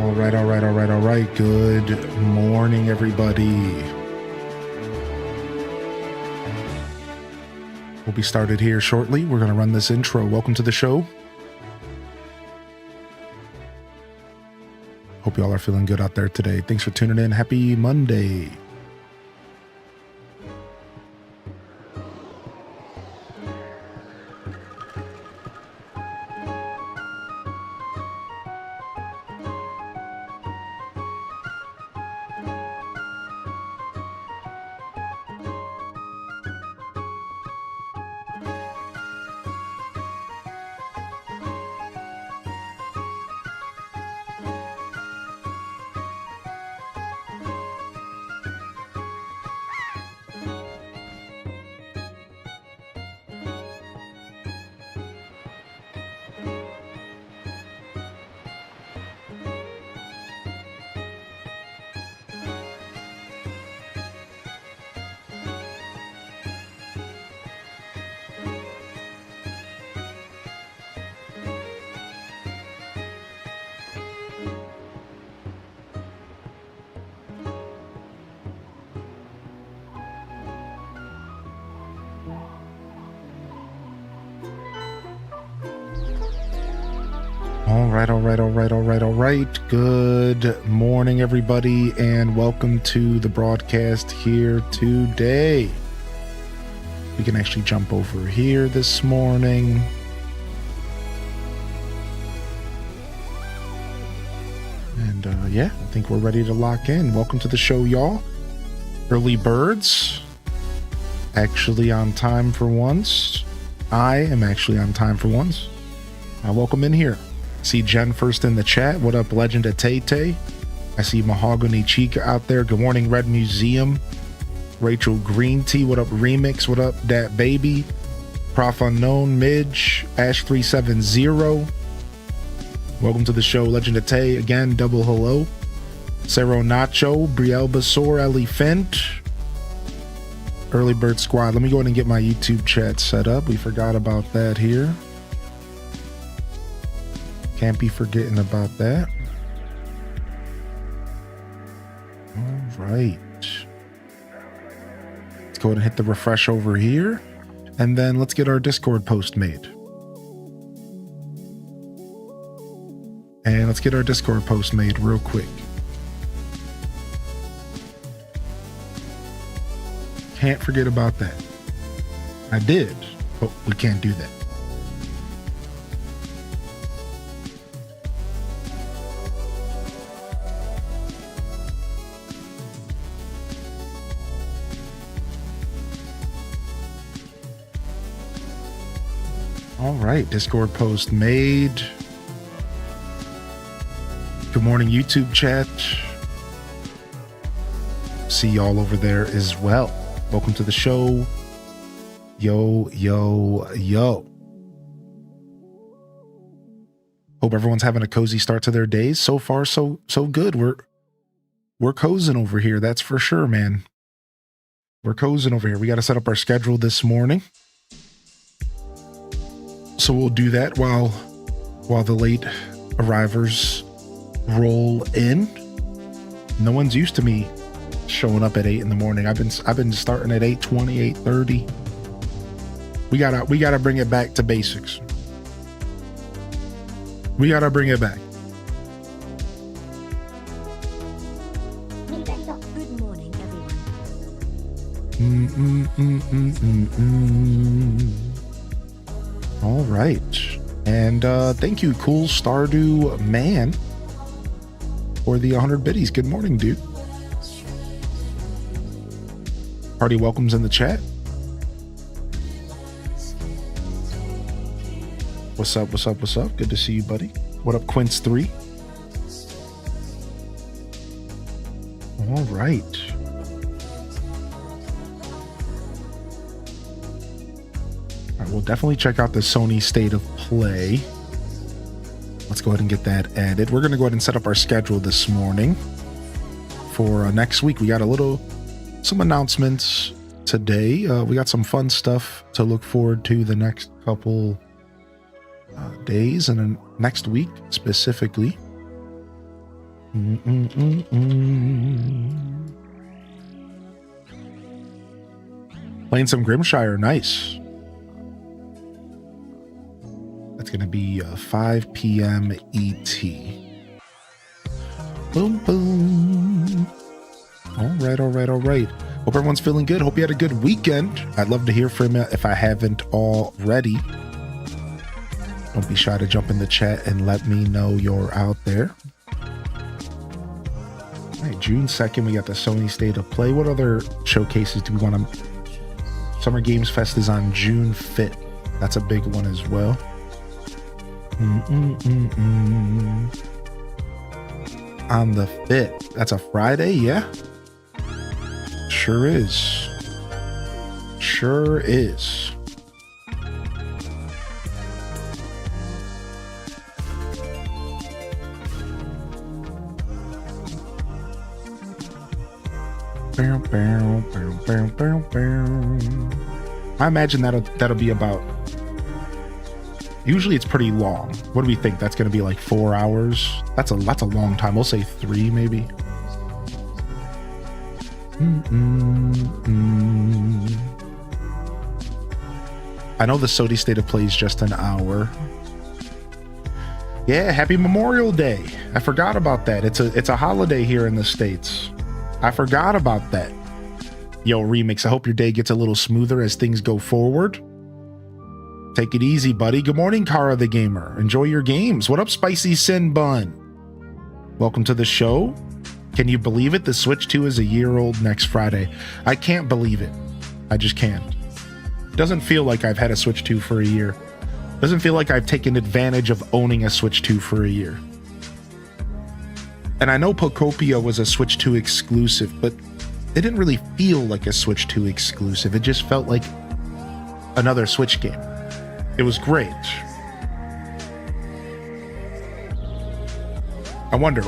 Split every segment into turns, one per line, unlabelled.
All right. Good morning, everybody. We'll be started here shortly. We're going to run this intro. Welcome to the show. Hope y'all are feeling good out there today. Thanks for tuning in. Happy Monday. All right. Good morning, everybody, and welcome to the broadcast here today. We can actually jump over here this morning. And yeah, I think we're ready to lock in. Welcome to the show, y'all. Early birds. Actually on time for once. I am actually on time for once. Welcome in here. See Jen first in the chat. What up, Legend of Tay-Tay? I see Mahogany Chica out there. Good morning, Red Museum. Rachel Green Tea. What up, Remix? What up, Dat Baby? Prof Unknown, Midge, Ash370. Welcome to the show, Legend of Tay. Again, double hello. Cero Nacho, Brielle Basor, Ellie Fent. Early Bird Squad. Let me go ahead and get my YouTube chat set up. We forgot about that here. Can't be forgetting about that. All right. Let's go ahead and hit the refresh over here. And then let's get our Discord post made. And let's get our Discord post made real quick. Can't forget about that. I did, but we can't do that. All right, Discord post made. Good morning, YouTube chat. See y'all over there as well. Welcome to the show. Yo. Hope everyone's having a cozy start to their days. So far, so good. We're cozying over here, that's for sure, man. We're cozying over here. We got to set up our schedule this morning. So we'll do that while the late arrivers roll in. No one's used to me showing up at 8 in the morning. I've been starting at 8:20, 8:30. We gotta bring it back to basics. We gotta bring it back.
Good morning, everyone.
All right. And thank you, Cool Stardew Man, for the 100 biddies. Good morning, dude. Party welcomes in the chat. What's up? Good to see you, buddy. What up, Quince3? All right. We'll definitely check out the Sony State of Play. Let's go ahead and get that added. We're going to go ahead and set up our schedule this morning for next week. We got some announcements today. We got some fun stuff to look forward to the next couple days and then next week specifically. Playing some Grimshire, nice. That's going to be 5 p.m. ET. Boom, boom. All right. Hope everyone's feeling good. Hope you had a good weekend. I'd love to hear from you if I haven't already. Don't be shy to jump in the chat and let me know you're out there. All right, June 2nd, we got the Sony State of Play. What other showcases do we want to... Summer Games Fest is on June 5th. That's a big one as well. On the 5th. That's a Friday, yeah? Sure is. Sure is. I imagine that'll be about... Usually it's pretty long. What do we think? That's going to be like 4 hours? That's a long time. We'll say 3 maybe. I know the Sony State of Play is just an hour. Yeah, happy Memorial Day. I forgot about that. It's a holiday here in the States. I forgot about that. Yo, Remix, I hope your day gets a little smoother as things go forward. Take it easy, buddy. Good morning, Kara the Gamer. Enjoy your games. What up, Spicy Sin Bun? Welcome to the show. Can you believe it? The Switch 2 is a year old next Friday. I can't believe it. I just can't. Doesn't feel like I've had a Switch 2 for a year. Doesn't feel like I've taken advantage of owning a Switch 2 for a year. And I know Pocopia was a Switch 2 exclusive, but it didn't really feel like a Switch 2 exclusive. It just felt like another Switch game. It was great. I wonder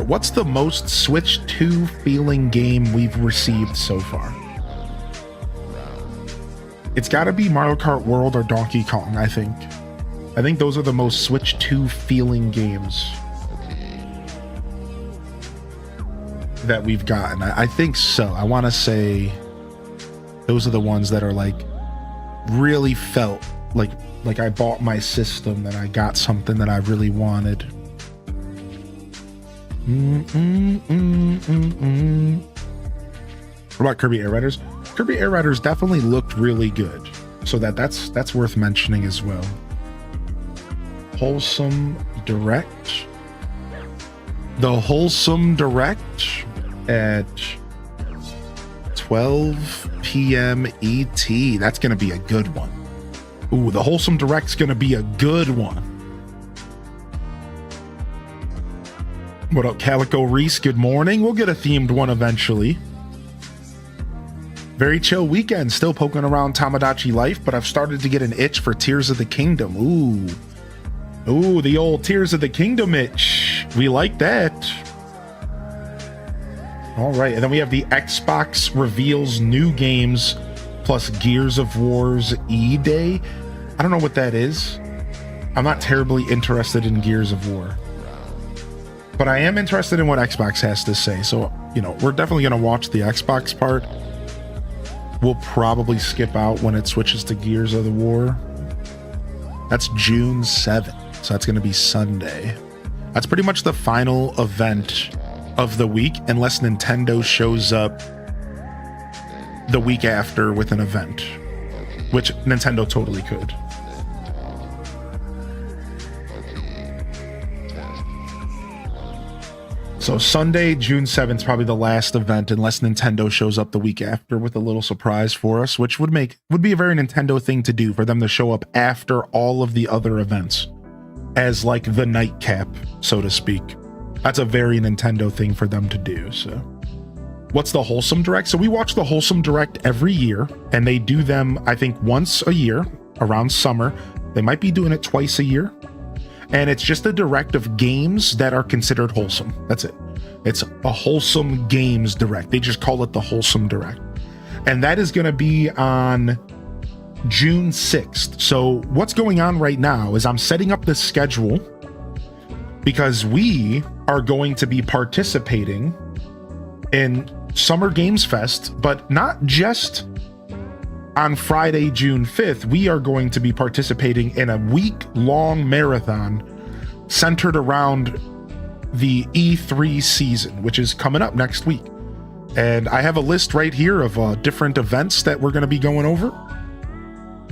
what's the most Switch 2 feeling game we've received so far? It's got to be Mario Kart World or Donkey Kong, I think. I think those are the most Switch 2 feeling games that we've gotten. I think so. I want to say those are the ones that are like really felt like I bought my system and I got something that I really wanted. What about Kirby Air Riders? Kirby Air Riders definitely looked really good, so that's worth mentioning as well. Wholesome Direct. The Wholesome Direct at 12 p.m. ET. That's going to be a good one. Ooh, the Wholesome Direct's going to be a good one. What up, Calico Reese? Good morning. We'll get a themed one eventually. Very chill weekend. Still poking around Tamagotchi Life, but I've started to get an itch for Tears of the Kingdom. Ooh, the old Tears of the Kingdom itch. We like that. All right, and then we have the Xbox reveals new games plus Gears of War's E-Day. I don't know what that is. I'm not terribly interested in Gears of War, but I am interested in what Xbox has to say. So, we're definitely going to watch the Xbox part. We'll probably skip out when it switches to Gears of the War. That's June 7th, so that's going to be Sunday. That's pretty much the final event of the week, unless Nintendo shows up the week after with an event, which Nintendo totally could. So Sunday, June 7th is probably the last event, unless Nintendo shows up the week after with a little surprise for us, which would be a very Nintendo thing to do, for them to show up after all of the other events as like the nightcap, so to speak. That's a very Nintendo thing for them to do. So what's the Wholesome Direct? So we watch the Wholesome Direct every year, and they do them, I think, once a year around summer. They might be doing it twice a year. And it's just a direct of games that are considered wholesome. That's it. It's a Wholesome Games Direct. They just call it the Wholesome Direct. And that is going to be on June 6th. So what's going on right now is I'm setting up the schedule because we are going to be participating in Summer Games Fest, but not just on Friday, June 5th. We are going to be participating in a week-long marathon centered around the E3 season, which is coming up next week. And I have a list right here of different events that we're going to be going over.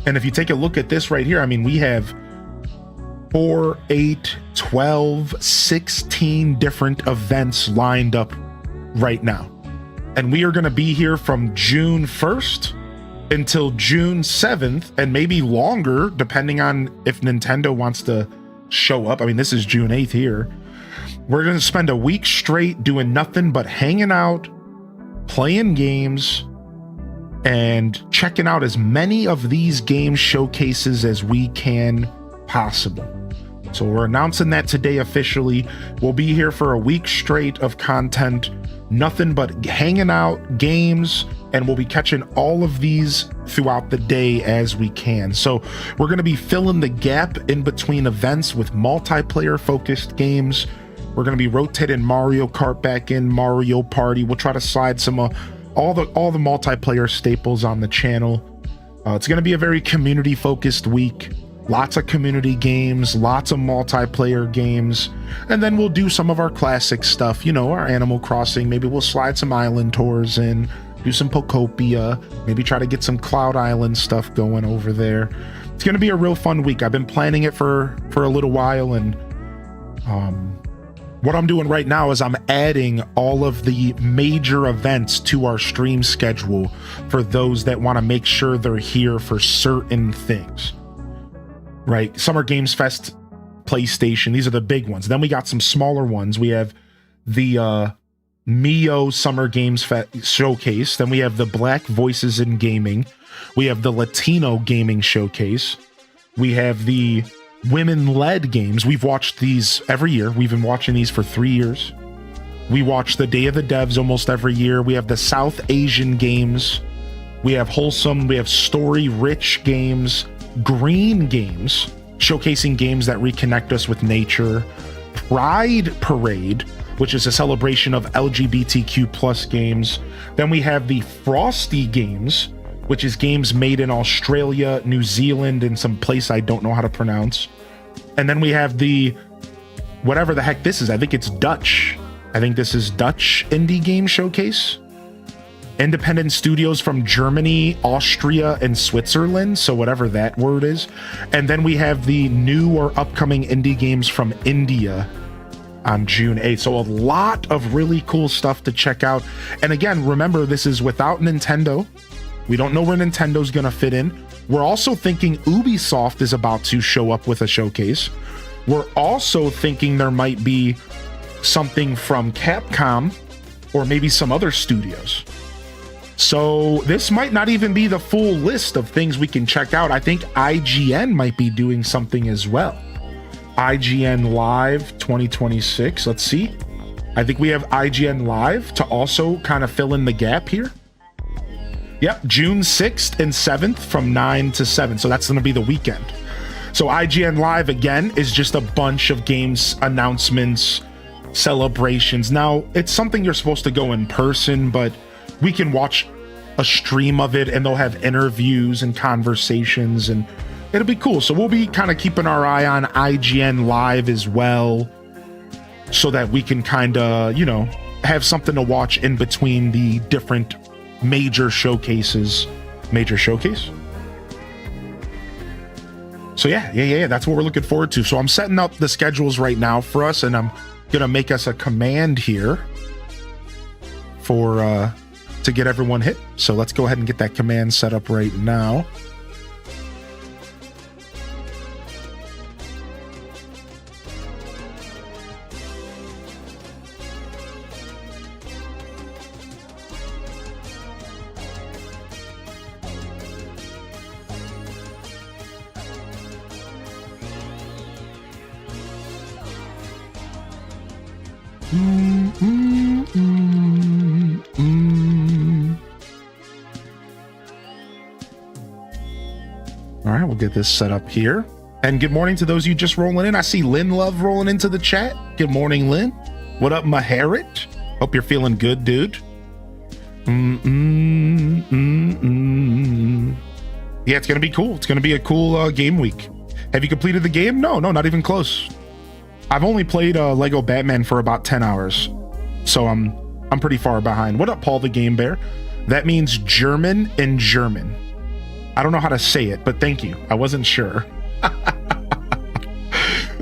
And if you take a look at this right here, I mean, we have 4, 8, 12, 16 different events lined up right now. And we are going to be here from June 1st until June 7th, and maybe longer, depending on if Nintendo wants to show up. I mean, this is June 8th here. We're going to spend a week straight doing nothing but hanging out, playing games, and checking out as many of these game showcases as we can possible. So we're announcing that today officially. We'll be here for a week straight of content, nothing but hanging out, games, and we'll be catching all of these throughout the day as we can. So we're going to be filling the gap in between events with multiplayer focused games. We're going to be rotating Mario Kart back in, Mario Party. We'll try to slide some all the multiplayer staples on the channel. It's going to be a very community focused week. Lots of community games, lots of multiplayer games, and then we'll do some of our classic stuff, you know, our Animal Crossing. Maybe we'll slide some island tours in, do some Pokopia, maybe try to get some Cloud Island stuff going over there. It's going to be a real fun week. I've been planning it for a little while, and what I'm doing right now is I'm adding all of the major events to our stream schedule for those that want to make sure they're here for certain things. Right, Summer Games Fest, PlayStation, these are the big ones. Then we got some smaller ones. We have the Mio Summer Games Showcase. Then we have the Black Voices in Gaming. We have the Latino Gaming Showcase. We have the Women-Led Games. We've watched these every year. We've been watching these for 3 years. We watch the Day of the Devs almost every year. We have the South Asian Games. We have Wholesome. We have Story-Rich Games. Green Games, showcasing games that reconnect us with nature. Pride Parade, which is a celebration of LGBTQ plus games. Then we have the Frosty Games, which is games made in Australia, New Zealand, and some place I don't know how to pronounce. And then we have the, whatever the heck this is, I think it's Dutch. I think this is Dutch Indie Game Showcase. Independent studios from Germany, Austria, and Switzerland, so whatever that word is. And then we have the new or upcoming indie games from India on June 8th. So a lot of really cool stuff to check out. And again, remember, this is without Nintendo. We don't know where Nintendo's gonna fit in. We're also thinking Ubisoft is about to show up with a showcase. We're also thinking there might be something from Capcom or maybe some other studios. So this might not even be the full list of things we can check out. I think IGN might be doing something as well. IGN Live 2026. Let's see. I think we have IGN Live to also kind of fill in the gap here. Yep, June 6th and 7th from 9 to 7. So that's going to be the weekend. So IGN Live, again, is just a bunch of games announcements, celebrations. Now, it's something you're supposed to go in person, but we can watch a stream of it and they'll have interviews and conversations and it'll be cool. So we'll be kind of keeping our eye on IGN Live as well so that we can kind of, you know, have something to watch in between the different major showcases. Major showcase? So yeah, that's what we're looking forward to. So I'm setting up the schedules right now for us and I'm going to make us a command here for to get everyone hit. So let's go ahead and get that command set up right now. All right, we'll get this set up here. And good morning to those you just rolling in. I see Lynn Love rolling into the chat. Good morning, Lynn. What up, Maharit? Hope you're feeling good, dude. Yeah, it's gonna be cool. It's gonna be a cool game week. Have you completed the game? No, not even close. I've only played Lego Batman for about 10 hours, so I'm pretty far behind. What up, Paul the Game Bear? That means German in German. I don't know how to say it, but thank you. I wasn't sure.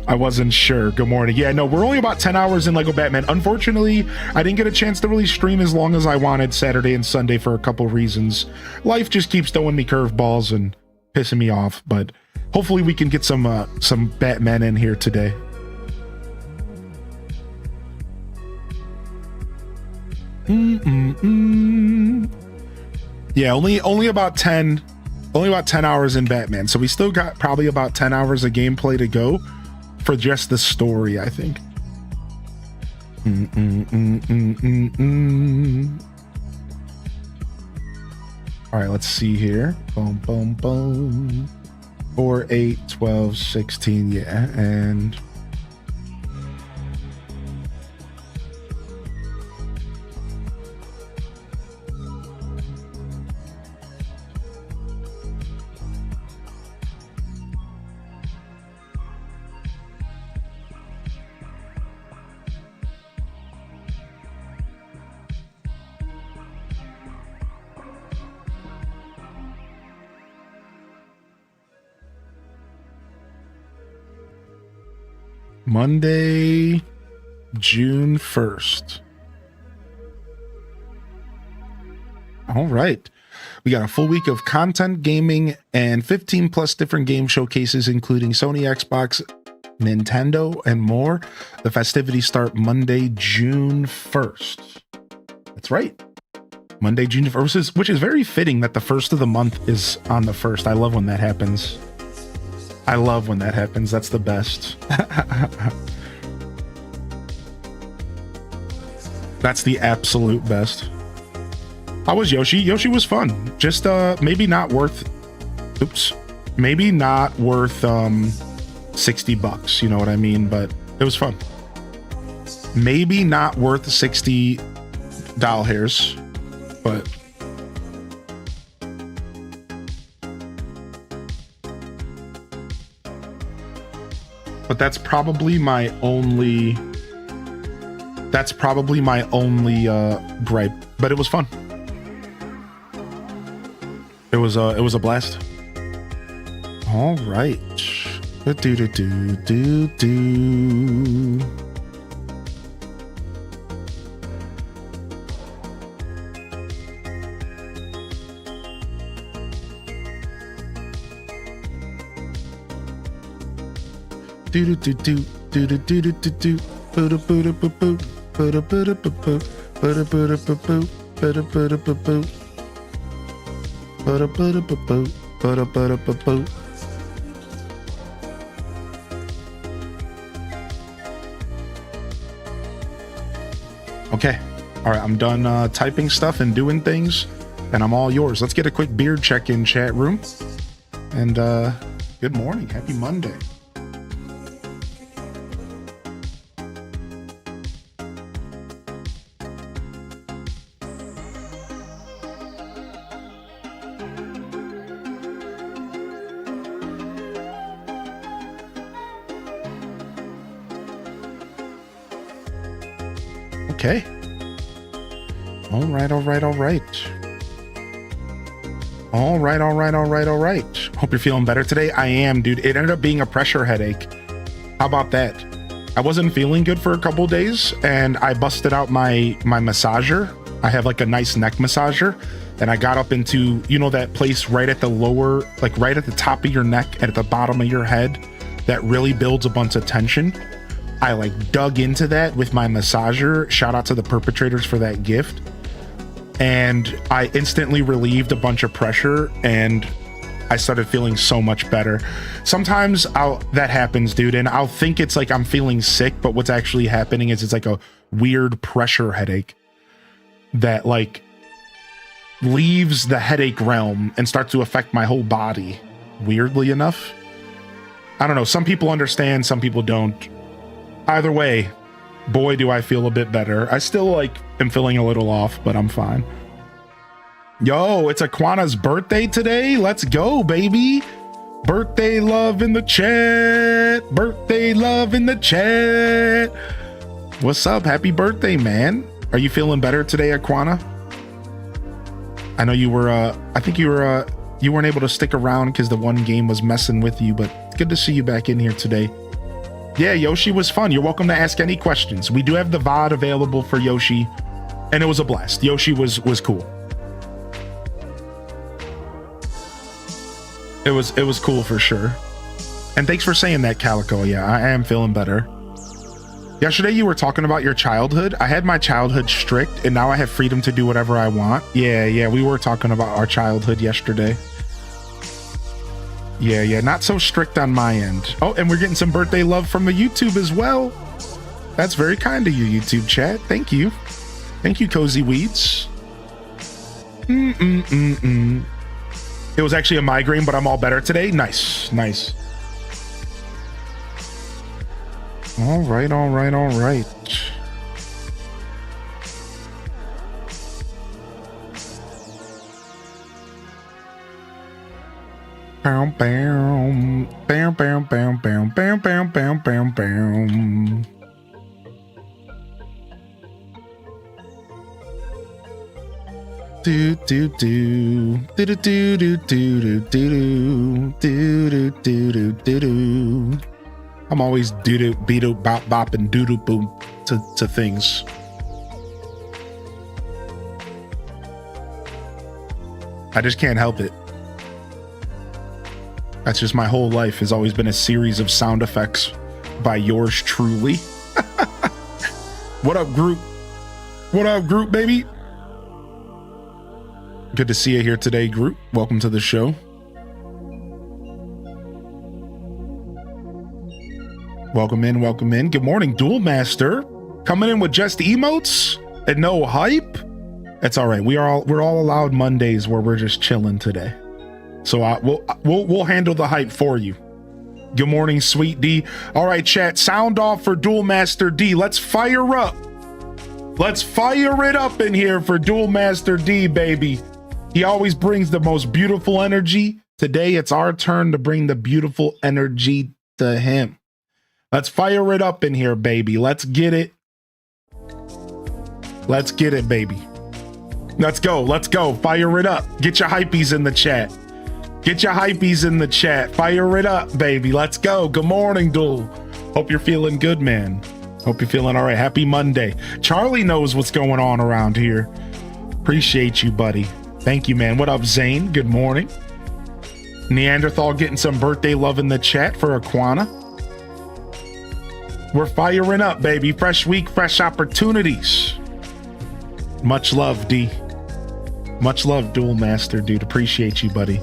I wasn't sure. Good morning. Yeah, no, we're only about 10 hours in Lego Batman. Unfortunately, I didn't get a chance to really stream as long as I wanted Saturday and Sunday for a couple reasons. Life just keeps throwing me curveballs and pissing me off, but hopefully we can get some Batman in here today. Yeah, only about 10 hours in Batman, so we still got probably about 10 hours of gameplay to go for just the story, I think. All right, let's see here. Boom, boom, boom. 4, 8, 12, 16, yeah, and Monday, June 1st. All right. We got a full week of content, gaming, and 15 plus different game showcases, including Sony, Xbox, Nintendo, and more. The festivities start Monday, June 1st. That's right. Monday, June 1st, which is very fitting that the first of the month is on the 1st. I love when that happens. That's the best. That's the absolute best. How was Yoshi? Yoshi was fun. Just maybe not worth $60, you know what I mean? But it was fun. Maybe not worth 60 doll hairs, but that's probably my only gripe, but it was fun. It was a blast. All right. Okay. All right, I'm done typing stuff and doing things, and I'm all yours. Let's get a quick beard check in chat room. And good morning. Happy Monday. Okay. All right. Hope you're feeling better today. I am, dude. It ended up being a pressure headache. How about that? I wasn't feeling good for a couple days, and I busted out my massager. I have like a nice neck massager, and I got up into, you know, that place right at the lower, like right at the top of your neck and at the bottom of your head that really builds a bunch of tension. I like dug into that with my massager. Shout out to the perpetrators for that gift. And I instantly relieved a bunch of pressure, and I started feeling so much better. Sometimes that happens, dude, and I'll think it's like I'm feeling sick, but what's actually happening is it's like a weird pressure headache that like leaves the headache realm and starts to affect my whole body, weirdly enough. I don't know. Some people understand, some people don't. Either way, boy, do I feel a bit better. I still like am feeling a little off, but I'm fine. Yo, it's Aquana's birthday today. Let's go, baby. Birthday love in the chat. Birthday love in the chat. What's up? Happy birthday, man. Are you feeling better today, Aquana? I know you were, I think you were, you weren't able to stick around because the one game was messing with you, but it's good to see you back in here today. Yeah, Yoshi was fun. You're welcome to ask any questions. We do have the VOD available for Yoshi, and it was a blast. Yoshi was cool. It was cool for sure. And thanks for saying that, Calico. Yeah, I am feeling better. Yesterday you were talking about your childhood. I had my childhood strict, and now I have freedom to do whatever I want. Yeah, we were talking about our childhood yesterday. Yeah, not so strict on my end. Oh, and we're getting some birthday love from the YouTube as well. That's very kind of you, YouTube chat. Thank you. Thank you, Cozy Weeds. It was actually a migraine, but I'm all better today. Nice. All right. Bam, bam, bam, bam, bam, bam, bam, bam, bam, bam, bam. Do do do do do do do do do do do do do. I'm always do do beat do bop bop and doo doo boom to things. I just can't help it. That's just my whole life has always been a series of sound effects by yours truly. What up, group? What up, group, baby? Good to see you here today, group. Welcome to the show. Welcome in. Good morning, Duel Master. Coming in with just emotes and no hype. That's all right. We're all allowed Mondays where we're just chilling today. So we'll handle the hype for you. Good morning, Sweet D. All right, chat. Sound off for Duel Master D. Let's fire up. Let's fire it up in here for Duel Master D, baby. He always brings the most beautiful energy. Today, it's our turn to bring the beautiful energy to him. Let's fire it up in here, baby. Let's get it. Let's get it, baby. Let's go. Fire it up. Get your hypees in the chat. Fire it up, baby. Let's go. Good morning, Duel. Hope you're feeling good, man. Hope you're feeling all right. Happy Monday. Charlie knows what's going on around here. Appreciate you, buddy. Thank you, man. What up, Zane? Good morning. Neanderthal getting some birthday love in the chat for Aquana. We're firing up, baby. Fresh week, fresh opportunities. Much love, D. Much love, Duel Master, dude. Appreciate you, buddy.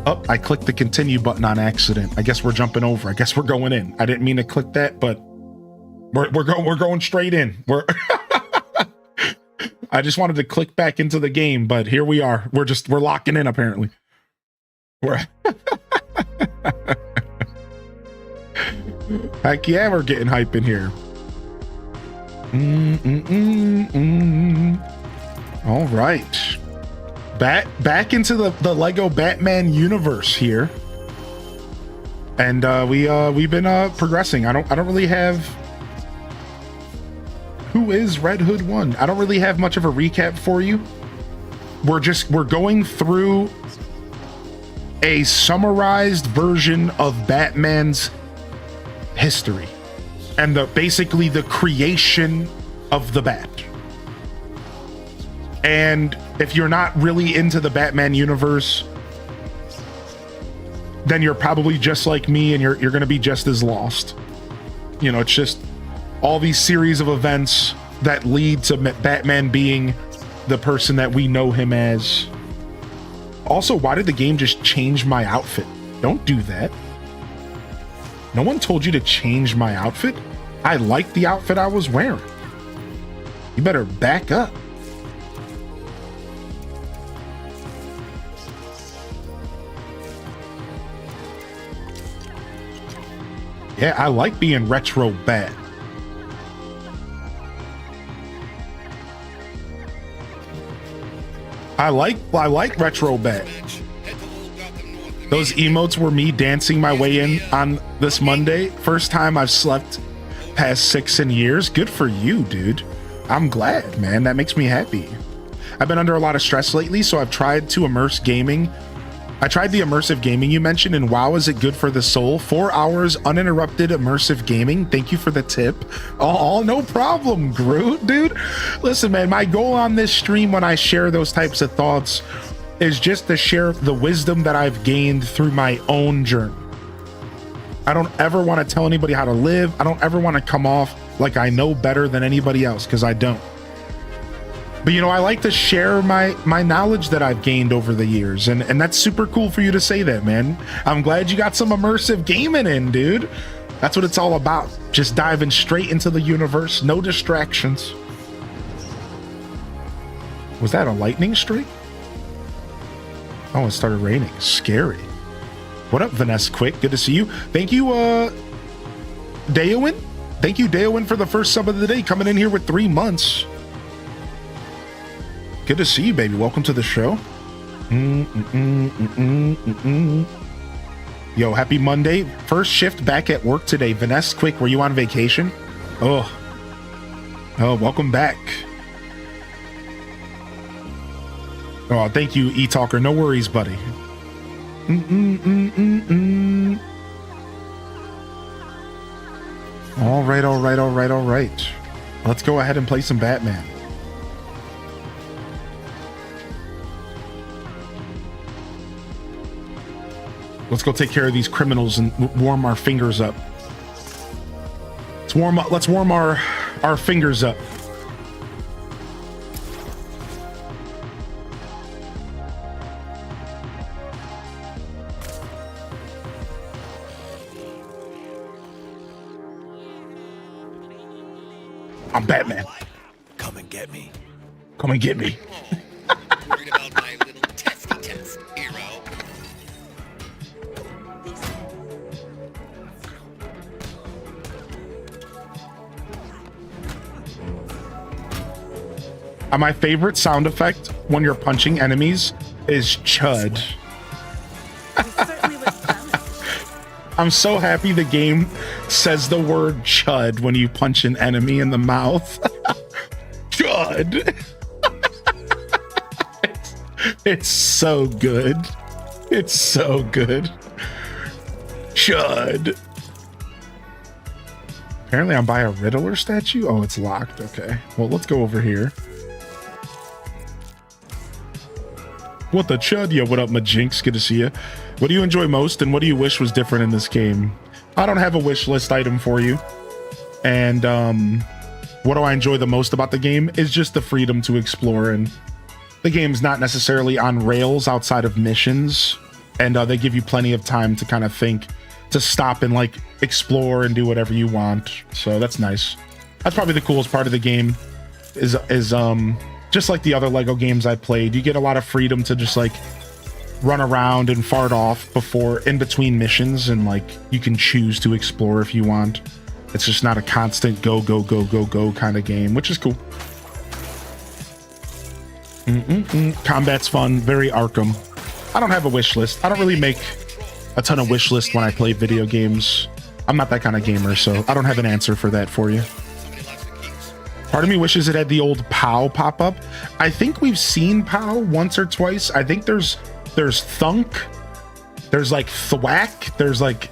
Oh, I clicked the continue button on accident. I guess we're jumping over. I guess we're going in. I didn't mean to click that, but we're going straight in. I just wanted to click back into the game, but here we are. We're locking in apparently. Heck yeah, we're getting hype in here. All right. Back into the Lego Batman universe here. And we've been progressing. I don't really have. Who is Red Hood 1? I don't really have much of a recap for you. We're going through a summarized version of Batman's history and basically the creation of the Bat. And if you're not really into the Batman universe, then you're probably just like me and you're going to be just as lost. You know, it's just all these series of events that lead to Batman being the person that we know him as. Also, why did the game just change my outfit? Don't do that. No one told you to change my outfit. I like the outfit I was wearing. You better back up. Yeah, I like being retro bad. I like retro bad. Those emotes were me dancing my way in on this Monday. First time I've slept past 6 in years. Good for you, dude. I'm glad, man. That makes me happy. I've been under a lot of stress lately, so I've tried to immerse gaming. I tried the immersive gaming you mentioned, and wow, is it good for the soul. 4 hours uninterrupted immersive gaming. Thank you for the tip. Oh, no problem, Groot, dude. Listen, man, my goal on this stream when I share those types of thoughts is just to share the wisdom that I've gained through my own journey. I don't ever want to tell anybody how to live. I don't ever want to come off like I know better than anybody else, because I don't. But, you know, I like to share my knowledge that I've gained over the years, and that's super cool for you to say that, man. I'm glad you got some immersive gaming in, dude. That's what it's all about. Just diving straight into the universe, no distractions. Was that a lightning streak? Oh, it started raining. Scary. What up, Vanessa Quick? Good to see you. Thank you, Daewin. Thank you, Daewin, for the first sub of the day, coming in here with 3 months. Good to see you, baby. Welcome to the show. Yo, happy Monday. First shift back at work today. Vanessa Quick, were you on vacation? Oh, welcome back. Oh, thank you, E-Talker. No worries, buddy. All right. Let's go ahead and play some Batman. Let's go take care of these criminals and warm our fingers up. Let's warm our fingers up. I'm Batman.
Come and get me.
Come and get me.
Worried about my little testy test, hero.
My favorite sound effect when you're punching enemies is chud. I'm so happy the game says the word chud when you punch an enemy in the mouth. Chud. It's so good. It's so good. Chud. Apparently I'm by a Riddler statue. Oh, it's locked. Okay. Well, let's go over here. What the chud? Yeah, what up, Majinx? Good to see you. What do you enjoy most, and what do you wish was different in this game? I don't have a wish list item for you. And what do I enjoy the most about the game is just the freedom to explore, and the game's not necessarily on rails outside of missions, and they give you plenty of time to kind of think, to stop and like explore and do whatever you want. So that's nice. That's probably the coolest part of the game is just like the other Lego games I played, you get a lot of freedom to just like run around and fart off before in between missions, and like you can choose to explore if you want. It's just not a constant go kind of game, which is cool. Combat's fun, very Arkham. I don't have a wish list. I don't really make a ton of wish lists when I play video games. I'm not that kind of gamer, so I don't have an answer for that for you. Part of me wishes it had the old POW pop up. I think we've seen POW once or twice. I think there's thunk, there's like thwack, there's like,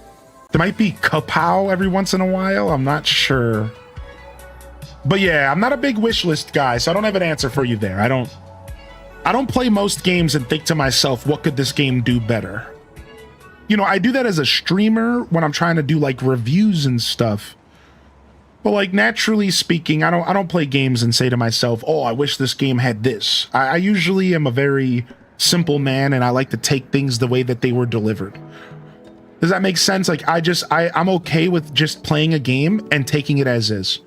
there might be kapow every once in a while. I'm not sure. But yeah, I'm not a big wish list guy, so I don't have an answer for you there. I don't play most games and think to myself, what could this game do better? You know, I do that as a streamer when I'm trying to do like reviews and stuff. But like naturally speaking, I don't play games and say to myself, oh, I wish this game had this. I usually am a very simple man, and I like to take things the way that they were delivered. Does that make sense? Like I'm okay with just playing a game and taking it as is.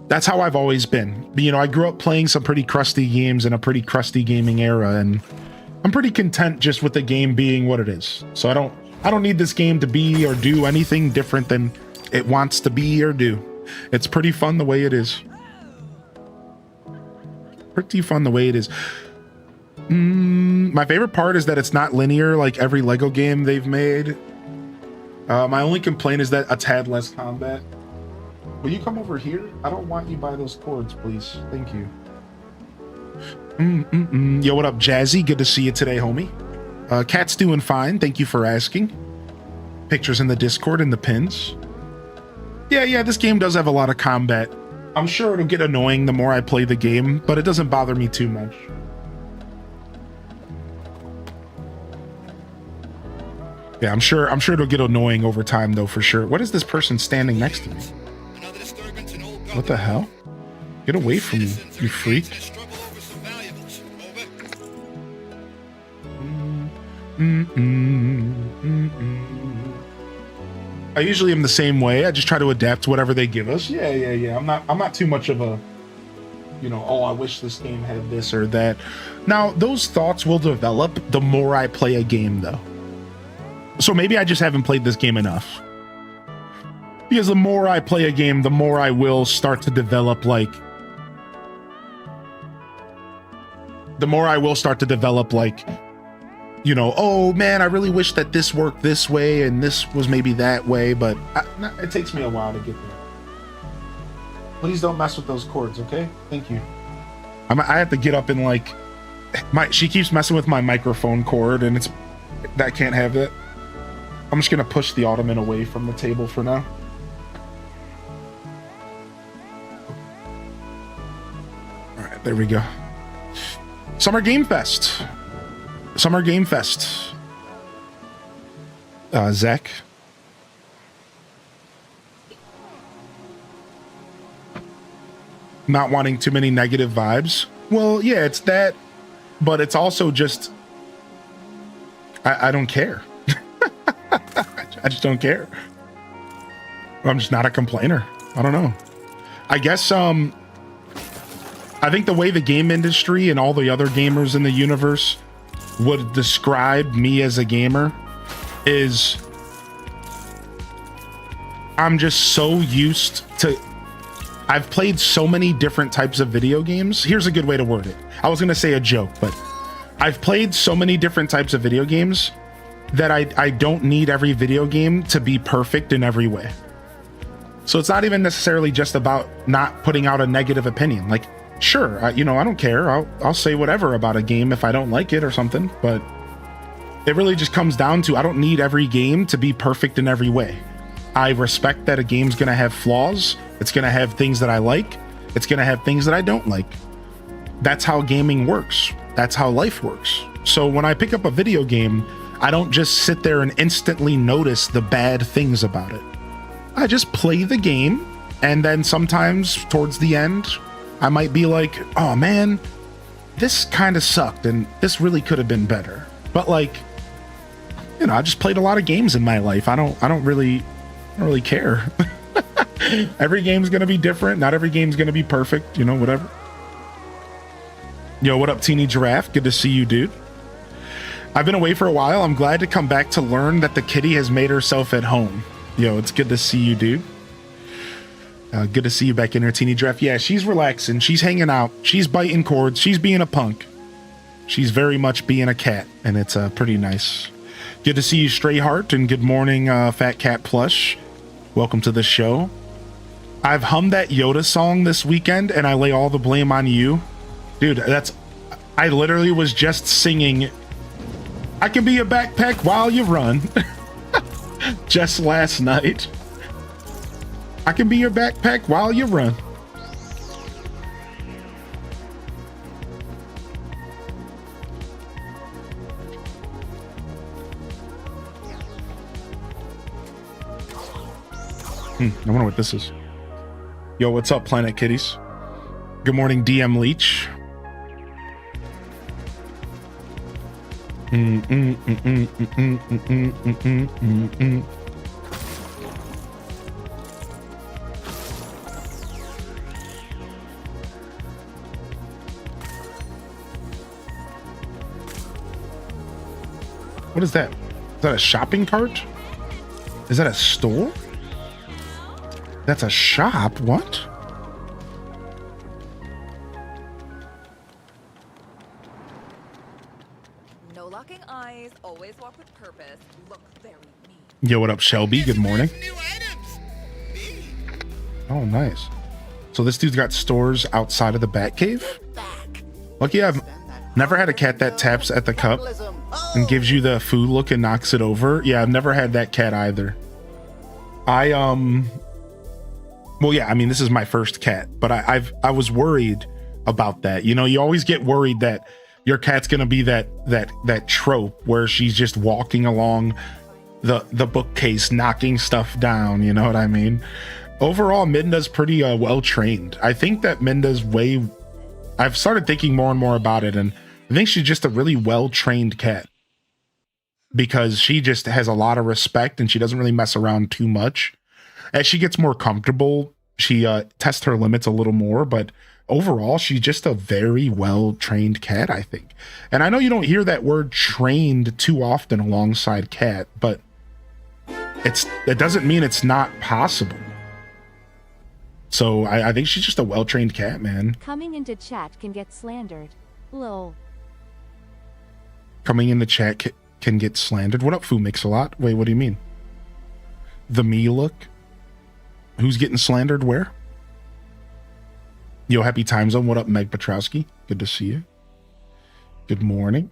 That's how I've always been. You know, I grew up playing some pretty crusty games in a pretty crusty gaming era, and I'm pretty content just with the game being what it is. So I don't need this game to be or do anything different than it wants to be or do. It's pretty fun the way it is. Pretty fun the way it is. My favorite part is that it's not linear like every Lego game they've made. My only complaint is that a tad less combat. Will you come over here? I don't want you by those cords, please. Thank you. Yo, what up, Jazzy? Good to see you today, homie. Cat's doing fine. Thank you for asking. Pictures in the Discord and the pins. Yeah, this game does have a lot of combat. I'm sure it'll get annoying the more I play the game, but it doesn't bother me too much. Yeah, I'm sure it'll get annoying over time though, for sure. What is this person standing next to me? What the hell? Get away from me, you freak. I usually am the same way. I just try to adapt to whatever they give us. Yeah. I'm not too much of a, you know, oh, I wish this game had this or that. Now, those thoughts will develop the more I play a game though. So maybe I just haven't played this game enough. Because the more I play a game, the more I will start to develop like, you know, oh man, I really wish that this worked this way and this was maybe that way, but it takes me a while to get there. Please don't mess with those cords, okay? Thank you. I have to get up and like, she keeps messing with my microphone cord and that can't have that. I'm just gonna push the ottoman away from the table for now. All right, there we go. Summer Game Fest. Zach. Not wanting too many negative vibes. Well, yeah, it's that, but it's also just, I don't care. I just don't care. I'm just not a complainer. I don't know. I guess, I think the way the game industry and all the other gamers in the universe would describe me as a gamer is I'm just so used to, I've played so many different types of video games. Here's a good way to word it. I was going to say a joke, but I've played so many different types of video games that I don't need every video game to be perfect in every way. So it's not even necessarily just about not putting out a negative opinion. Like, sure, I don't care. I'll say whatever about a game if I don't like it or something, but it really just comes down to I don't need every game to be perfect in every way. I respect that a game's gonna have flaws. It's gonna have things that I like. It's gonna have things that I don't like. That's how gaming works. That's how life works. So when I pick up a video game, I don't just sit there and instantly notice the bad things about it. I just play the game, and then sometimes towards the end, I might be like, oh man, this kind of sucked and this really could have been better. But like, I just played a lot of games in my life. I don't really care. Every game's gonna be different. Not every game's gonna be perfect, whatever. Yo, what up, Teeny Giraffe? Good to see you, dude. I've been away for a while. I'm glad to come back to learn that the kitty has made herself at home. Yo, it's good to see you, dude. Good to see you back in here, Teeny Giraffe. Yeah, she's relaxing. She's hanging out. She's biting cords. She's being a punk. She's very much being a cat, and it's pretty nice. Good to see you, Stray Heart, and good morning, Fat Cat Plush. Welcome to the show. I've hummed that Yoda song this weekend, and I lay all the blame on you. Dude, I literally was just singing, I can be a backpack while you run. Just last night. I can be your backpack while you run. I wonder what this is. Yo, what's up, Planet Kitties? Good morning, DM Leech. What is that? Is that a shopping cart? Is that a store? That's a shop? What?
No locking eyes, always walk with purpose, look very mean.
Yo, what up, Shelby? Good morning.
New items. Me.
Oh, nice. So this dude's got stores outside of the Batcave? Lucky I've never had a cat that taps at the cup and gives you the food look and knocks it over. Yeah, I've never had that cat either. Well, yeah, I mean, this is my first cat, but I was worried about that. You know, you always get worried that your cat's gonna be that trope where she's just walking along the bookcase, knocking stuff down. You know what I mean? Overall, Minda's pretty well trained. I think that Minda's I've started thinking more and more about it, and I think she's just a really well trained cat because she just has a lot of respect and she doesn't really mess around too much. As she gets more comfortable, she tests her limits a little more, but overall, she's just a very well-trained cat, I think. And I know you don't hear that word trained too often alongside cat, but it doesn't mean it's not possible. So I think she's just a well-trained cat, man.
Coming into chat can get slandered. Lol.
Coming in the chat can get slandered. What up, Fu Mix-a-Lot? Wait, what do you mean? The me look? Who's getting slandered where? Yo, happy time zone. What up, Meg Petrowski? Good to see you. Good morning.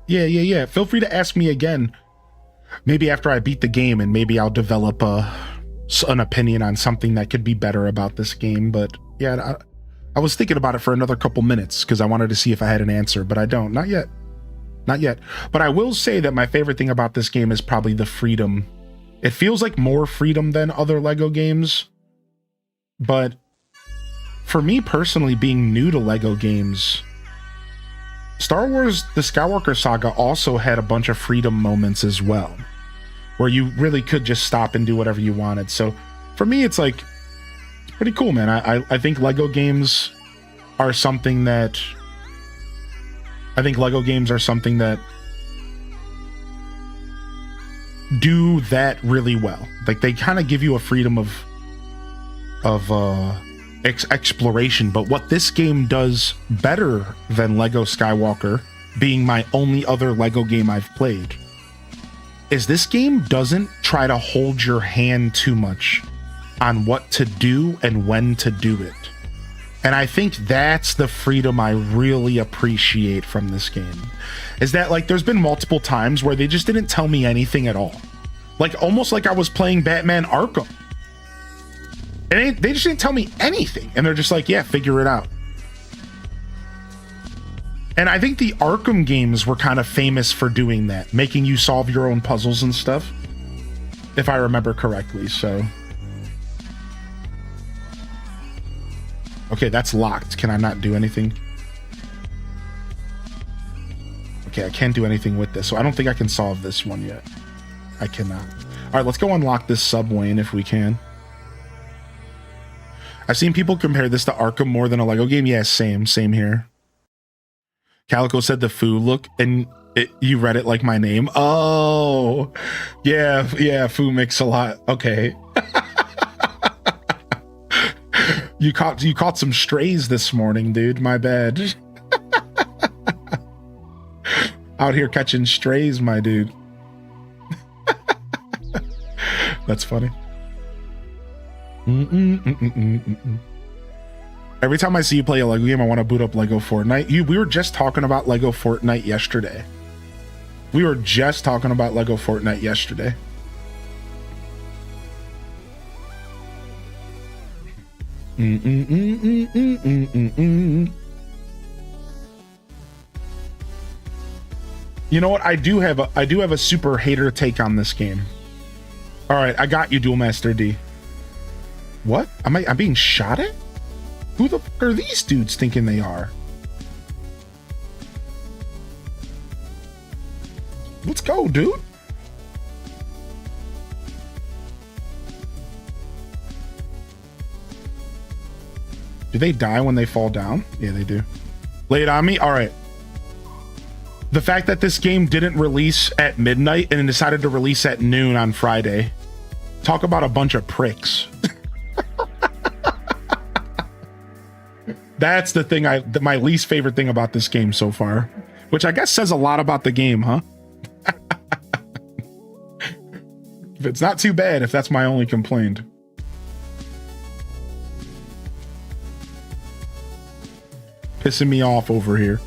Yeah. Feel free to ask me again. Maybe after I beat the game, and maybe I'll develop an opinion on something that could be better about this game. But yeah, I was thinking about it for another couple minutes because I wanted to see if I had an answer, but I don't. Not yet. But I will say that my favorite thing about this game is probably the freedom. It feels like more freedom than other Lego games. But for me personally, being new to Lego games, Star Wars The Skywalker Saga also had a bunch of freedom moments as well, where you really could just stop and do whatever you wanted. So for me, it's like, it's pretty cool, man. I think Lego games are something that do that really well. Like, they kind of give you a freedom of exploration. But what this game does better than Lego Skywalker, being my only other Lego game I've played, is this game doesn't try to hold your hand too much on what to do and when to do it. And I think that's the freedom I really appreciate from this game. Is that, like, there's been multiple times where they just didn't tell me anything at all. Like, almost like I was playing Batman Arkham. And they just didn't tell me anything. And they're just like, yeah, figure it out. And I think the Arkham games were kind of famous for doing that, making you solve your own puzzles and stuff, if I remember correctly. So, okay, that's locked. Can I not do anything? Okay, I can't do anything with this, so I don't think I can solve this one yet. I cannot. All right, let's go unlock this subway if we can. I've seen people compare this to Arkham more than a Lego game. Yeah, same here. Calico said the Foo look, and you read it like my name. Oh, yeah, Foo Mix-a-Lot. Okay. You caught some strays this morning, dude. My bad. Out here catching strays, my dude. That's funny. Every time I see you play a Lego game, I want to boot up Lego Fortnite. We were just talking about Lego Fortnite yesterday. You know what? I do have a super hater take on this game. All right, I got you, Duel Master D. What? I'm being shot at? Who the fuck are these dudes thinking they are? Let's go, dude. Do they die when they fall down? Yeah, they do. Lay it on me? All right. The fact that this game didn't release at midnight and decided to release at noon on Friday Talk about a bunch of pricks. That's the thing my least favorite thing about this game so far, which I guess says a lot about the game, huh? It's not too bad if that's my only complaint. Pissing me off over here.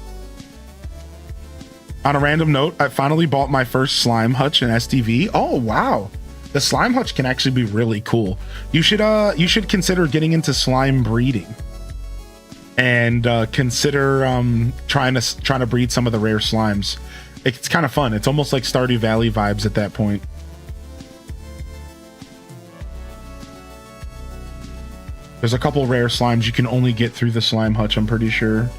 On a random note, I finally bought my first slime hutch in STV. Oh wow, the slime hutch can actually be really cool. You should consider getting into slime breeding, and consider trying to breed some of the rare slimes. It's kind of fun. It's almost like Stardew Valley vibes at that point. There's a couple rare slimes you can only get through the slime hutch, I'm pretty sure.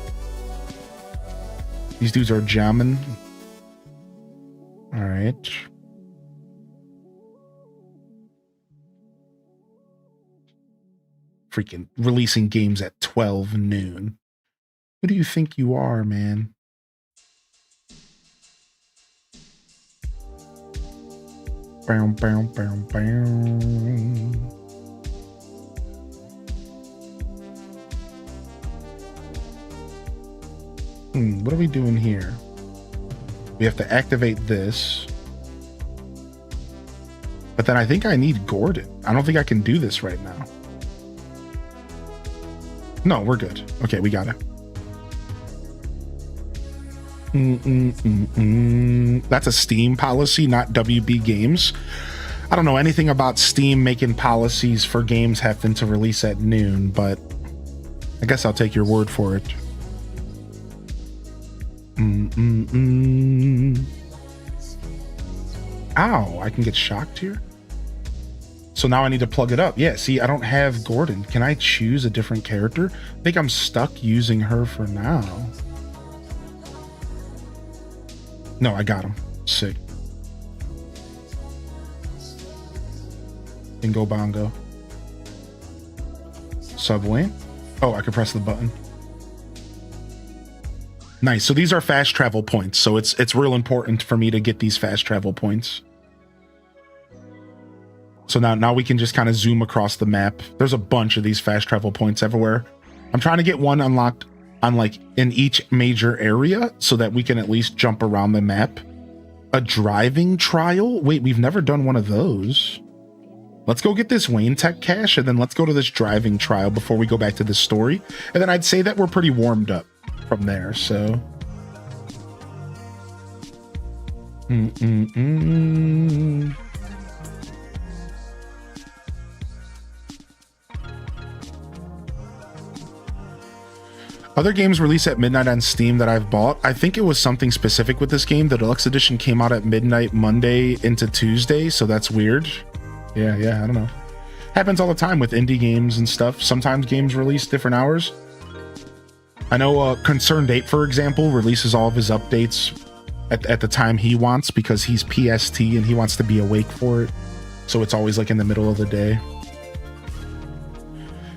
These dudes are jamming. All right. Freaking releasing games at 12 noon. Who do you think you are, man? Bow, bow, bow, bow. What are we doing here? We have to activate this. But then I think I need Gordon. I don't think I can do this right now. No, we're good. Okay, we got it. That's a Steam policy, not WB Games. I don't know anything about Steam making policies for games having to release at noon, but I guess I'll take your word for it. Ow, I can get shocked here. So now I need to plug it up. Yeah, see, I don't have Gordon. Can I choose a different character? I think I'm stuck using her for now. No, I got him. Sick. Bingo bongo. Subway. Oh, I can press the button. Nice. So these are fast travel points. So it's real important for me to get these fast travel points. So now we can just kind of zoom across the map. There's a bunch of these fast travel points everywhere. I'm trying to get one unlocked on like in each major area so that we can at least jump around the map. A driving trial? Wait, we've never done one of those. Let's go get this Wayne Tech cache and then let's go to this driving trial before we go back to the story. And then I'd say that we're pretty warmed up from there, so. Other games release at midnight on Steam that I've bought. I think it was something specific with this game. The deluxe edition came out at midnight Monday into Tuesday, so that's weird. Yeah, I don't know. Happens all the time with indie games and stuff. Sometimes games release different hours. I know Concerned Ape, for example, releases all of his updates at the time he wants because he's PST and he wants to be awake for it. So it's always like in the middle of the day.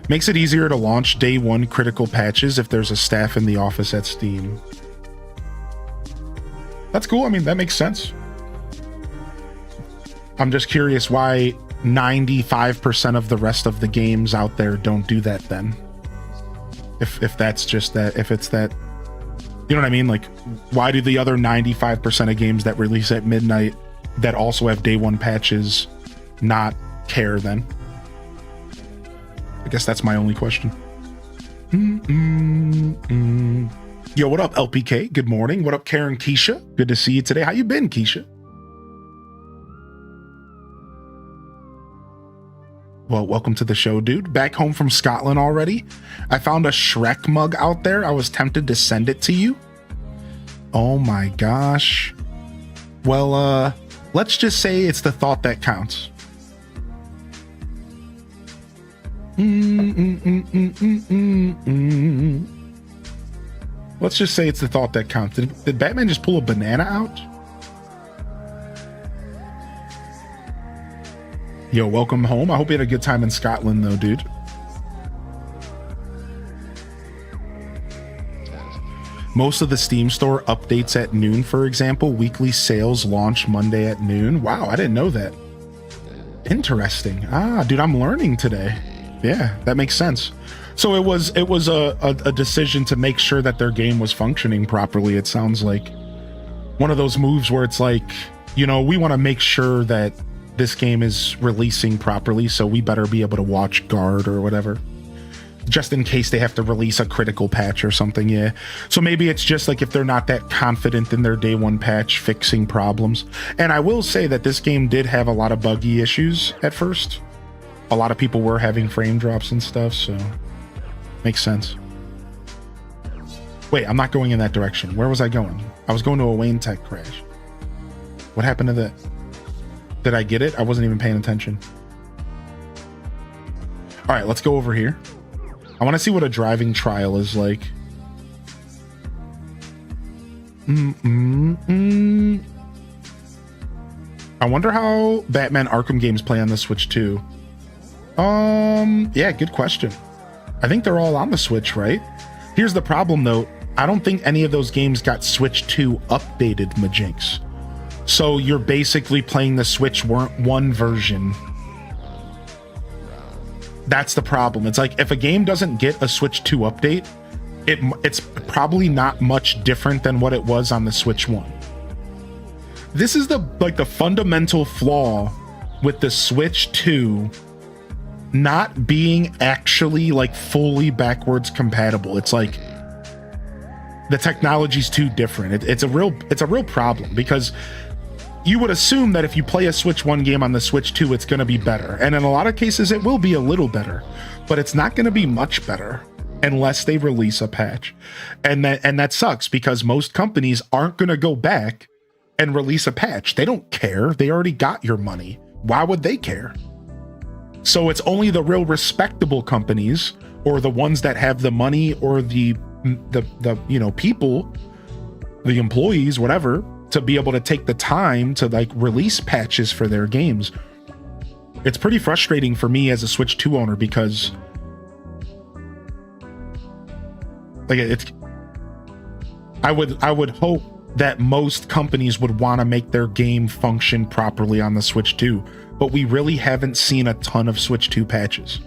Makes it easier to launch day one critical patches if there's a staff in the office at Steam. That's cool. I mean, that makes sense. I'm just curious why 95% of the rest of the games out there don't do that then. If that's just that, if it's that, you know what I mean? Like, why do the other 95% of games that release at midnight that also have day one patches not care then? I guess that's my only question. Yo, what up, LPK? Good morning. What up, Karen Keisha? Good to see you today. How you been, Keisha? Well, welcome to the show, dude. Back home from Scotland already. I found a Shrek mug out there. I was tempted to send it to you. Oh my gosh. Well, let's just say it's the thought that counts. Let's just say it's the thought that counts. Did Batman just pull a banana out? Yo, welcome home. I hope you had a good time in Scotland, though, dude. Most of the Steam store updates at noon, for example. Weekly sales launch Monday at noon. Wow, I didn't know that. Interesting. Ah, dude, I'm learning today. Yeah, that makes sense. So it was a decision to make sure that their game was functioning properly. It sounds like one of those moves where it's like, you know, we want to make sure that this game is releasing properly, so we better be able to watch guard or whatever, just in case they have to release a critical patch or something. Yeah, so maybe it's just like if they're not that confident in their day one patch fixing problems. And I will say that this game did have a lot of buggy issues at first. A lot of people were having frame drops and stuff, so makes sense. Wait, I'm not going in that direction. Where was I going? I was going to a Wayne Tech crash. What happened to that? Did I get it? I wasn't even paying attention. All right, let's go over here. I want to see what a driving trial is like. I wonder how Batman Arkham games play on the Switch too. Yeah, good question. I think they're all on the Switch, right? Here's the problem though. I don't think any of those games got Switch 2 updated, Majinx. So you're basically playing the Switch 1 version. That's the problem. It's like if a game doesn't get a Switch 2 update, it's probably not much different than what it was on the Switch 1. This is the fundamental flaw with the Switch 2 not being actually like fully backwards compatible. It's like the technology's too different. It's a real problem, because you would assume that if you play a Switch 1 game on the Switch 2, it's going to be better. And in a lot of cases, it will be a little better, but it's not going to be much better unless they release a patch. And that sucks, because most companies aren't going to go back and release a patch. They don't care. They already got your money. Why would they care? So it's only the real respectable companies, or the ones that have the money, or the you know, people, the employees, whatever, to be able to take the time to like release patches for their games. It's pretty frustrating for me as a Switch 2 owner, because like I would hope that most companies would want to make their game function properly on the Switch 2, but we really haven't seen a ton of Switch 2 patches.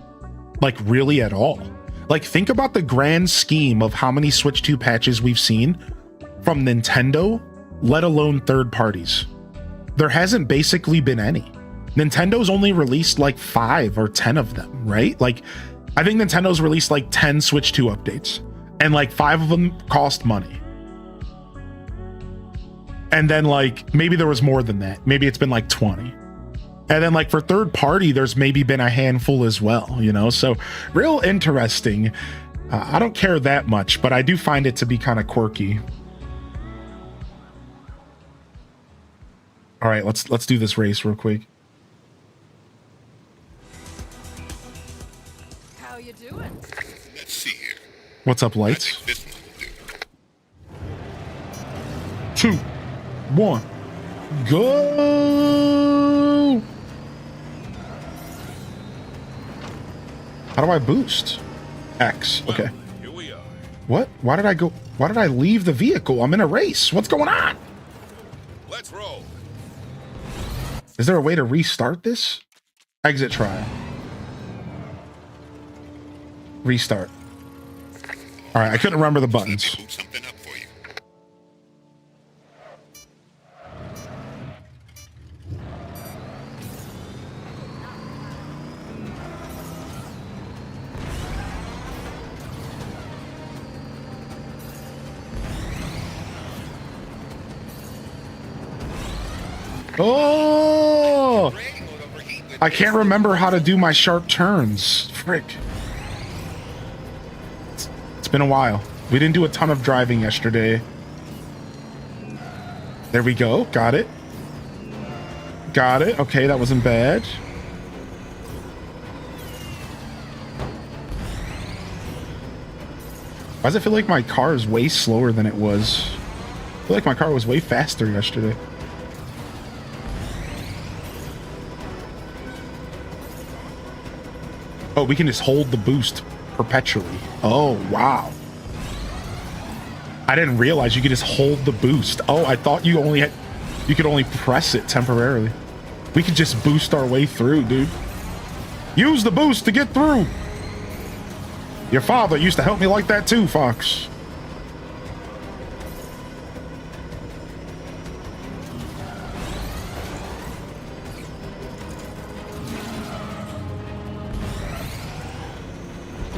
Like really at all. Like think about the grand scheme of how many Switch 2 patches we've seen from Nintendo, let alone third parties. There hasn't basically been any. Nintendo's only released like 5 or 10 of them, right? Like I think Nintendo's released like 10 Switch 2 updates, and like 5 of them cost money. And then like maybe there was more than that. Maybe it's been like 20. And then like for third party, there's maybe been a handful as well, you know? So real interesting. I don't care that much, but I do find it to be kind of quirky. All right, let's do this race real quick.
How you doing?
Let's see here.
What's up,
I
lights?
think this one will do.
2, 1, go! How do I boost? X. Okay.
Here we are.
What? Why did I go? Why did I leave the vehicle? I'm in a race. What's going on?
Let's roll.
Is there a way to restart this? Exit trial. Restart. All right, I couldn't remember the buttons.
Let me boot something up for you.
Oh!
Brain won't overheat with
I can't remember how to do my sharp turns. Frick. It's been a while. We didn't do a ton of driving yesterday. There we go. Got it. Got it. Okay, that wasn't bad. Why does it feel like my car is way slower than it was? I feel like my car was way faster yesterday. Oh, we can just hold the boost perpetually. Oh, wow. I didn't realize you could just hold the boost. Oh, I thought you could only press it temporarily. We could just boost our way through, dude. Use the boost to get through. Your father used to help me like that too, Fox.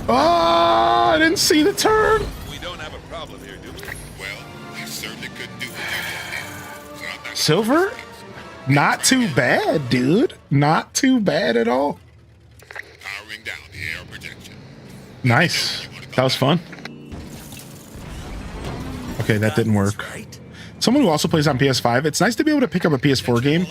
Oh, I didn't see the turn.
We don't have a problem here, do we?
Well, you certainly couldn't do what you did. So I'm not gonna
Silver?
force things.
Not too bad, dude. Not too bad at all.
Powering down the air projection.
Nice. That was fun. Okay, that didn't work. Someone who also plays on PS5, it's nice to be able to pick up a PS4 game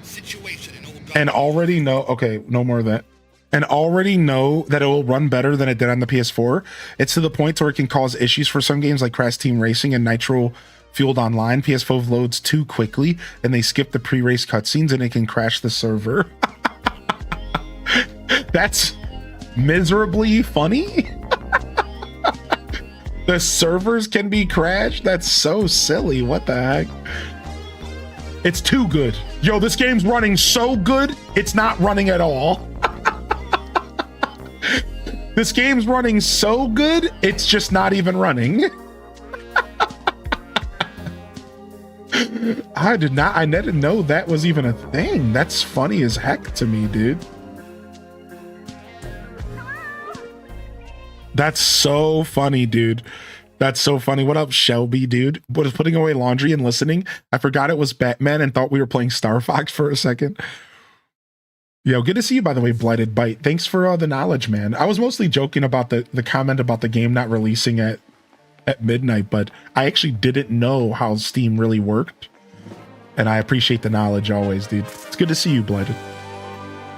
Situation in old
and already know, okay, no more of that. And already know that it will run better than it did on the PS4. It's to the point where it can cause issues for some games like Crash Team Racing and Nitro Fueled Online. PS4 loads too quickly and they skip the pre-race cutscenes and it can crash the server. That's miserably funny. The servers can be crashed? That's so silly. What the heck? It's too good. Yo, this game's running so good, it's not running at all. This game's running so good, it's just not even running. I didn't know that was even a thing. That's funny as heck to me, dude. That's so funny, dude. That's so funny. What up, Shelby, dude? Was putting away laundry and listening. I forgot it was Batman and thought we were playing Star Fox for a second. Yo, good to see you, by the way, Blighted Bite. Thanks for the knowledge, man. I was mostly joking about the comment about the game not releasing at midnight, but I actually didn't know how Steam really worked. And I appreciate the knowledge always, dude. It's good to see you, Blighted.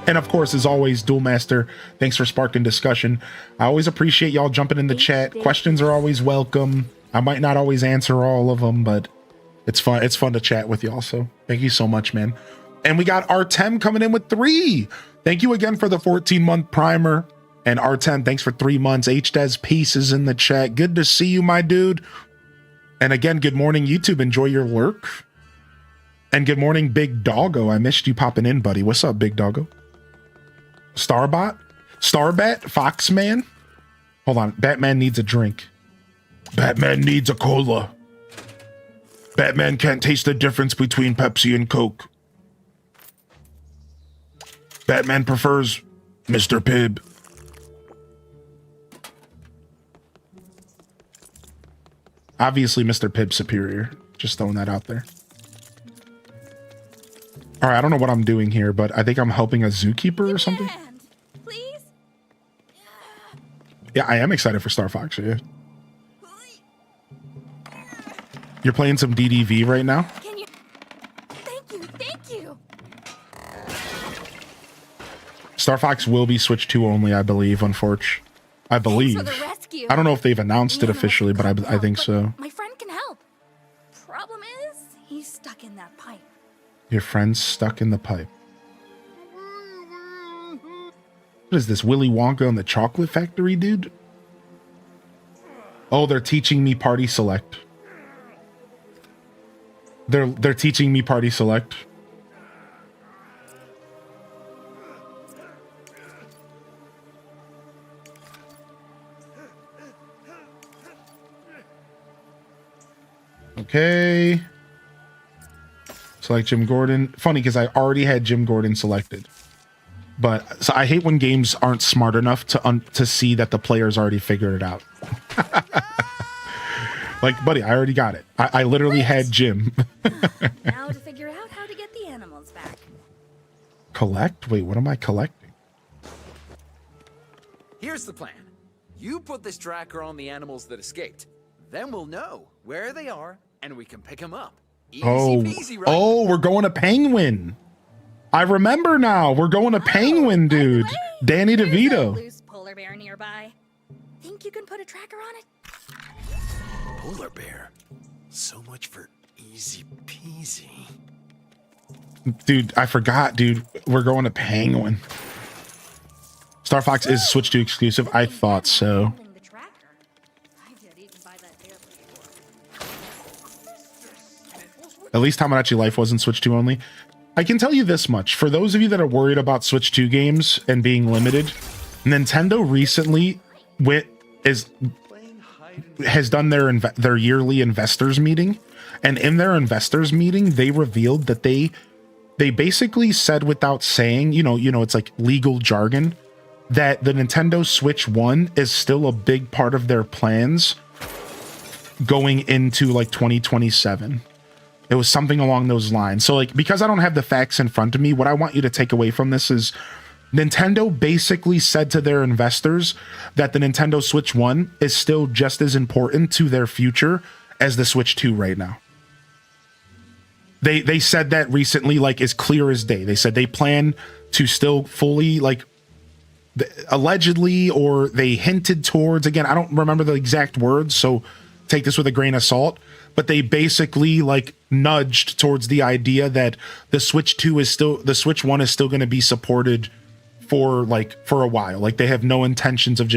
And of course, as always, Duel Master, thanks for sparking discussion. I always appreciate y'all jumping in the chat. Questions are always welcome. I might not always answer all of them, but it's fun. It's fun to chat with y'all. So thank you so much, man. And we got Artem coming in with 3. Thank you again for the 14-month primer. And Artem, thanks for 3 months. HDes Pieces in the chat. Good to see you, my dude. And again, good morning, YouTube. Enjoy your lurk. And good morning, Big Doggo. I missed you popping in, buddy. What's up, Big Doggo? Starbot? Starbat? Foxman? Hold on. Batman needs a drink. Batman needs a cola. Batman can't taste the difference between Pepsi and Coke. Batman prefers Mr. Pibb. Obviously, Mr. Pibb's superior. Just throwing that out there. All right, I don't know what I'm doing here, but I think I'm helping a zookeeper or something.
Hand, please.
Yeah, I am excited for Star Fox. Yeah. You're playing some DDV right now?
Can you? Thank you, thank you.
Star Fox will be Switch 2 only, I believe, unfortunately. I believe.
Thanks for the rescue.
I don't know if they've announced it
Man,
officially, but I think so.
My friend can help. Problem is, he's stuck in that pipe.
Your friend's stuck in the pipe. What is this, Willy Wonka and the Chocolate Factory, dude? Oh, they're teaching me Party Select. They're teaching me Party Select. Okay. Select Jim Gordon. Funny because I already had Jim Gordon selected. But so I hate when games aren't smart enough to see that the player's already figured it out. Like, buddy, I already got it. I literally had Jim.
Now to figure out how to get the animals back.
Collect? Wait, what am I collecting?
Here's the plan. You put this tracker on the animals that escaped. Then we'll know where they are and we can pick them up. Easy peasy, right?
Oh, we're going to Penguin. I remember now. We're going to Penguin,
By the
dude.
way,
Danny
there's a
DeVito.
loose polar bear nearby. Think you can put a tracker on it?
Polar bear. So much for easy peasy.
Dude, I forgot, dude. We're going to Penguin. Star Fox is Switch 2 exclusive. I thought so.
Holding the tracker. I've yet eaten by that bear before.
At least Tomodachi Life wasn't Switch 2 only. I can tell you this much. For those of you that are worried about Switch 2 games and being limited, Nintendo recently has done their yearly investors meeting, and in their investors meeting, they revealed that they basically said without saying, it's like legal jargon, that the Nintendo Switch 1 is still a big part of their plans going into like 2027. It was something along those lines. So like, because I don't have the facts in front of me, what I want you to take away from this is Nintendo basically said to their investors that the Nintendo Switch 1 is still just as important to their future as the Switch 2 right now. They said that recently, like as clear as day. They said they plan to still fully, like, allegedly, or they hinted towards, again, I don't remember the exact words, so take this with a grain of salt, but they basically like nudged towards the idea that the Switch 1 is still going to be supported for a while. Like they have no intentions of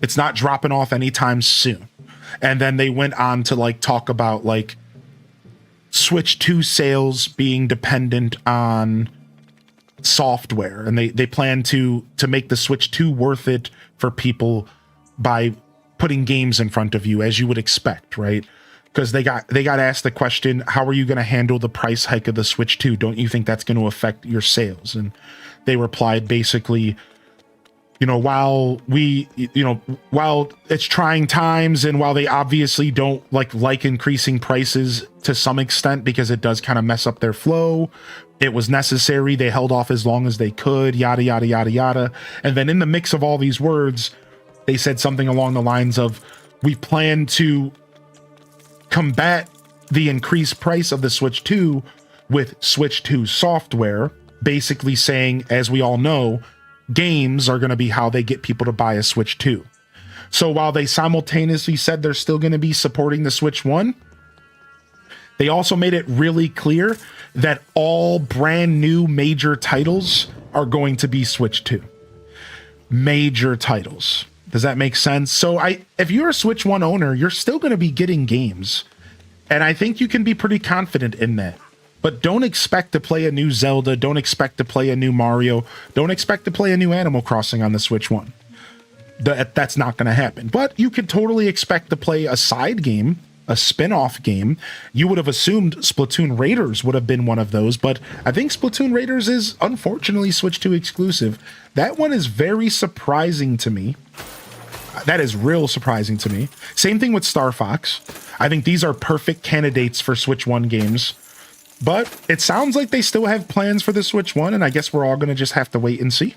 it's not dropping off anytime soon. And then they went on to like talk about like Switch 2 sales being dependent on software, and they plan to make the Switch 2 worth it for people by putting games in front of you, as you would expect, right? Because they got asked the question, how are you going to handle the price hike of the Switch 2? Don't you think that's going to affect your sales? And they replied basically, while it's trying times, and while they obviously don't like increasing prices to some extent because it does kind of mess up their flow, it was necessary. They held off as long as they could, yada, yada, yada, yada. And then in the mix of all these words, they said something along the lines of, we plan to combat the increased price of the Switch 2 with Switch 2 software, basically saying, as we all know, games are going to be how they get people to buy a Switch 2. So while they simultaneously said they're still going to be supporting the Switch 1, they also made it really clear that all brand new major titles are going to be Switch 2. Major titles. Does that make sense? So if you're a Switch 1 owner, you're still going to be getting games. And I think you can be pretty confident in that. But don't expect to play a new Zelda. Don't expect to play a new Mario. Don't expect to play a new Animal Crossing on the Switch 1. That's not going to happen. But you could totally expect to play a side game, a spin-off game. You would have assumed Splatoon Raiders would have been one of those, but I think Splatoon Raiders is unfortunately Switch 2 exclusive. That one is very surprising to me. That is real surprising to me. Same thing with Star Fox. I think these are perfect candidates for Switch 1 games. But it sounds like they still have plans for the Switch 1, and I guess we're all going to just have to wait and see.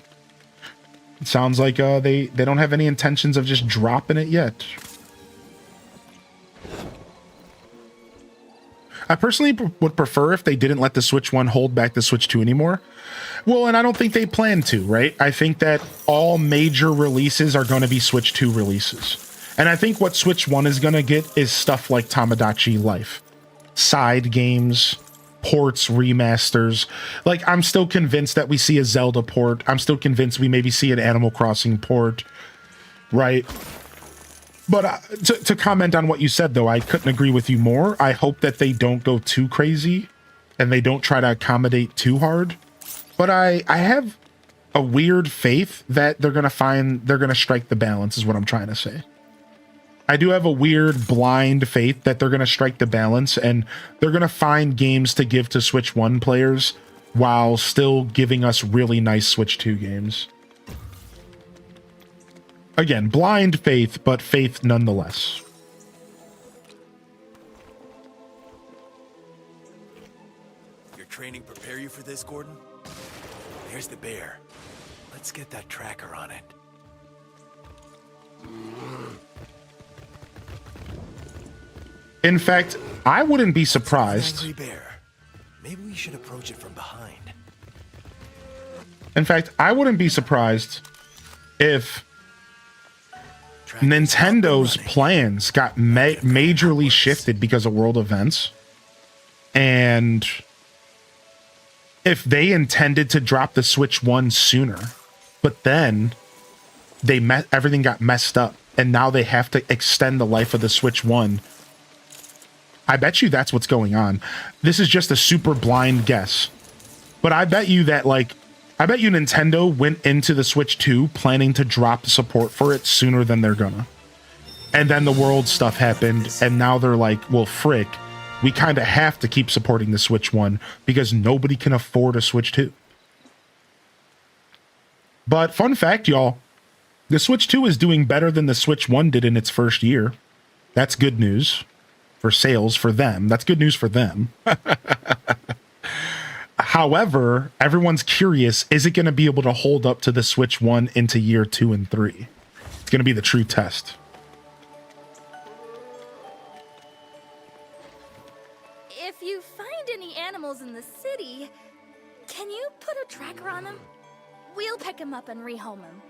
It sounds like they don't have any intentions of just dropping it yet. I personally would prefer if they didn't let the Switch 1 hold back the Switch 2 anymore. Well, and I don't think they plan to, right? I think that all major releases are going to be Switch 2 releases. And I think what Switch 1 is going to get is stuff like Tamagotchi Life. Side games, ports, remasters. Like, I'm still convinced that we see a Zelda port. I'm still convinced we maybe see an Animal Crossing port, right? But to comment on what you said, though, I couldn't agree with you more. I hope that they don't go too crazy and they don't try to accommodate too hard. But I have a weird faith that they're going to strike the balance, is what I'm trying to say. I do have a weird blind faith that they're going to strike the balance and they're going to find games to give to Switch 1 players while still giving us really nice Switch 2 games. Again, blind faith, but faith nonetheless.
Your training prepare you for this, Gordon? There's the bear. Let's get that tracker on it.
In fact, I wouldn't be surprised.
Angry bear. Maybe we should approach it from behind.
In fact, I wouldn't be surprised if Nintendo's plans got majorly shifted because of world events. And if they intended to drop the Switch 1 sooner, but then everything got messed up and now they have to extend the life of the Switch 1. I bet you that's what's going on. This is just a super blind guess. But I bet you that, like, I bet you Nintendo went into the Switch 2 planning to drop support for it sooner than they're gonna. And then the world stuff happened, and now they're like, well, frick, we kind of have to keep supporting the Switch 1 because nobody can afford a Switch 2. But fun fact, y'all, the Switch 2 is doing better than the Switch 1 did in its first year. That's good news for sales for them. That's good news for them. However, everyone's curious, is it going to be able to hold up to the Switch 1 into year 2 and 3? It's going to be the true test.
If you find any animals in the city, can you put a tracker on them? We'll pick them up and rehome them.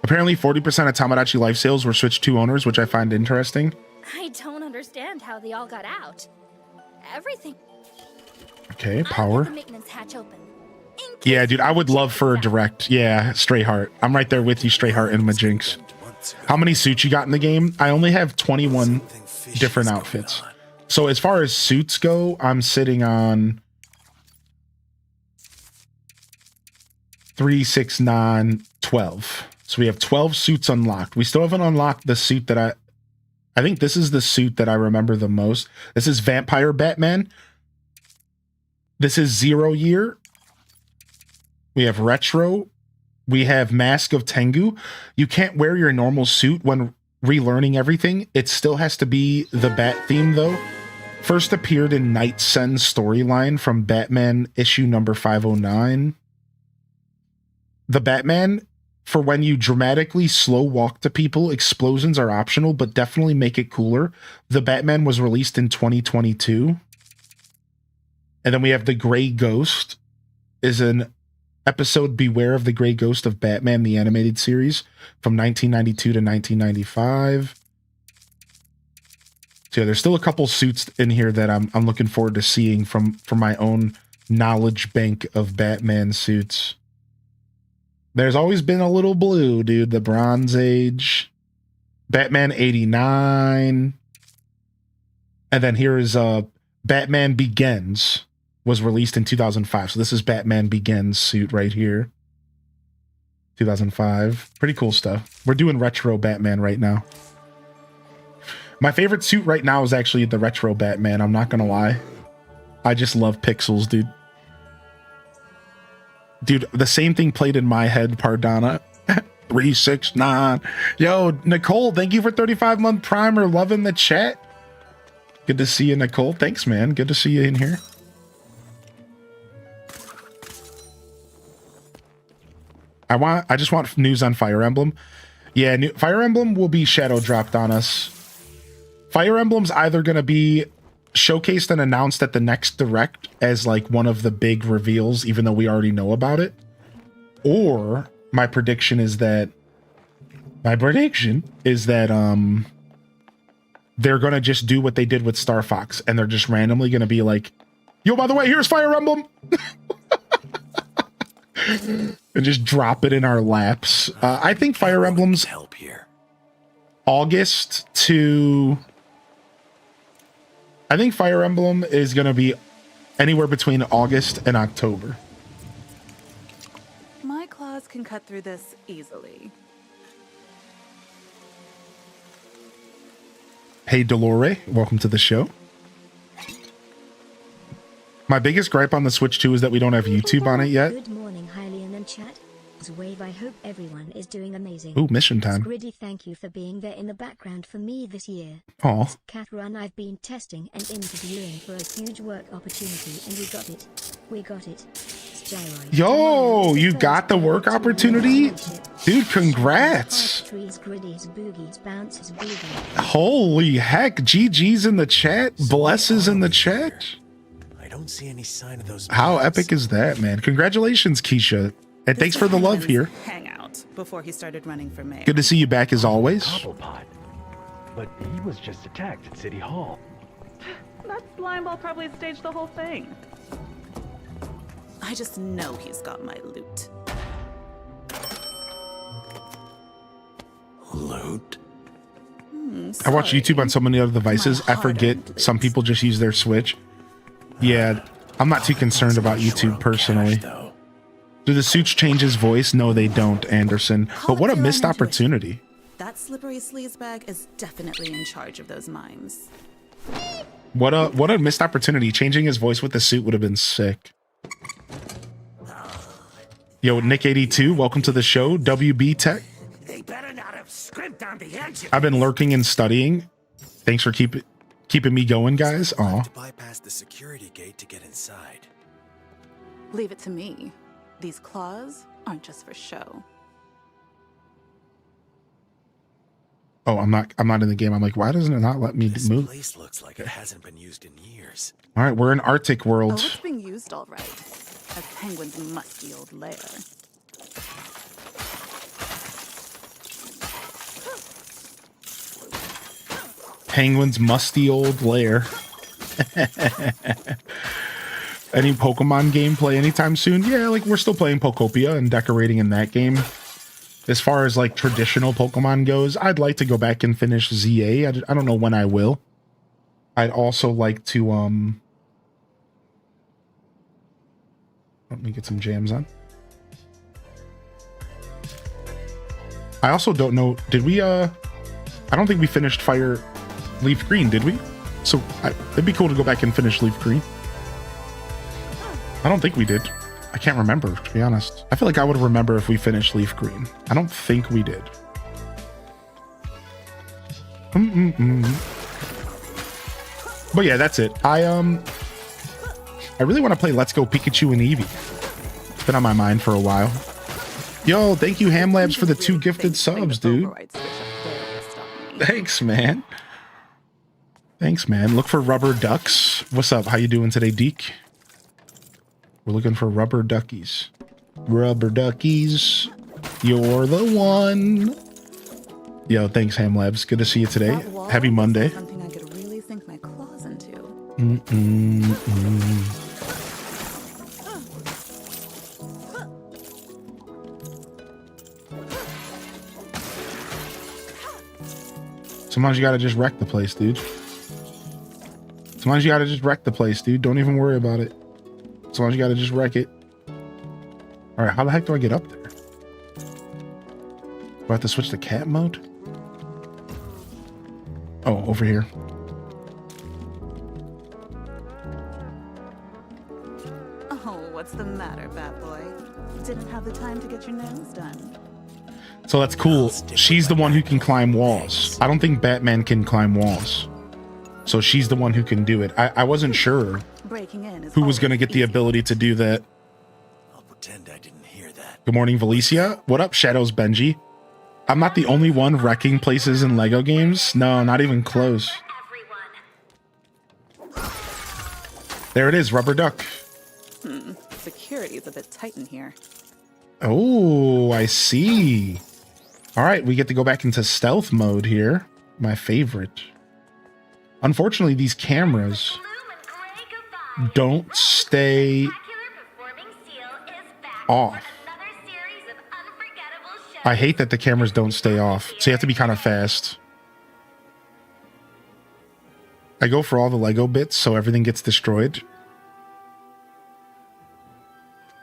Apparently 40% of Tamagotchi life sales were Switch 2 owners, which I find interesting.
I don't understand how they all got out. Everything.
Okay,
I'll
power.
leave the maintenance hatch open. In case
Yeah, dude, I would
you
love for a
check it out.
direct. Yeah, Stray Heart. I'm right there with you, Stray Heart and Majinx. How many suits you got in the game? I only have 21 different outfits. So as far as suits go, I'm sitting on 3, 6, 9, 12. So we have 12 suits unlocked. We still haven't unlocked the suit that I think this is the suit that I remember the most. This is Vampire Batman. This is 0 Year. We have Retro. We have Mask of Tengu. You can't wear your normal suit when relearning everything. It still has to be the Bat theme, though. First appeared in Night Sen's storyline from Batman issue number 509. The Batman, for when you dramatically slow walk to people, explosions are optional, but definitely make it cooler. The Batman was released in 2022. And then we have the Gray Ghost, is an episode Beware of the Gray Ghost of Batman, the animated series from 1992 to 1995. So yeah, there's still a couple suits in here that I'm looking forward to seeing from my own knowledge bank of Batman suits. There's always been a little blue, dude. The Bronze Age, Batman 89. And then here is Batman Begins, was released in 2005. So this is Batman Begins suit right here. 2005. Pretty cool stuff. We're doing retro Batman right now. My favorite suit right now is actually the retro Batman. I'm not going to lie. I just love pixels, dude. Dude, the same thing played in my head, Pardana. 369. Yo, Nicole, thank you for 35-month primer. Loving the chat. Good to see you, Nicole. Thanks, man. Good to see you in here. I just want news on Fire Emblem. Yeah, Fire Emblem will be shadow dropped on us. Fire Emblem's either going to be showcased and announced at the next Direct as like one of the big reveals, even though we already know about it. Or my prediction is that they're going to just do what they did with Star Fox, and they're just randomly going to be like, yo, by the way, here's Fire Emblem. And just drop it in our laps. I think Fire Emblem's
help here.
August to... I think Fire Emblem is going to be anywhere between August and October.
My claws can cut through this easily.
Hey, Dolore, welcome to the show. My biggest gripe on the Switch 2 is that we don't have YouTube on it yet.
Good morning, Hylian and chat. Wave, I hope everyone is doing amazing.
Ooh, mission time.
Griddy, thank you for being there in the background for me this year.
Aw.
Cat Run, I've been testing and interviewing for a huge work opportunity, and we got it. We got it. Steroid.
Yo, you got the work opportunity? Dude, congrats.
Trees, griddies, boogies, bounces, boogies.
Holy heck, GG's in the chat, blesses in the chat.
I don't see any sign of those.
How
birds.
epic is that, man? Congratulations, Keisha. And thanks for the love here.
Hangout before he started running for mayor.
Good to see you back as always.
Cobblepot. But he was just attacked at City Hall.
That slime ball probably staged the whole thing. I just know he's got my loot.
Loot?
I watch YouTube on so many other devices, I forget some people just use their Switch. Yeah, I'm not too concerned about YouTube personally. Do the suits change his voice? No, they don't, Anderson. But what a missed opportunity.
That slippery sleazebag is definitely in charge of those mimes.
What a missed opportunity. Changing his voice with the suit would have been sick. Yo, Nick82, welcome to the show. WB Tech.
They better not have scrimped on the engine.
I've been lurking and studying. Thanks for keeping me going, guys. Aw.
To bypass the security gate to get inside.
Leave it to me. These claws aren't just for show.
Oh, I'm not in the game. I'm like, why doesn't it not let me
This
move?
place looks like it hasn't been used in years.
All right, we're in Arctic
Oh,
world.
it's being used all right. A penguin's musty old lair.
Penguin's musty old lair. Any Pokemon gameplay anytime soon? Yeah, like we're still playing Pokopia and decorating in that game. As far as like traditional Pokemon goes, I'd like to go back and finish ZA. I don't know when I will. I'd also like to let me get some jams on. I also don't know, did we I don't think we finished Fire Leaf Green, did we? So it'd be cool to go back and finish Leaf Green. I don't think we did. I can't remember, to be honest. I feel like I would remember if we finished Leaf Green. I don't think we did. But yeah, that's it. I really want to play Let's Go Pikachu and Eevee. It's been on my mind for a while. Yo, thank you, Ham Labs, for the 2 gifted subs, dude. Thanks, man. Thanks, man. Look for rubber ducks. What's up? How you doing today, Deke? We're looking for rubber duckies. Rubber duckies. You're the one. Yo, thanks, Ham Labs. Good to see you today. Happy Monday.
Something I could really sink my claws into.
Sometimes you gotta just wreck the place, dude. Sometimes you gotta just wreck the place, dude. Don't even worry about it. Sometimes you gotta just wreck it. All right, how the heck do I get up there? Do I have to switch to cat mode? Oh, over here.
Oh, what's the matter, bad boy? Didn't have the time to get your nails done.
So that's cool. She's the one who can climb walls. I don't think Batman can climb walls. So she's the one who can do it. I wasn't sure
Breaking in is
who was going to
always
get the
easy.
ability to do that.
I'll pretend I didn't hear that.
Good morning, Valicia. What up, Shadows Benji? I'm not the only one wrecking places in Lego games. No, not even close. There it is, rubber duck.
Security's a bit tight in here.
Oh, I see. All right, we get to go back into stealth mode here. My favorite. Unfortunately, these cameras don't stay off. I hate that the cameras don't stay off, so you have to be kind of fast. I go for all the Lego bits so everything gets destroyed.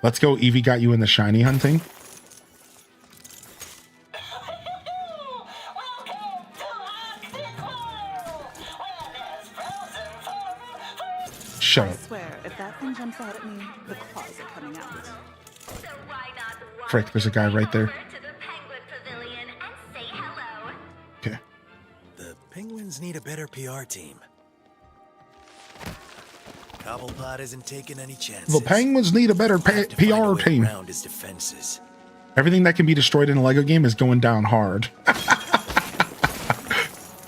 Let's go, Eevee got you in the shiny hunting. Shut
I
up.
swear, if that thing jumps out at me, the claws are coming out.
Frick, there's a guy right there. Okay.
The Penguins need a better PR team. Cobblepot isn't taking any chances.
The Penguins need a better PR team.
Around his defenses.
Everything that can be destroyed in a Lego game is going down hard.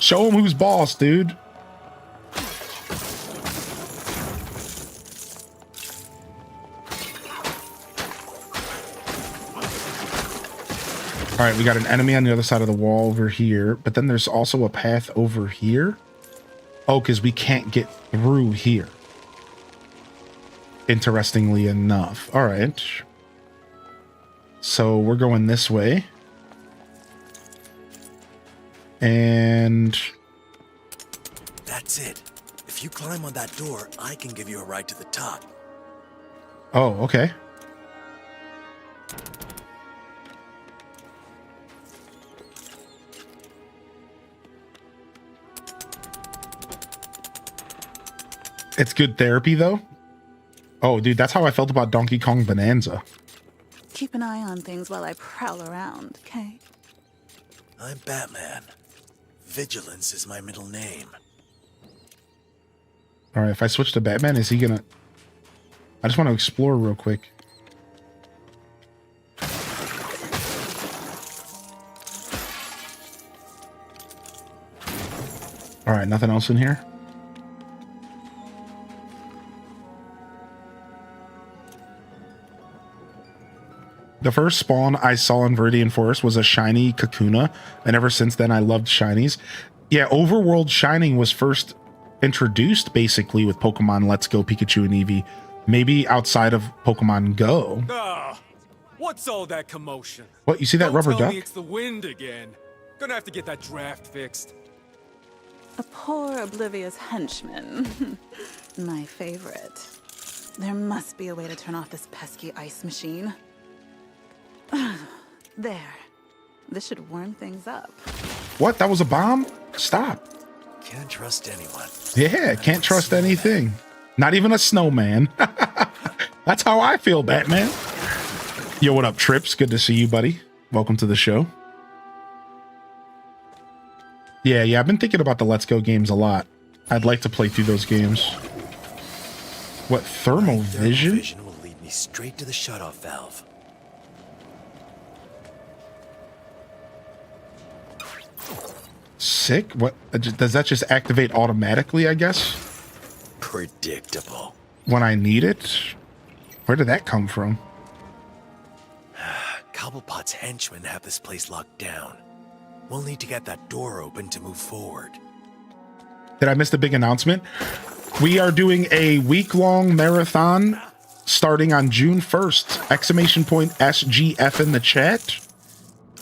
Show him who's boss, dude. All right, we got an enemy on the other side of the wall over here, but then there's also a path over here. Oh, because we can't get through here. Interestingly enough. All right. So we're going this way. And
That's it. If you climb on that door, I can give you a ride to the top.
Oh, okay. It's good therapy, though. Oh, dude, that's how I felt about Donkey Kong Bonanza.
Keep an eye on things while I prowl around, okay?
I'm Batman. Vigilance is my middle name.
All right, if I switch to Batman, is he gonna... I just want to explore real quick. All right, nothing else in here? The first spawn I saw in Viridian Forest was a shiny Kakuna, and ever since then I loved shinies. Yeah, Overworld Shining was first introduced basically with Pokemon Let's Go Pikachu and Eevee, maybe outside of Pokemon Go.
Ah, what's all that commotion?
What, you see that
Don't
rubber
tell
duck?
me it's the wind again. Gonna have to get that draft fixed.
A poor, oblivious henchman. My favorite. There must be a way to turn off this pesky ice machine. There. This should warm things up.
What? That was a bomb? Stop.
Can't trust anyone.
Yeah, can't trust anything. Not even a snowman. That's how I feel, Batman. Yo, what up, Trips? Good to see you, buddy. Welcome to the show. Yeah, I've been thinking about the Let's Go games a lot. I'd like to play through those games. What, thermal vision?
Vision will lead me straight to the shutoff valve.
Sick? What? Does that just activate automatically, I guess?
Predictable.
When I need it? Where did that come from?
Cobblepot's henchmen have this place locked down. We'll need to get that door open to move forward.
Did I miss the big announcement? We are doing a week-long marathon starting on June 1st. Exclamation point SGF in the chat.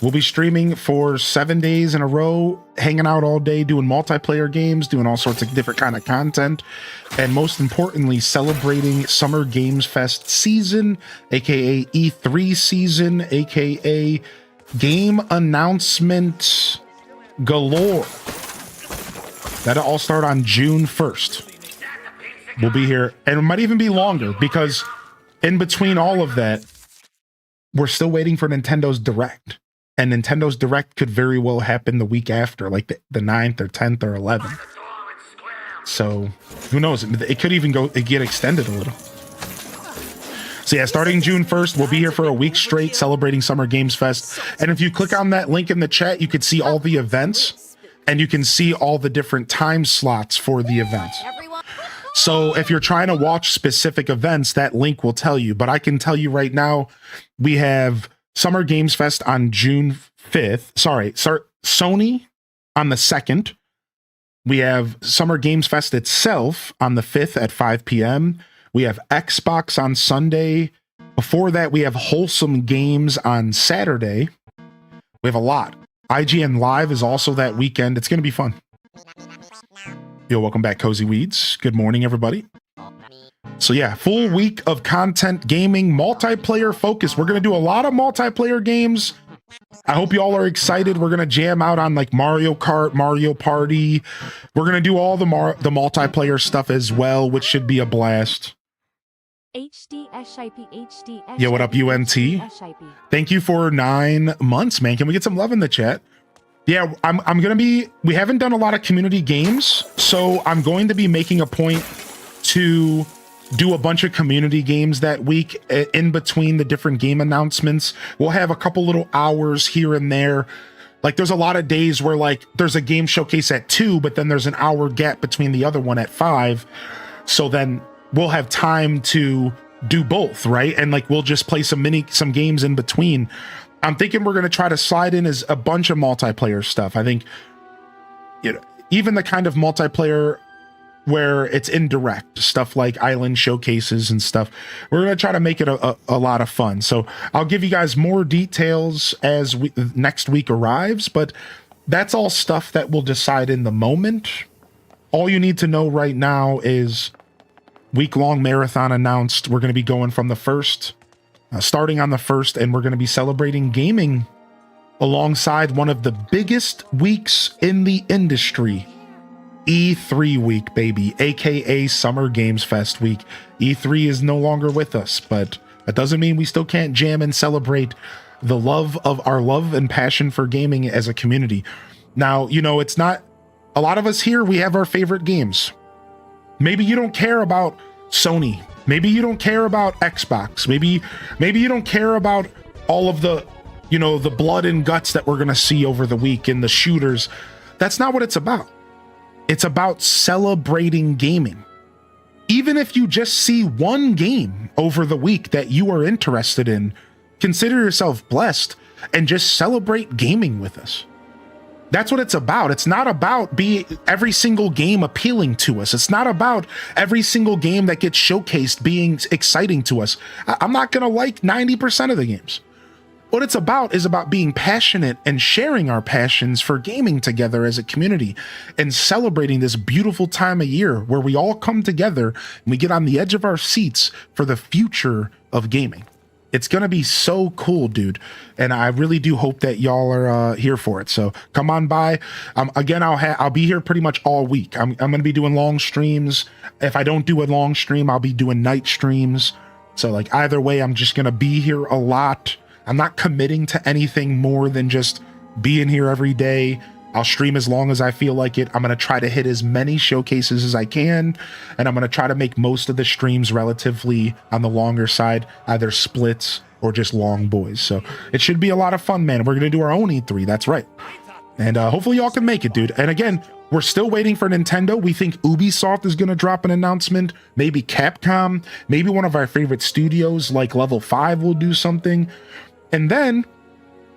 We'll be streaming for 7 days in a row, hanging out all day, doing multiplayer games, doing all sorts of different kind of content, and most importantly, celebrating Summer Games Fest season, aka E3 season, aka game announcement galore. That'll all start on June 1st. We'll be here, and it might even be longer, because in between all of that, we're still waiting for Nintendo's Direct. And Nintendo's Direct could very well happen the week after, like the 9th or 10th or 11th. So who knows? It could even get extended a little. So yeah, starting June 1st, we'll be here for a week straight celebrating Summer Games Fest. And if you click on that link in the chat, you could see all the events and you can see all the different time slots for the events. So if you're trying to watch specific events, that link will tell you. But I can tell you right now, we have Summer Games Fest on June 5th. Sony on the 2nd. We have Summer Games Fest itself on the 5th at 5 p.m. We have Xbox on Sunday. Before that, we have Wholesome Games on Saturday. We have a lot. IGN Live is also that weekend. It's going to be fun. Yo, welcome back, Cozy Weeds. Good morning, everybody. So yeah, full week of content, gaming, multiplayer focus. We're going to do a lot of multiplayer games. I hope you all are excited. We're going to jam out on like Mario Kart, Mario Party. We're going to do all the multiplayer stuff as well, which should be a blast. Yeah, what up, UNT? Thank you for 9 months, man. Can we get some love in the chat? Yeah, I'm going to be, we haven't done a lot of community games, so I'm going to be making a point to do a bunch of community games that week in between the different game announcements. We'll have a couple little hours here and there. Like there's a lot of days where like there's a game showcase at 2, but then there's an hour gap between the other one at 5. So then we'll have time to do both, right? And like we'll just play some games in between. I'm thinking we're going to try to slide in as a bunch of multiplayer stuff. I think, you know, even the kind of multiplayer where it's indirect stuff like island showcases and stuff, we're going to try to make it a lot of fun. So I'll give you guys more details as next week arrives, but that's all stuff that we'll decide in the moment. All you need to know right now is week-long marathon announced. We're going to be going from the 1st, starting on the 1st, and we're going to be celebrating gaming alongside one of the biggest weeks in the industry, E3 week, baby, aka Summer Games Fest week. E3 is no longer with us, but that doesn't mean we still can't jam and celebrate the love of our love and passion for gaming as a community. Now, you know, it's not a lot of us here, we have our favorite games. Maybe you don't care about Sony. Maybe you don't care about Xbox. Maybe you don't care about all of the, you know, the blood and guts that we're going to see over the week and the shooters. That's not what it's about. It's about celebrating gaming. Even if you just see one game over the week that you are interested in, consider yourself blessed and just celebrate gaming with us. That's what it's about. It's not about every single game appealing to us. It's not about every single game that gets showcased being exciting to us. I'm not going to like 90% of the games. What it's about is about being passionate and sharing our passions for gaming together as a community and celebrating this beautiful time of year where we all come together and we get on the edge of our seats for the future of gaming. It's going to be so cool, dude. And I really do hope that y'all are here for it. So come on by. Again, I'll be here pretty much all week. I'm going to be doing long streams. If I don't do a long stream, I'll be doing night streams. So like either way, I'm just going to be here a lot. I'm not committing to anything more than just being here every day. I'll stream as long as I feel like it. I'm going to try to hit as many showcases as I can, and I'm going to try to make most of the streams relatively on the longer side, either splits or just long boys. So it should be a lot of fun, man. We're going to do our own E3. That's right. And hopefully y'all can make it, dude. And again, we're still waiting for Nintendo. We think Ubisoft is going to drop an announcement. Maybe Capcom. Maybe one of our favorite studios like Level 5 will do something. And then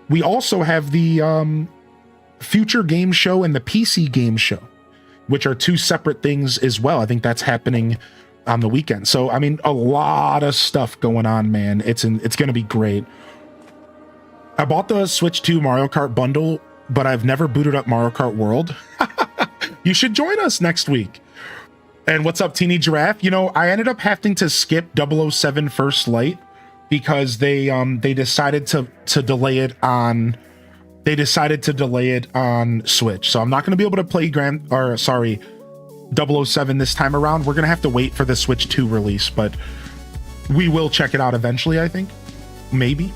we also have the Future Game Show and the PC Game Show, which are two separate things as well. I think that's happening on the weekend. So, I mean, a lot of stuff going on, man. It's going to be great. I bought the Switch 2 Mario Kart bundle, but I've never booted up Mario Kart World. You should join us next week. And what's up, Teeny Giraffe? You know, I ended up having to skip 007 First Light because they decided to delay it on Switch. So I'm not going to be able to play 007 this time around. We're going to have to wait for the Switch 2 release, but we will check it out eventually, I think. Maybe.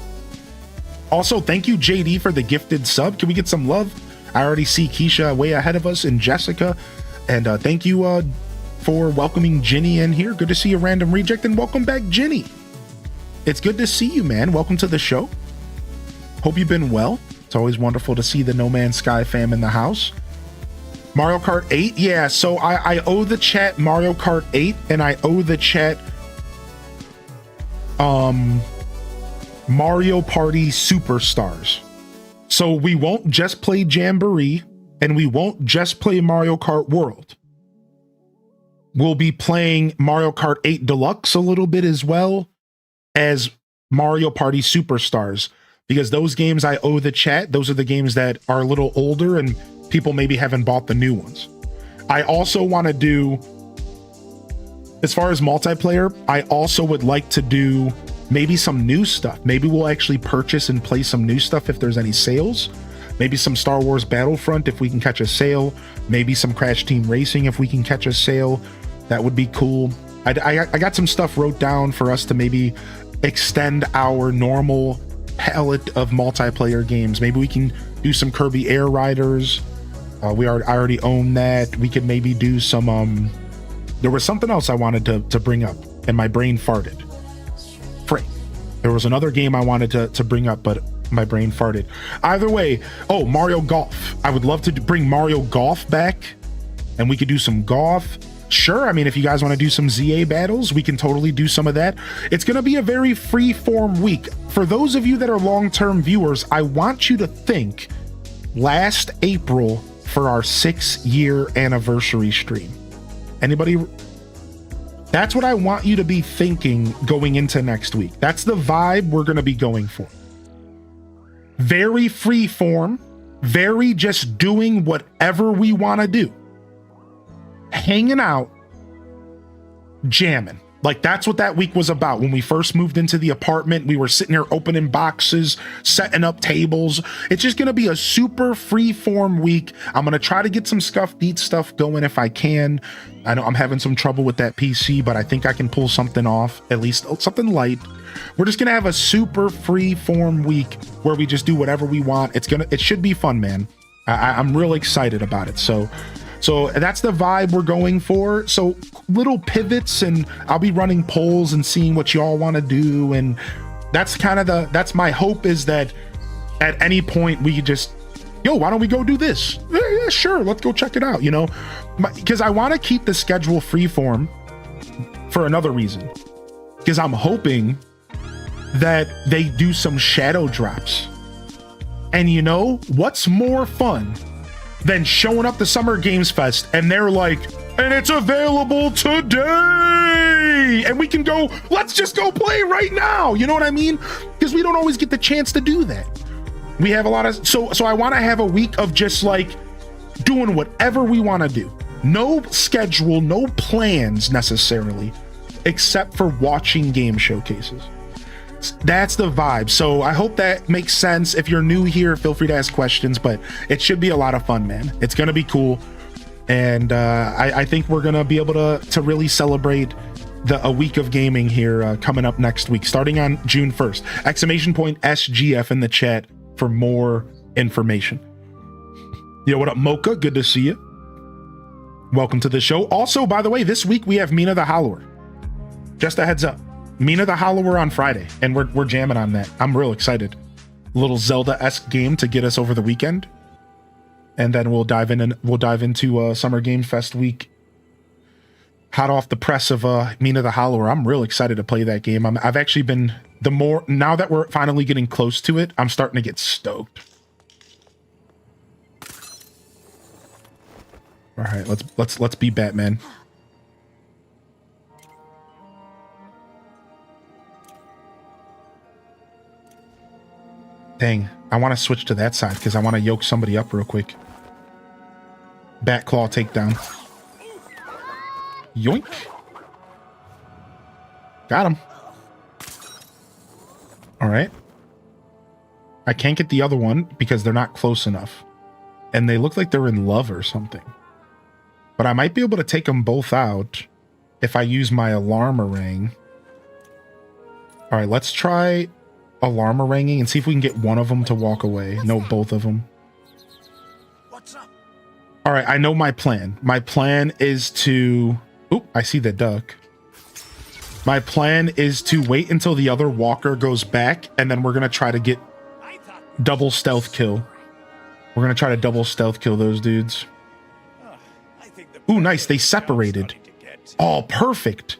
Also, thank you, JD, for the gifted sub. Can we get some love? I already see Keisha way ahead of us and Jessica. And thank you for welcoming Ginny in here. Good to see you, Random Reject, and welcome back, Ginny. It's good to see you, man. Welcome to the show. Hope you've been well. It's always wonderful to see the No Man's Sky fam in the house. Mario Kart 8. Yeah, so I owe the chat Mario Kart 8, and I owe the chat Mario Party Superstars. So we won't just play Jamboree, and we won't just play Mario Kart World. We'll be playing Mario Kart 8 Deluxe a little bit as well as Mario Party Superstars. Because those games I owe the chat, those are the games that are a little older and people maybe haven't bought the new ones. I also want to do, as far as multiplayer, I also would like to do maybe some new stuff. Maybe we'll actually purchase and play some new stuff if there's any sales. Maybe some Star Wars Battlefront if we can catch a sale. Maybe some Crash Team Racing if we can catch a sale. That would be cool. I got some stuff wrote down for us to maybe extend our normal palette of multiplayer games. Maybe we can do some Kirby Air Riders. I already own that. We could maybe do some there was something else I wanted to bring up and my brain farted. There was another game I wanted to bring up, but my brain farted. Either way, Mario Golf. I would love to bring Mario Golf back and we could do some golf. Sure, I mean, if you guys want to do some ZA battles, we can totally do some of that. It's going to be a very free-form week. For those of you that are long-term viewers, I want you to think last April for our 6-year anniversary stream. Anybody? That's what I want you to be thinking going into next week. That's the vibe we're going to be going for. Very free-form, very just doing whatever we want to do. Hanging out, jamming. Like, that's what that week was about. When we first moved into the apartment, we were sitting here opening boxes, setting up tables. It's just gonna be a super free form week. I'm gonna try to get some Scuff Beat stuff going if I can. I know I'm having some trouble with that PC, but I think I can pull something off, at least something light. We're just gonna have a super free form week where we just do whatever we want. It should be fun, man. I'm real excited about it. So that's the vibe we're going for. So little pivots, and I'll be running polls and seeing what y'all want to do. And that's kind of that's my hope, is that at any point we just, yo, why don't we go do this? Yeah, sure. Let's go check it out. You know, because I want to keep the schedule freeform for another reason, because I'm hoping that they do some shadow drops. And you know, what's more fun than showing up to Summer Games Fest and they're like, and it's available today, and we can go, let's just go play right now. You know what I mean? Because we don't always get the chance to do that. We have a lot of, so I want to have a week of just like doing whatever we want to do. No schedule, no plans necessarily, except for watching game showcases. That's the vibe. So I hope that makes sense. If you're new here, feel free to ask questions, but it should be a lot of fun, man. It's gonna be cool. And I think we're gonna be able to really celebrate a week of gaming here coming up next week, starting on June 1st. !SGF in the chat for more information. Yo, what up, Mocha? Good to see you. Welcome to the show. Also, by the way, this week we have Mina the Hollower. Just a heads up. Mina the Hollower on Friday, and we're jamming on that. I'm real excited. A little Zelda-esque game to get us over the weekend. And then we'll dive into Summer Game Fest week. Hot off the press of Mina the Hollower. I'm real excited to play that game. I've actually been, now that we're finally getting close to it, I'm starting to get stoked. All right, let's be Batman. Dang, I want to switch to that side because I want to yoke somebody up real quick. Bat claw takedown. Yoink. Got him. All right. I can't get the other one because they're not close enough. And they look like they're in love or something. But I might be able to take them both out if I use my alarm-a-rang. All right, let's try alarm-a-ranging and see if we can get one of them to walk away. No, both of them.
What's up?
All right, I know my plan. My plan is to... Oop, I see the duck. My plan is to wait until the other walker goes back, and then we're going to try to get double stealth kill. We're going to try to double stealth kill those dudes. Ooh, nice. They separated. Oh, perfect.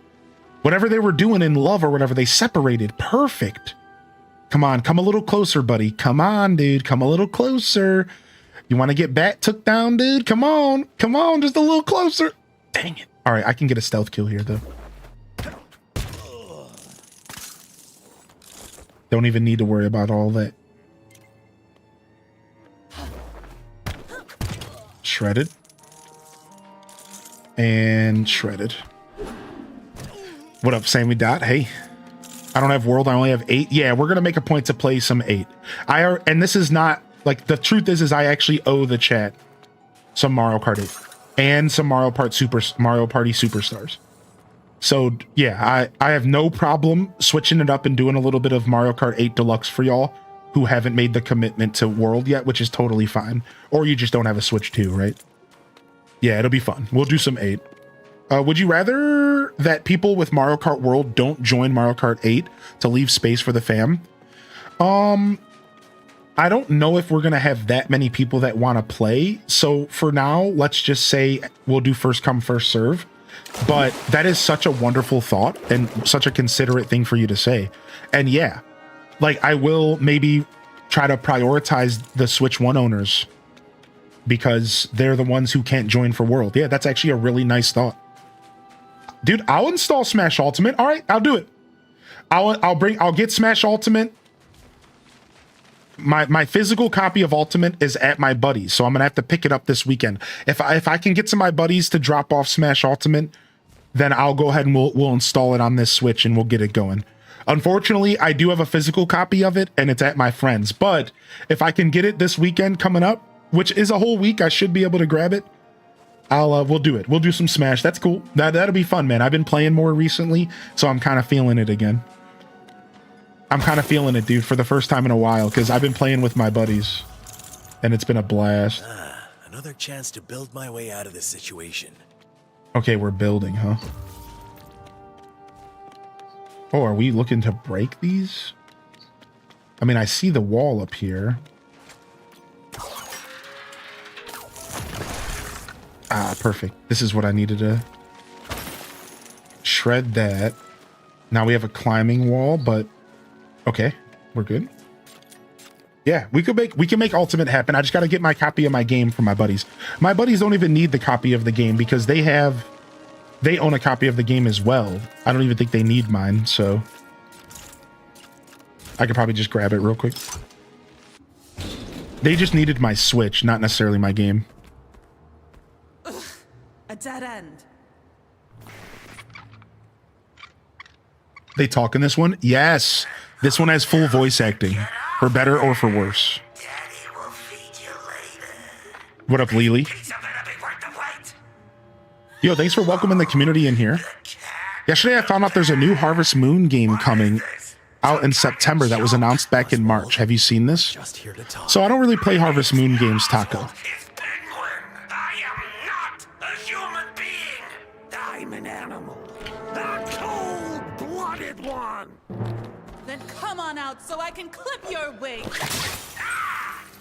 Whatever they were doing in love or whatever, they separated. Perfect. Come on, come a little closer, buddy. Come on, dude. Come a little closer. You want to get bat took down, dude? Come on. Come on, just a little closer. Dang it. All right, I can get a stealth kill here, though. Don't even need to worry about all that. Shredded. And shredded. What up, Sammy Dot? Hey. I don't have world. I only have 8. Yeah, we're going to make a point to play some 8. And this is not, like, the truth is I actually owe the chat some Mario Kart 8 and some Mario Party Superstars. So, yeah, I have no problem switching it up and doing a little bit of Mario Kart 8 Deluxe for y'all who haven't made the commitment to World yet, which is totally fine. Or you just don't have a Switch 2, right? Yeah, it'll be fun. We'll do some 8. Would you rather that people with Mario Kart World don't join Mario Kart 8 to leave space for the fam? I don't know if we're going to have that many people that want to play. So for now, let's just say we'll do first come, first serve. But that is such a wonderful thought and such a considerate thing for you to say. And yeah, like I will maybe try to prioritize the Switch 1 owners because they're the ones who can't join for World. Yeah, that's actually a really nice thought. Dude, I'll install Smash Ultimate. All right, I'll do it. I'll get Smash Ultimate. My physical copy of Ultimate is at my buddies, so I'm gonna have to pick it up this weekend. If I can get to my buddies to drop off Smash Ultimate, then I'll go ahead and we'll install it on this Switch and we'll get it going. Unfortunately, I do have a physical copy of it and it's at my friend's, but if I can get it this weekend coming up, which is a whole week, I should be able to grab it. We'll do it. We'll do some Smash. That's cool. That'll be fun, man. I've been playing more recently, so I'm kind of feeling it again. I'm kind of feeling it, dude, for the first time in a while, because I've been playing with my buddies, and it's been a blast.
Another chance to build my way out of this situation.
Okay, we're building, huh? Oh, are we looking to break these? I mean, I see the wall up here. Ah, perfect. This is what I needed to shred that. Now we have a climbing wall, but okay, we're good. Yeah, we can make Ultimate happen. I just got to get my copy of my game from my buddies. My buddies don't even need the copy of the game because they own a copy of the game as well. I don't even think they need mine, so I could probably just grab it real quick. They just needed my Switch, not necessarily my game.
A dead end.
They talk in this one? Yes. This one has full voice acting, for better or for worse. What up, Lily? Yo, thanks for welcoming the community in here. Yesterday, I found out there's a new Harvest Moon game coming out in September that was announced back in March. Have you seen this? So I don't really play Harvest Moon games, Taco.
Then come on out so I can clip your wing.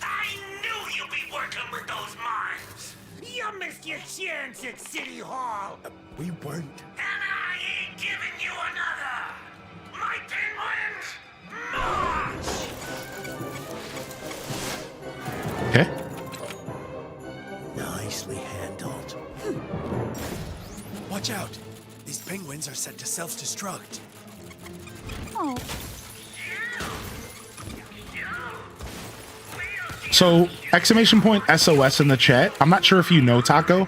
I knew you'd be working with those mimes. You missed your chance at City Hall.
We weren't.
And I ain't giving you another. My penguins, march!
Okay.
Nicely handled. Watch out. These penguins are set to self-destruct.
Oh.
So, exclamation point SOS in the chat. I'm not sure if you know, Taco,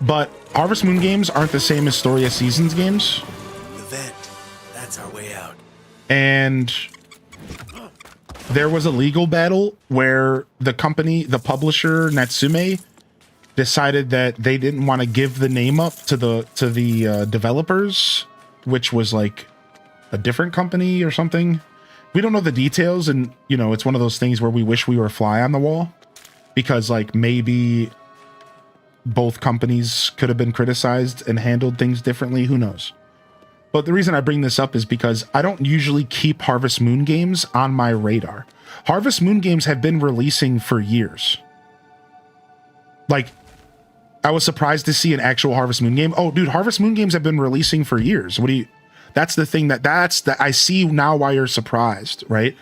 but Harvest Moon games aren't the same as Story of Seasons games.
The vent. That's our way out.
And there was a legal battle where the company, the publisher, Natsume, decided that they didn't want to give the name up to the developers, which was like a different company or something. We don't know the details, and you know, it's one of those things where we wish we were a fly on the wall, because like maybe both companies could have been criticized and handled things differently. Who knows? But the reason I bring this up is because I don't usually keep Harvest Moon games on my radar. Harvest Moon games have been releasing for years. Like, I was surprised to see an actual Harvest Moon game. Oh, dude, Harvest Moon games have been releasing for years. What do you... That's the thing that I see now why you're surprised, right?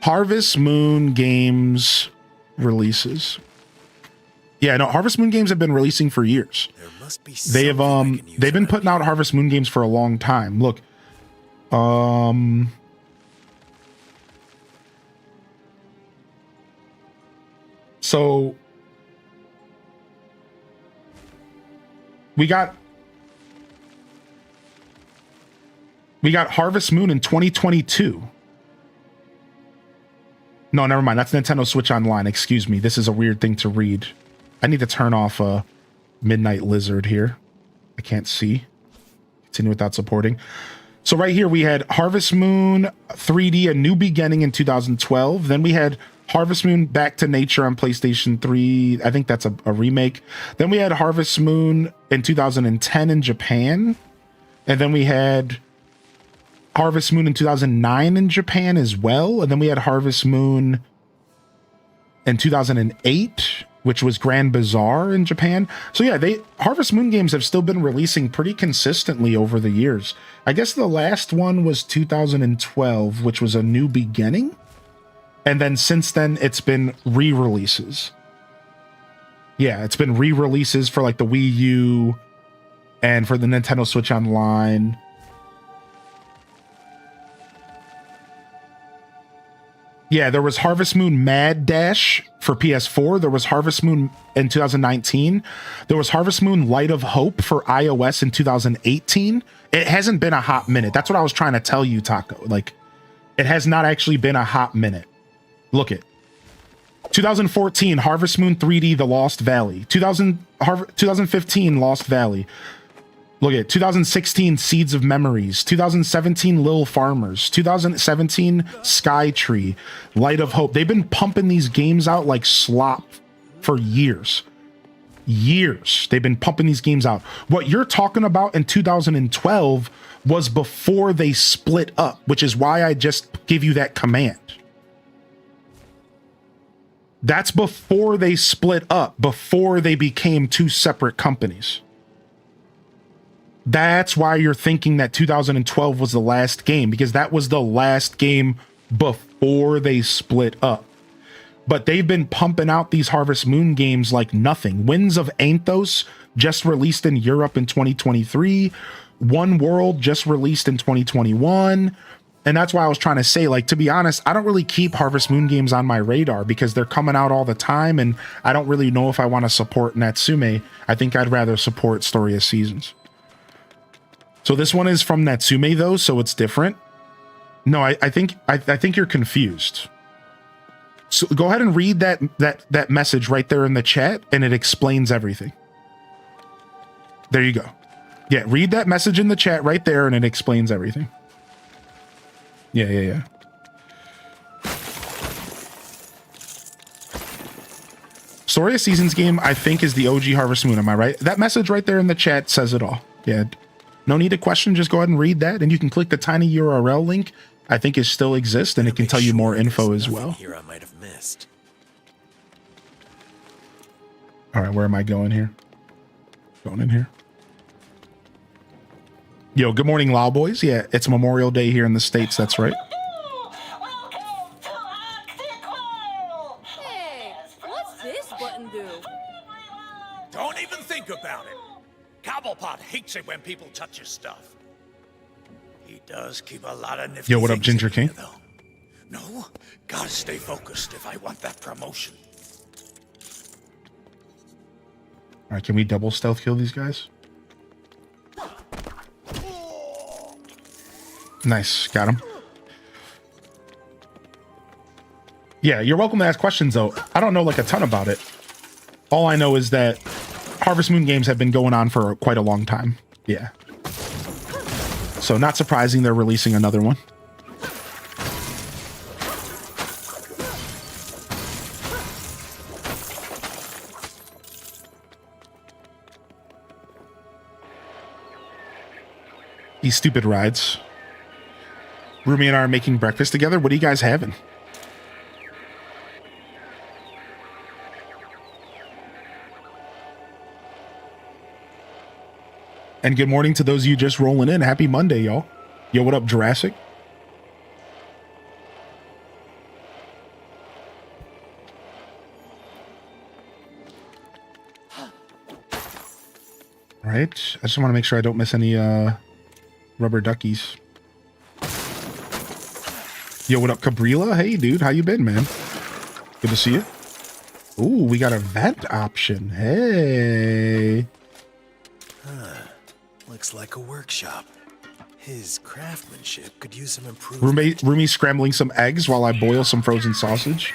Harvest Moon games releases. Yeah, no, Harvest Moon games have been releasing for years.
There must be
they've been putting out Harvest Moon games for a long time. Look, so we got Harvest Moon in 2022. No, never mind. That's Nintendo Switch Online. Excuse me. This is a weird thing to read. I need to turn off Midnight Lizard here. I can't see. Continue without supporting. So right here we had Harvest Moon 3D, A New Beginning in 2012. Then we had Harvest Moon Back to Nature on PlayStation 3. I think that's a remake. Then we had Harvest Moon in 2010 in Japan. And then we had Harvest Moon in 2009 in Japan as well. And then we had Harvest Moon in 2008, which was Grand Bazaar in Japan. So yeah, Harvest Moon games have still been releasing pretty consistently over the years. I guess the last one was 2012, which was A New Beginning. And then since then, it's been re-releases. Yeah, it's been re-releases for like the Wii U and for the Nintendo Switch Online. Yeah, there was Harvest Moon Mad Dash for PS4. There was Harvest Moon in 2019. There was Harvest Moon Light of Hope for iOS in 2018. It hasn't been a hot minute. That's what I was trying to tell you, Taco. Like, it has not actually been a hot minute. Look it. 2014, Harvest Moon 3D The Lost Valley. 2015, Lost Valley. Look at 2016, Seeds of Memories. 2017, Lil Farmers. 2017, Sky Tree. Light of Hope. They've been pumping these games out like slop for years. Years. They've been pumping these games out. What you're talking about in 2012 was before they split up, which is why I just give you that command. That's before they split up, before they became two separate companies. That's why you're thinking that 2012 was the last game, because that was the last game before they split up. But they've been pumping out these Harvest Moon games like nothing. Winds of Anthos just released in Europe in 2023. One World just released in 2021. And that's why I was trying to say, like, to be honest, I don't really keep Harvest Moon games on my radar because they're coming out all the time, and I don't really know if I want to support Natsume. I think I'd rather support Story of Seasons. So this one is from Natsume though, so it's different. No, I think you're confused. So go ahead and read that message right there in the chat, and it explains everything. There you go. Yeah, read that message in the chat right there, and it explains everything. Yeah. Story of Seasons game, I think, is the OG Harvest Moon. Am I right? That message right there in the chat says it all. Yeah. No need to question. Just go ahead and read that, and you can click the tiny URL link. I think it still exists, and it can tell you more info as well.
Here I might have missed.
All right, where am I going here? Going in here. Yo, good morning, Lao Boys. Yeah, it's Memorial Day here in the States. That's right.
Hey, what's this button do?
Don't even think about it. Cobblepot hates it when people touch his stuff. He does keep a lot of nifty
Yo, what up,
things
Ginger
in here,
King?
though. No, gotta stay focused if I want that promotion.
All right, can we double stealth kill these guys? Nice, got him. Yeah, you're welcome to ask questions though. I don't know like a ton about it. All I know is that Harvest Moon games have been going on for quite a long time. Yeah. So not surprising they're releasing another one. These stupid rides. Rumi and I are making breakfast together. What are you guys having? And good morning to those of you just rolling in. Happy Monday, y'all. Yo, what up, Jurassic? All right. I just want to make sure I don't miss any rubber duckies. Yo, what up, Cabrilla? Hey, dude. How you been, man? Good to see you. Ooh, we got a vent option. Hey.
Looks like a workshop. His craftsmanship could use some improvement.
Rumi scrambling some eggs while I boil some frozen sausage.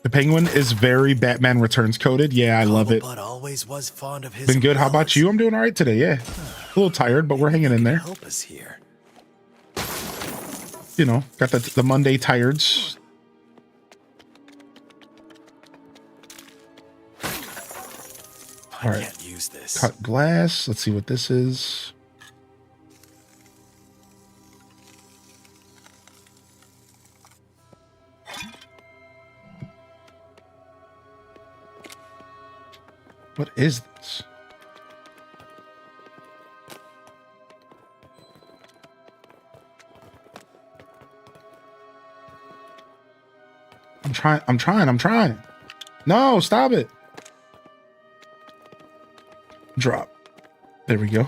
The penguin is very Batman Returns coded. Yeah, I love it.
Always was fond of his
Been good. How about you? I'm doing all right today. Yeah, a little tired, but we're hanging in there.
Help us here.
You know, got the Monday tireds. All right.
Can't use this.
Cut glass. Let's see what this is. What is this? I'm trying. No, stop it. Drop. There we go.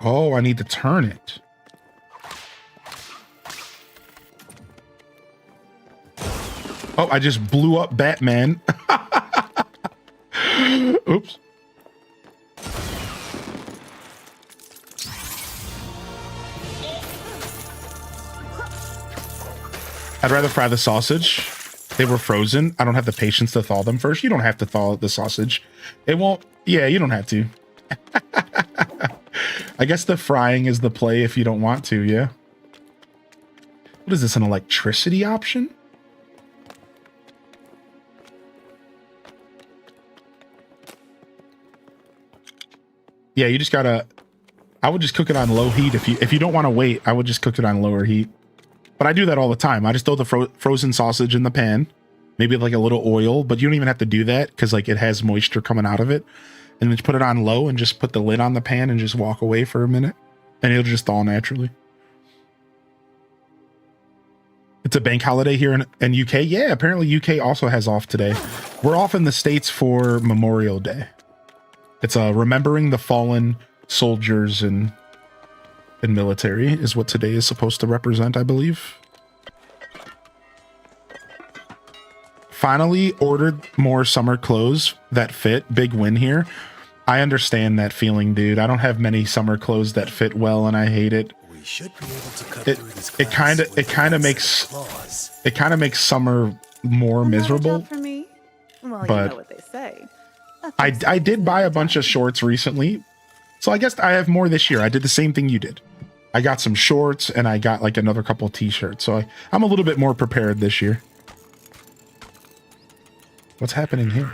Oh, I need to turn it. Oh, I just blew up Batman. Oops. I'd rather fry the sausage. They were frozen. I don't have the patience to thaw them first. You don't have to thaw the sausage. It won't. Yeah, you don't have to. I guess the frying is the play if you don't want to, yeah. What is this, an electricity option? Yeah, you just gotta, I would just cook it on low heat. If you don't want to wait, I would just cook it on lower heat. But I do that all the time. I just throw the frozen sausage in the pan, maybe like a little oil, but you don't even have to do that because like it has moisture coming out of it. And then just put it on low and just put the lid on the pan and just walk away for a minute and it'll just thaw naturally. It's a bank holiday here in UK. Yeah, apparently UK also has off today. We're off in the States for Memorial Day. It's remembering the fallen soldiers and military is what today is supposed to represent, I believe. Finally ordered more summer clothes that fit. Big win here. I understand that feeling, dude. I don't have many summer clothes that fit well and I hate it.
We should be able to cut
It
through this
it kind of makes summer more miserable.
For me? Well,
But
you know what they say.
I did buy a bunch of shorts recently. So I guess I have more this year. I did the same thing you did. I got some shorts and I got like another couple of t-shirts. So I'm a little bit more prepared this year. What's happening here?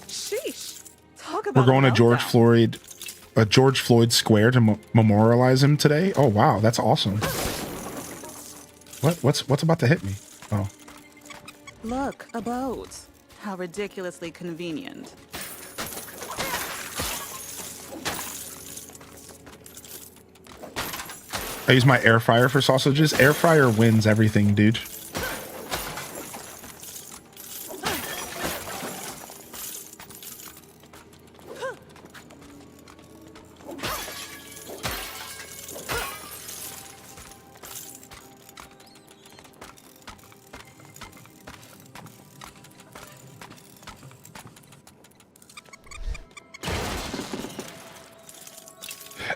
Sheesh. Talk about
We're going to
a
George Floyd Square to memorialize him today. Oh wow, that's awesome. What's about to hit me? Oh,
Look, a boat. How ridiculously convenient.
I use my air fryer for sausages. Air fryer wins everything, dude.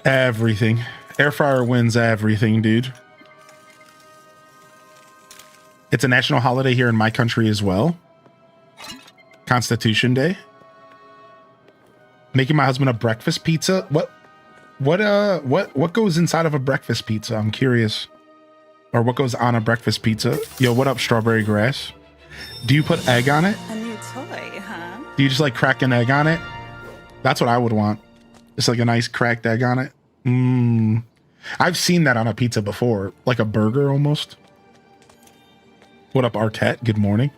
Everything. Air fryer wins everything, dude. It's a national holiday here in my country as well. Constitution Day. Making my husband a breakfast pizza. What goes inside of a breakfast pizza? I'm curious. Or what goes on a breakfast pizza? Yo, what up, Strawberry Grass? Do you put egg on it?
A new toy, huh?
Do you just like crack an egg on it? That's what I would want. Just like a nice cracked egg on it. I've seen that on a pizza before, like a burger almost. What up, Arquette? Good morning.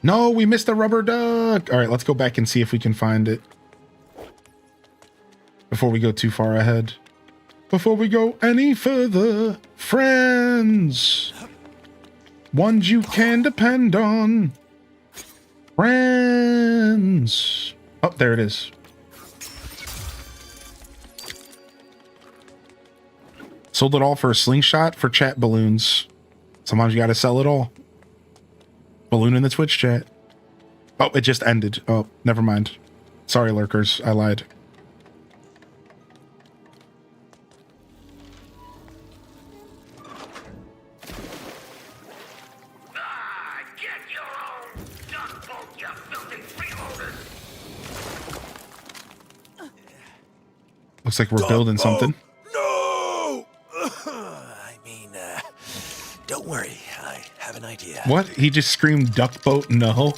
No, we missed the rubber duck. All right, let's go back and see if we can find it before we go too far ahead. Before we go any further, friends. Ones you can depend on. Friends. Oh, there it is. Sold it all for a slingshot for chat balloons. Sometimes you gotta sell it all. Balloon in the Twitch chat. Oh, it just ended. Oh, never mind. Sorry, lurkers. I lied. Looks like we're building something.
No! I mean, don't worry. I have an idea.
What? He just screamed duck boat no.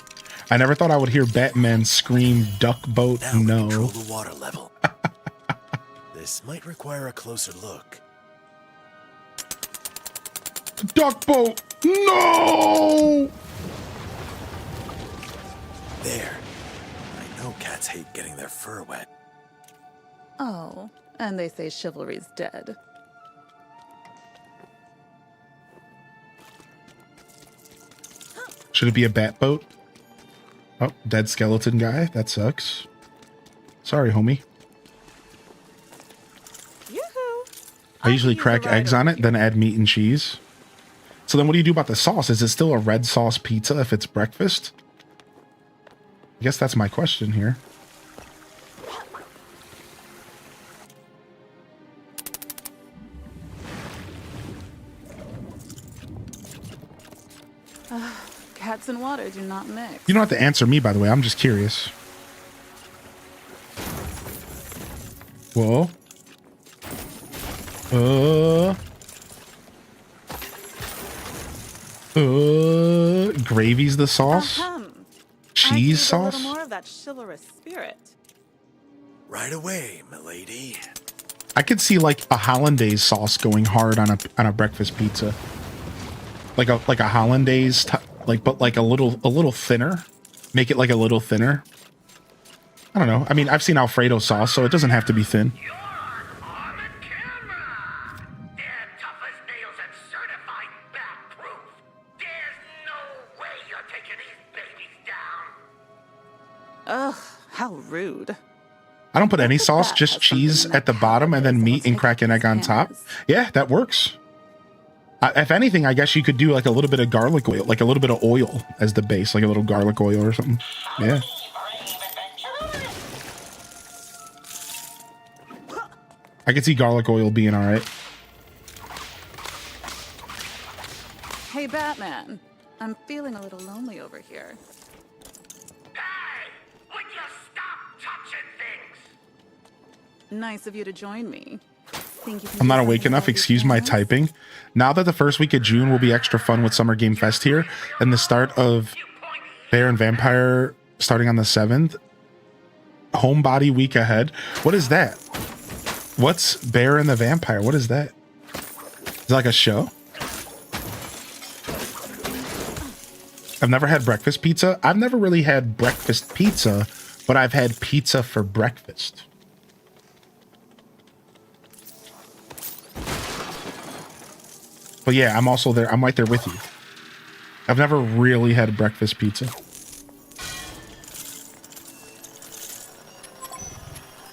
I never thought I would hear Batman scream duck boat
Now
no.
control the water level. This might require a closer look.
Duck boat no!
There. I know cats hate getting their fur wet.
Oh, and they say chivalry's dead.
Should it be a bat boat? Oh, dead skeleton guy. That sucks. Sorry, homie.
Yoo-hoo!
I usually
can use
crack
a ride
eggs on
over
it, then add meat and cheese. So then what do you do about the sauce? Is it still a red sauce pizza if it's breakfast? I guess that's my question here.
Cats and water do not mix.
You don't have to answer me, by the way. I'm just curious. Whoa. Gravy's the sauce? Cheese sauce?
A little more of that chivalrous spirit.
Right away, milady.
I could see like a hollandaise sauce going hard on a breakfast pizza. Like a hollandaise, but like a little thinner. Make it like a little thinner. I don't know. I mean, I've seen Alfredo sauce, so it doesn't have to be thin.
Ugh, how rude.
I don't put any sauce, just cheese at the bottom and then meat and crack an egg on top. Yeah, that works. If anything, I guess you could do like a little bit of garlic oil, like a little bit of oil as the base, like a little garlic oil or something. Yeah. I could see garlic oil being all right.
Hey, Batman. I'm feeling a little lonely over here. Nice of you to join me. Think you can
I'm
do
not
something
awake enough.
about your
Excuse my
plans?
typing. Now that the first week of June will be extra fun with Summer Game Fest here, and the start of Bear and Vampire starting on the 7th. Homebody week ahead. What is that? What's Bear and the Vampire? What is that? Is it like a show? I've never had breakfast pizza. I've never really had breakfast pizza, but I've had pizza for breakfast. But yeah, I'm also there. I'm right there with you. I've never really had breakfast pizza.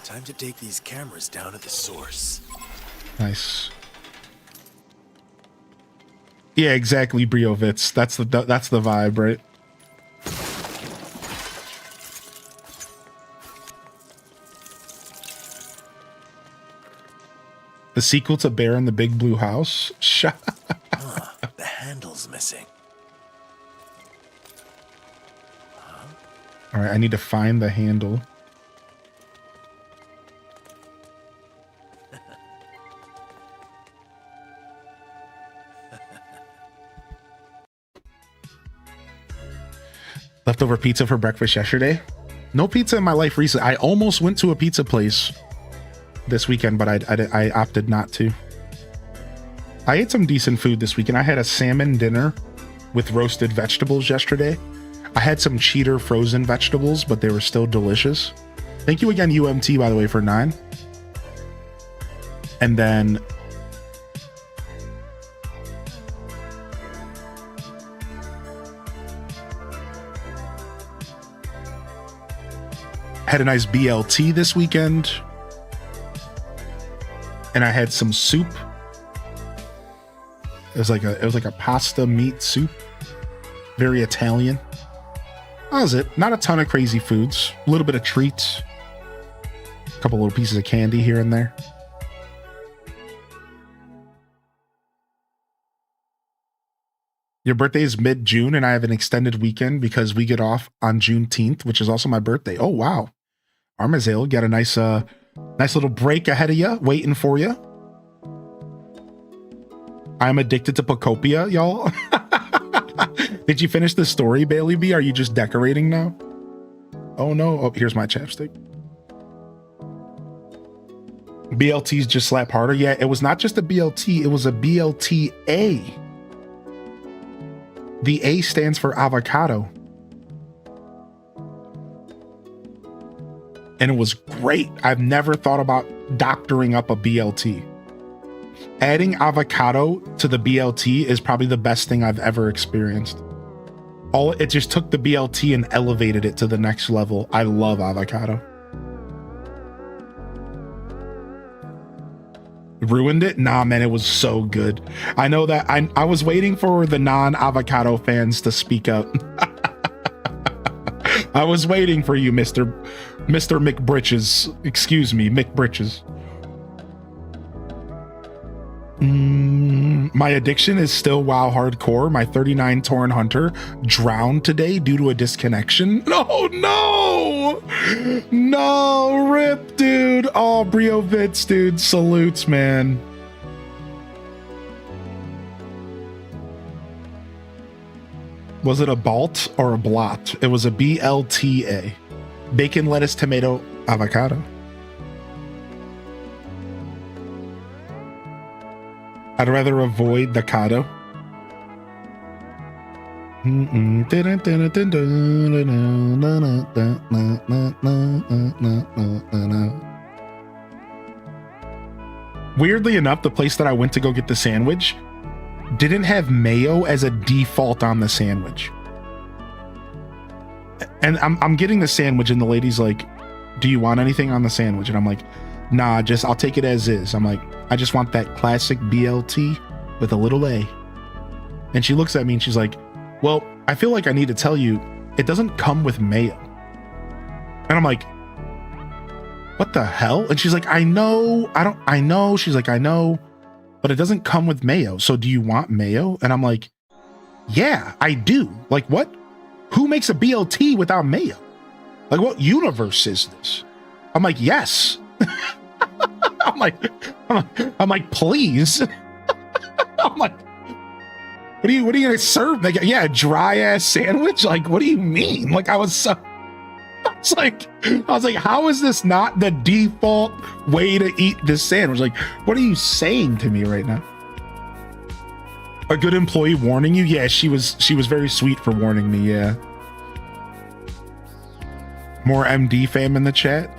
Time to take these cameras down at the source.
Nice. Yeah, exactly, Briovitz. That's the vibe, right? The sequel to Bear in the Big Blue House.
The handle's missing.
All right, I need to find the handle. Leftover pizza for breakfast yesterday. No pizza in my life recently. I almost went to a pizza place this weekend, but I opted not to. I ate some decent food this weekend. I had a salmon dinner with roasted vegetables yesterday. I had some cheater frozen vegetables, but they were still delicious. Thank you again, UMT, by the way, for 9. And then had a nice BLT this weekend. And I had some soup. It was like a pasta meat soup. Very Italian. That was it. Not a ton of crazy foods. A little bit of treats. A couple little pieces of candy here and there. Your birthday is mid-June and I have an extended weekend because we get off on Juneteenth, which is also my birthday. Oh, wow. Armazel, got a nice little break ahead of you, waiting for you. I'm addicted to Pocopia, y'all. Did you finish the story, Bailey B? Are you just decorating now? Oh no. Oh, here's my chapstick. BLTs just slap harder. Yeah, it was not just a BLT, it was a BLTA. The A stands for avocado. and it was great. I've never thought about doctoring up a BLT. Adding avocado to the BLT is probably the best thing I've ever experienced. It just took the BLT and elevated it to the next level. I love avocado. Ruined it? Nah, man, it was so good. I know that I was waiting for the non-avocado fans to speak up. I was waiting for you, Mr. McBritches. Excuse me, McBritches. My addiction is still WoW hardcore. My 39 Tauren Hunter drowned today due to a disconnection. No, rip, dude. Oh, Briovitz, dude, salutes, man. Was it a Balt or a Blot? It was a BLTA. Bacon, lettuce, tomato, avocado. I'd rather avoid the cado. Weirdly enough, the place that I went to go get the sandwich didn't have mayo as a default on the sandwich. And I'm getting the sandwich and the lady's like, do you want anything on the sandwich? And I'm like, nah, I'll take it as is. I'm like, I just want that classic BLT with a little A. And she looks at me and she's like, well, I feel like I need to tell you, it doesn't come with mayo. And I'm like, what the hell? And she's like, I know. She's like, I know, but it doesn't come with mayo. So do you want mayo? And I'm like, yeah, I do. Like, what? Who makes a BLT without mayo? Like, what universe is this? I'm like, yes. I'm like, please. I'm like, what are you gonna serve? Like, yeah, a dry ass sandwich. Like, what do you mean? Like, I was like, how is this not the default way to eat this sandwich? Like, what are you saying to me right now? A good employee warning you? Yeah, she was very sweet for warning me. Yeah. More MD fam in the chat.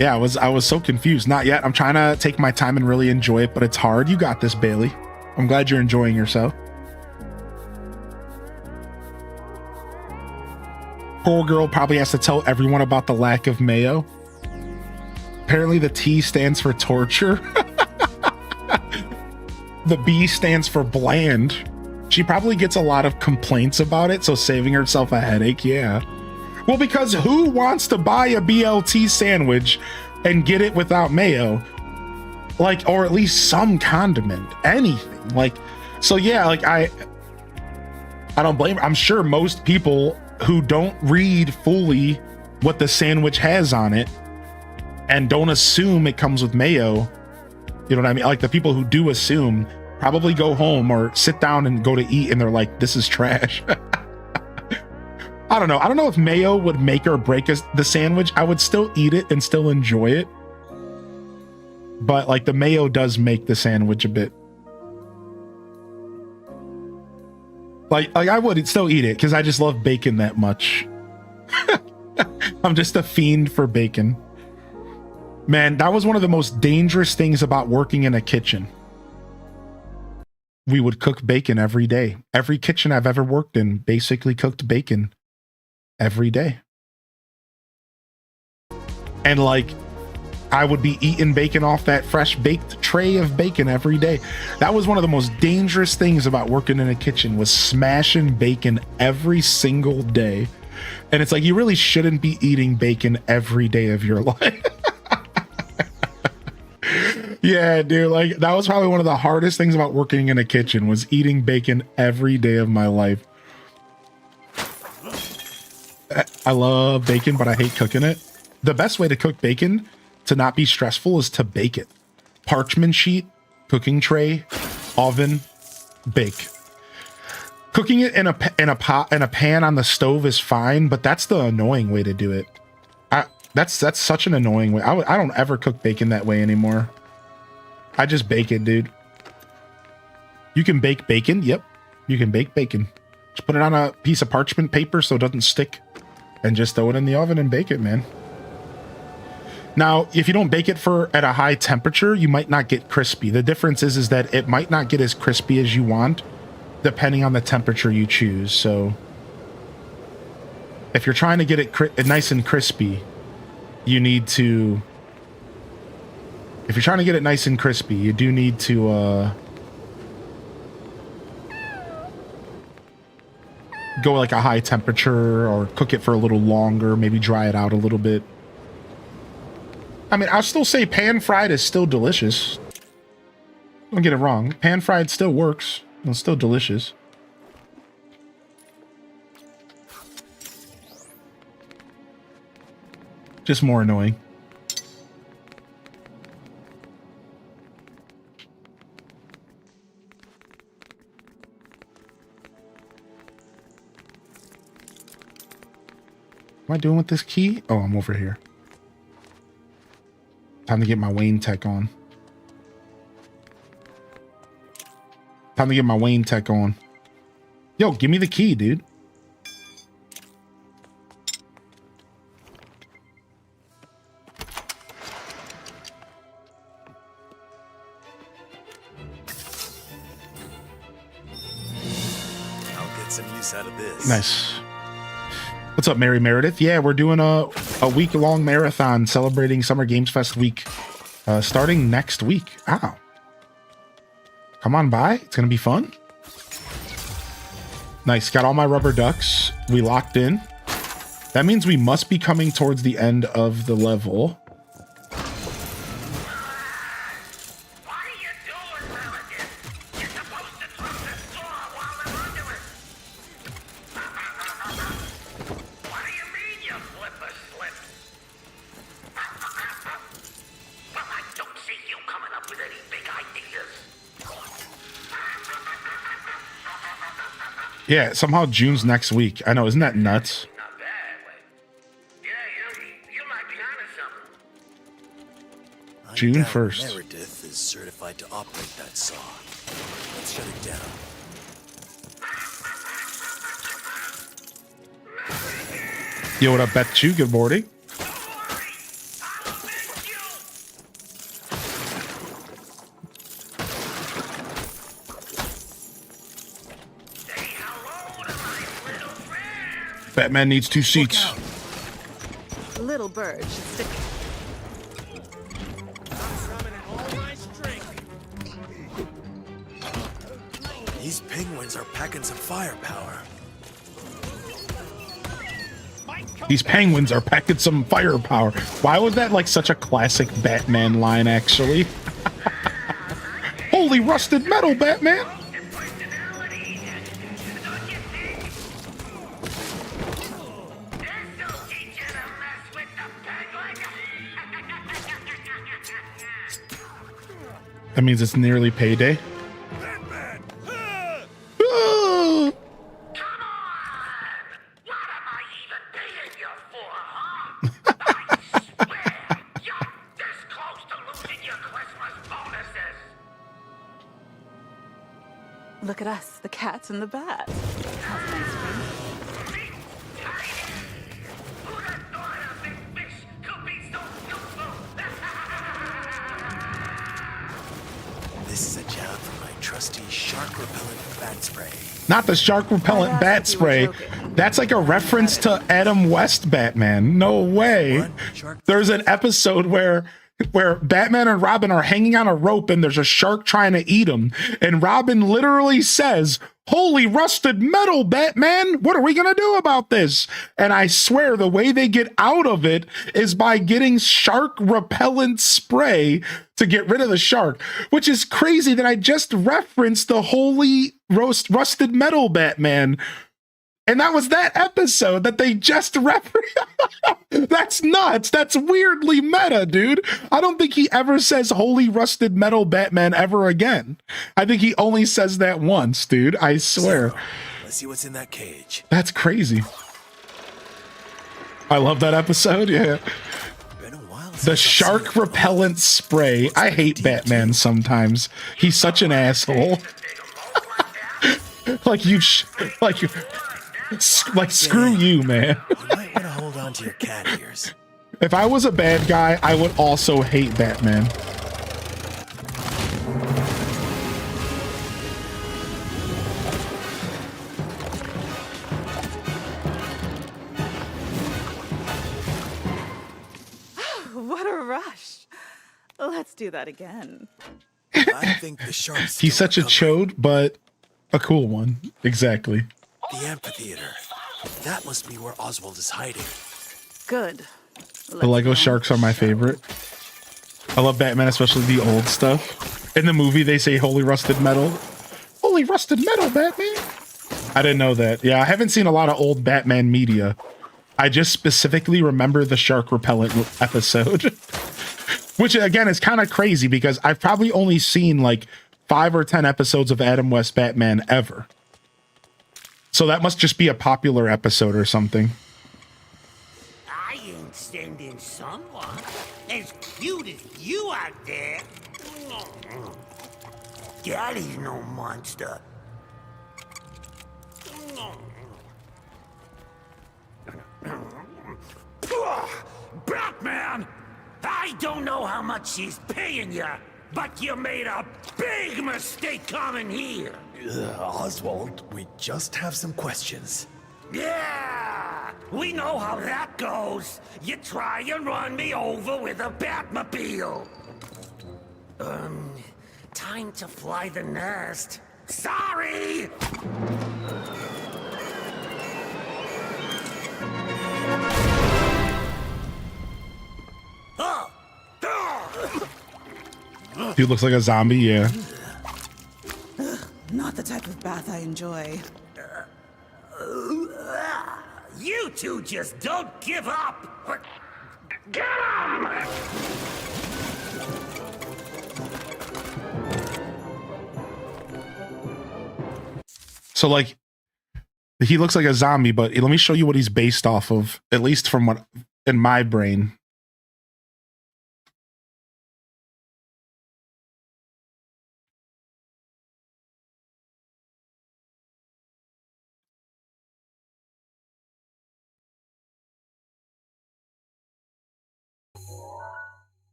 Yeah, I was so confused. Not yet. I'm trying to take my time and really enjoy it, but it's hard. You got this, Bailey. I'm glad you're enjoying yourself. Poor girl probably has to tell everyone about the lack of mayo. Apparently the T stands for torture. The B stands for bland. She probably gets a lot of complaints about it, so saving herself a headache, yeah. Well, because who wants to buy a BLT sandwich and get it without mayo? Like, or at least some condiment, anything. Like, so yeah, like I don't blame her. I'm sure most people who don't read fully what the sandwich has on it and don't assume it comes with mayo, you know what I mean? Like the people who do assume probably go home or sit down and go to eat and they're like, this is trash. I don't know if mayo would make or break the sandwich. I would still eat it and still enjoy it. But like the mayo does make the sandwich a bit. Like I would still eat it because I just love bacon that much. I'm just a fiend for bacon. Man, that was one of the most dangerous things about working in a kitchen. We would cook bacon every day. Every kitchen I've ever worked in basically cooked bacon every day. And like, I would be eating bacon off that fresh baked tray of bacon every day. That was one of the most dangerous things about working in a kitchen, was smashing bacon every single day. And it's like, you really shouldn't be eating bacon every day of your life. Yeah, dude, like that was probably one of the hardest things about working in a kitchen, was eating bacon every day of my life. I love bacon, but I hate cooking it. The best way to cook bacon to not be stressful is to bake it. Parchment sheet, cooking tray, oven, bake. Cooking it in a pan on the stove is fine, but that's the annoying way to do it. That's such an annoying way. I don't ever cook bacon that way anymore. I just bake it, dude. You can bake bacon. Yep, you can bake bacon. Just put it on a piece of parchment paper so it doesn't stick, and just throw it in the oven and bake it, man. Now, if you don't bake it at a high temperature, you might not get crispy. The difference is that it might not get as crispy as you want, depending on the temperature you choose. So if you're trying to get it nice and crispy, you need to... If you're trying to get it nice and crispy, you do need to go like a high temperature, or cook it for a little longer, maybe dry it out a little bit. I mean, I'll still say pan-fried is still delicious. Don't get it wrong. Pan-fried still works. It's still delicious. Just more annoying. What am I doing with this key? Oh, I'm over here. Time to get my Wayne Tech on. Time to get my Wayne Tech on. Yo, give me the key, dude.
I'll get some use out of this.
Nice. What's up, Mary Meredith? Yeah, we're doing a week-long marathon celebrating Summer Games Fest week, starting next week. Ow. Come on by. It's going to be fun. Nice. Got all my rubber ducks. We locked in. That means we must be coming towards the end of the level. Yeah, somehow June's next week. I know, isn't that nuts? June 1st.
Meredith is certified to operate that saw. Let's shut it down.
Yo, what up, Beth Chu? Good morning. Batman needs 2 seats.
Little bird should stick.
These penguins are packing some firepower.
These penguins are packing some firepower. Why was that like such a classic Batman line, actually? Holy rusted metal, Batman! That means it's nearly payday.
Look at us, the cats and the bats.
This is a job for my trusty shark repellent bat spray.
Not the shark repellent bat spray. That's like a reference to Adam West Batman. No way. There's an episode where Batman and Robin are hanging on a rope and there's a shark trying to eat him. And Robin literally says, "Holy rusted metal, Batman. What are we going to do about this?" And I swear the way they get out of it is by getting shark repellent spray to get rid of the shark, which is crazy that I just referenced the holy rusted metal Batman. And that was that episode that they just referenced. That's nuts. That's weirdly meta, dude. I don't think he ever says holy rusted metal Batman ever again. I think he only says that once, dude. I swear.
So, let's see what's in that cage.
That's crazy. I love that episode. Yeah. The shark repellent spray. I hate Batman sometimes. He's such an asshole. Like you, like screw you, man.
You might want to hold on to your cat ears.
If I was a bad guy, I would also hate Batman.
What a rush. Let's do that again.
I think the shark's
He's
still
such a
recovering.
chode, but a cool one. Exactly.
The amphitheater. That must be where Oswald is hiding.
Good.
The Lego sharks are my favorite. I love Batman, especially the old stuff. In the movie, they say holy rusted metal. Holy rusted metal, Batman. I didn't know that. Yeah, I haven't seen a lot of old Batman media. I just specifically remember the shark repellent episode. Which, again, is kind of crazy because I've probably only seen like 5 or 10 episodes of Adam West Batman ever. So that must just be a popular episode or something.
I ain't sending someone as cute as you out there. Daddy's no monster. Batman! I don't know how much she's paying you, but you made a big mistake coming here.
Oswald, we just have some questions.
Yeah, we know how that goes. You try and run me over with a Batmobile. Time to fly the nest. Sorry!
Dude looks like a zombie, yeah.
Not the type of bath I enjoy.
You two just don't give up! Get on!
So, like, he looks like a zombie, but let me show you what he's based off of, at least from what in my brain.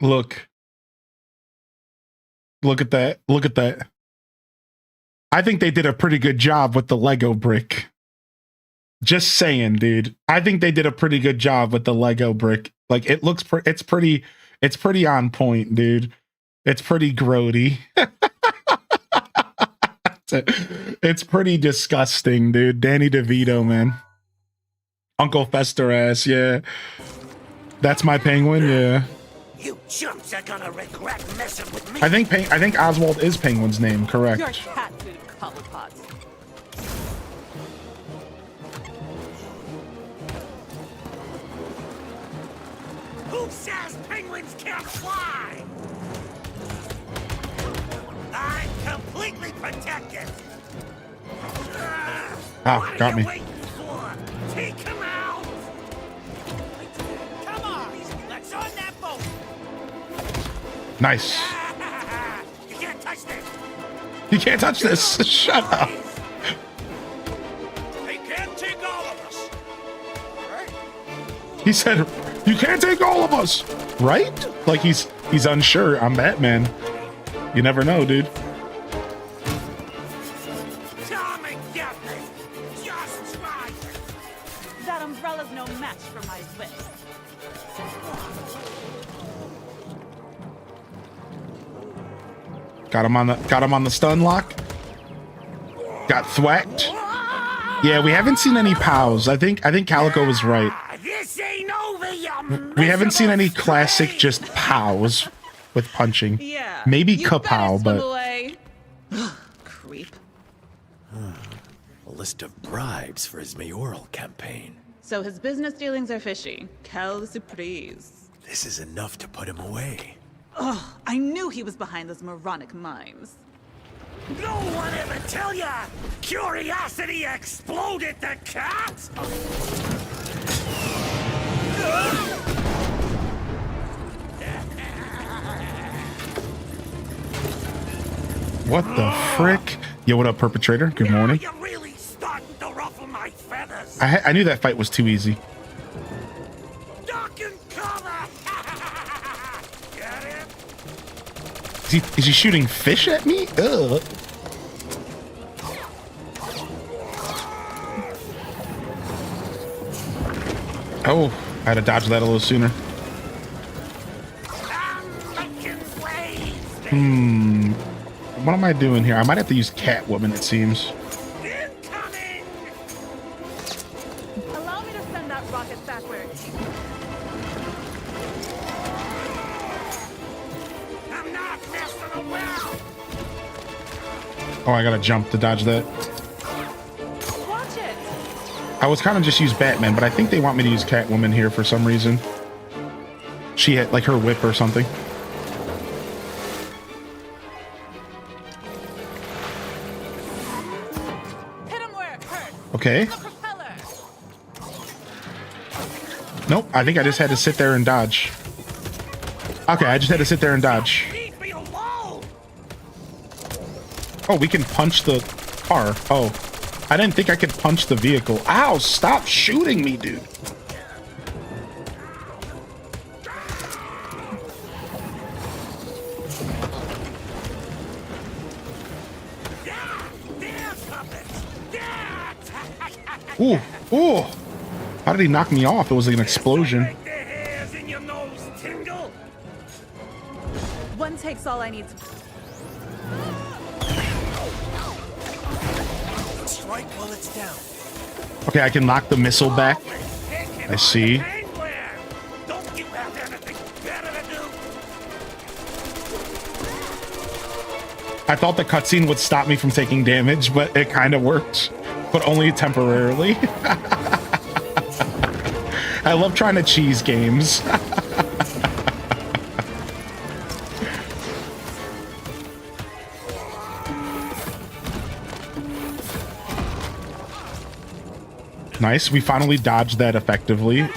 Look at that. Look at that. I think they did a pretty good job with the Lego brick. Just saying, dude. I think they did a pretty good job with the Lego brick. Like, it looks it's pretty on point, dude. It's pretty grody. It's pretty disgusting, dude. Danny DeVito, man. Uncle Fester ass, yeah. That's my penguin, yeah.
You chumps are gonna regret messing with me.
I think Oswald is Penguin's name, correct?
Your cat food Cobblepot.
Who says penguins can't fly? I'm completely protected.
Ah, got me.
What are you waiting for? Take him out! Come on, let's on that boat.
Nice.
You can't touch this.
You can't touch this. Shut up.
They can't take all of us. Right?
He said, "You can't take all of us." Right? Like he's unsure. I'm Batman. You never know, dude.
Come and get me. Just try.
That umbrella's no match for my whip.
Got him on the stun lock. Got thwacked. Yeah, we haven't seen any pows. I think Calico was right.
This ain't over, you
We haven't seen any classic just pows with punching.
Yeah.
Maybe
you better
kapow,
swim
but
away. Creep.
A list of bribes for his mayoral campaign.
So his business dealings are fishy. Quelle surprise.
This is enough to put him away.
Oh, I knew he was behind those moronic mimes.
No one ever tell ya curiosity exploded the cat?
What the frick? Yo, what up, perpetrator? Good morning.
You're really starting to ruffle my feathers.
I knew that fight was too easy.
Duck and cover. Get it?
Is he shooting fish at me? Ugh. Oh, I had to dodge that a little sooner. What am I doing here? I might have to use Catwoman, it seems.
Incoming.
Allow me to send that rocket backwards.
I'm not messing around.
Oh, I gotta jump to dodge that.
Watch it.
I was kind of just use Batman, but I think they want me to use Catwoman here for some reason. She had like her whip or something.
Hit him where it hurts.
Okay.
The propeller.
Nope, I think I just had to sit there and dodge. Okay, I just had to sit there and dodge.
Leave me alone.
Oh, we can punch the car. Oh, I didn't think I could punch the vehicle. Ow, stop shooting me, dude. Ooh, ooh. How did he knock me off? It was like an explosion.
Make the hairs in your nose tingle.
One takes all I need to.
Strike while it's down.
Okay, I can knock the missile back. I see.
Don't you have anything better to do?
I thought the cutscene would stop me from taking damage, but it kind of worked, but only temporarily. I love trying to cheese games. Nice, we finally dodged that effectively.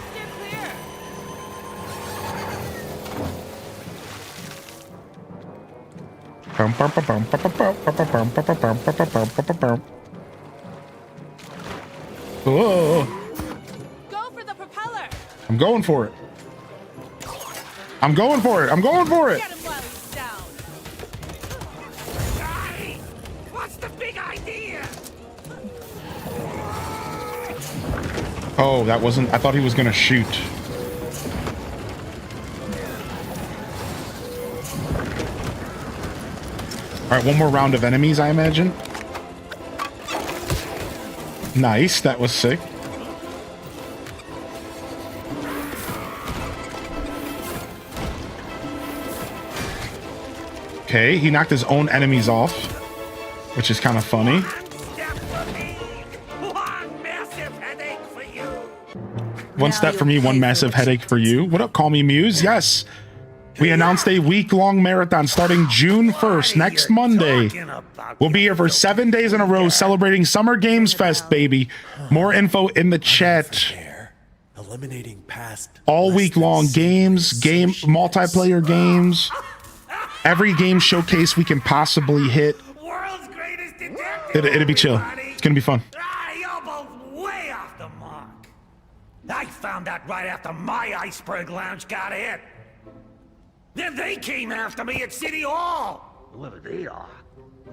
Oh,
Go for the propeller.
I'm going for it. I'm going for it. I'm going for it.
Get him while he's down.
Hey, what's the big idea?
Oh, that wasn't... I thought he was going to shoot. All right, one more round of enemies, I imagine. Nice, that was sick. Okay, he knocked his own enemies off, which is kind of funny. One step for me, one massive headache for you. What up, Call Me Muse? Yes, we announced a week-long marathon starting June 1st, next Monday. We'll be here for 7 days in a row celebrating Summer Games Fest, baby. More info in the chat.
Eliminating past
All week long games, multiplayer games. Every game showcase we can possibly hit.
World's greatest detective.
It'll be chill. It's gonna be fun.
You're both way off the mark. I found that right after my Iceberg Lounge got hit. Then they came after me at City Hall. Whoever they are.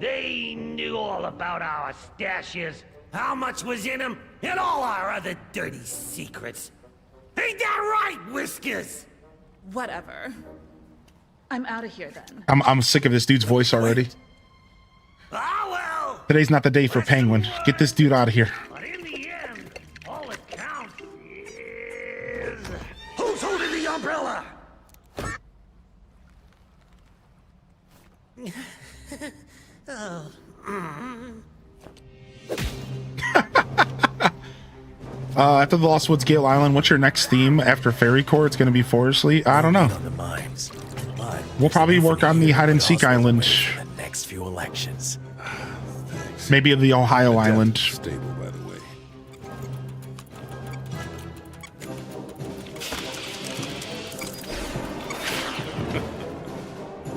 They knew all about our stashes, how much was in them, and all our other dirty secrets. Ain't that right, Whiskers?
Whatever. I'm out of here then.
I'm sick of this dude's voice already.
Ah, well.
Today's not the day for Penguin. Get this dude out of here.
But in the end, all that counts is... Who's holding the umbrella?
After the Lost Woods Gale Island, what's your next theme after Fairy Core? It's going to be Forest Lee? I don't know.
on the mimes. But
We'll probably work on the hide and seek island.
the next few elections.
Maybe the Ohio island.
Stable, by the way.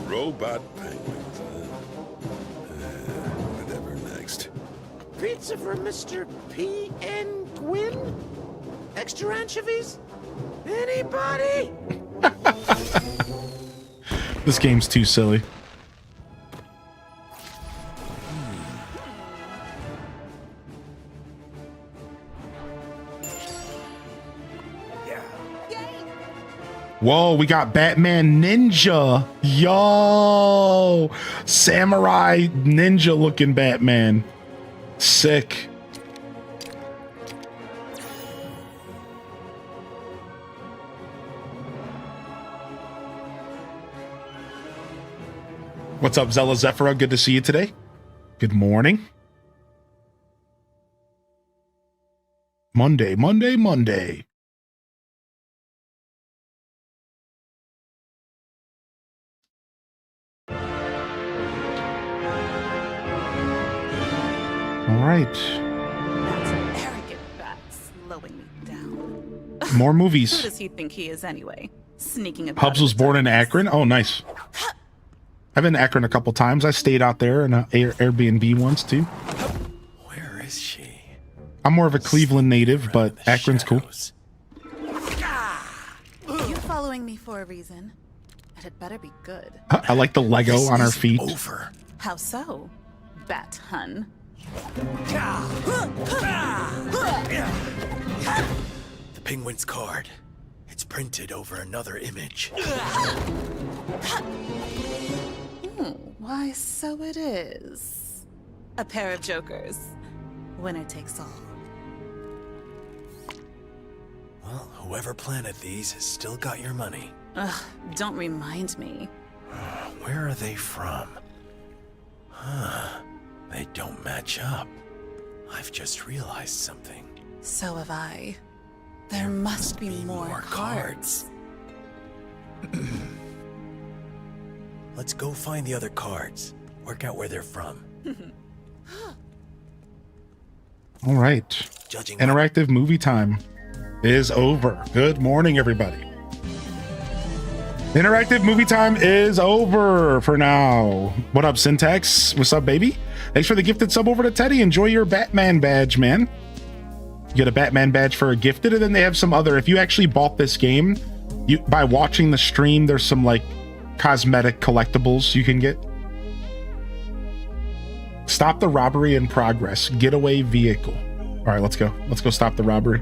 Robot penguins, huh?
pizza for Mr. P.N. Gwyn? Extra anchovies? Anybody?
This game's too silly. Whoa, we got Batman Ninja. Yo, samurai ninja looking Batman. Sick. What's up, Zella Zephira? Good to see you today. Good morning. Monday, Monday, Monday. All right.
That's an arrogant bat slowing me down.
More
Who
movies.
does he think he is anyway? Sneaking about.
Hubs was born in Akron. Oh, nice. I've been to Akron a couple times. I stayed out there in an Airbnb once too.
Where is she?
I'm more of a Cleveland native, but Akron's cool.
You're following me for a reason. And it better be good.
I like the Lego on her feet.
Over.
How so, Bat Hun?
The penguin's card. It's printed over another image.
Why, so it is. A pair of jokers. Winner takes all.
Well, whoever planted these has still got your money.
Ugh, don't remind me.
Where are they from? Huh. They don't match up. I've just realized something.
So have I. There must be more cards.
Let's go find the other cards. Work out where they're from.
All right.
Judging
Interactive movie time is over. Good morning, everybody. Interactive movie time is over for now. What up, Syntax? What's up, baby? Thanks for the gifted sub over to Teddy. Enjoy your Batman badge, man. You get a Batman badge for a gifted, and then they have some other. If you actually bought this game, you by watching the stream, there's some like cosmetic collectibles you can get. Stop the robbery in progress. Getaway vehicle. All right, let's go. Let's go stop the robbery.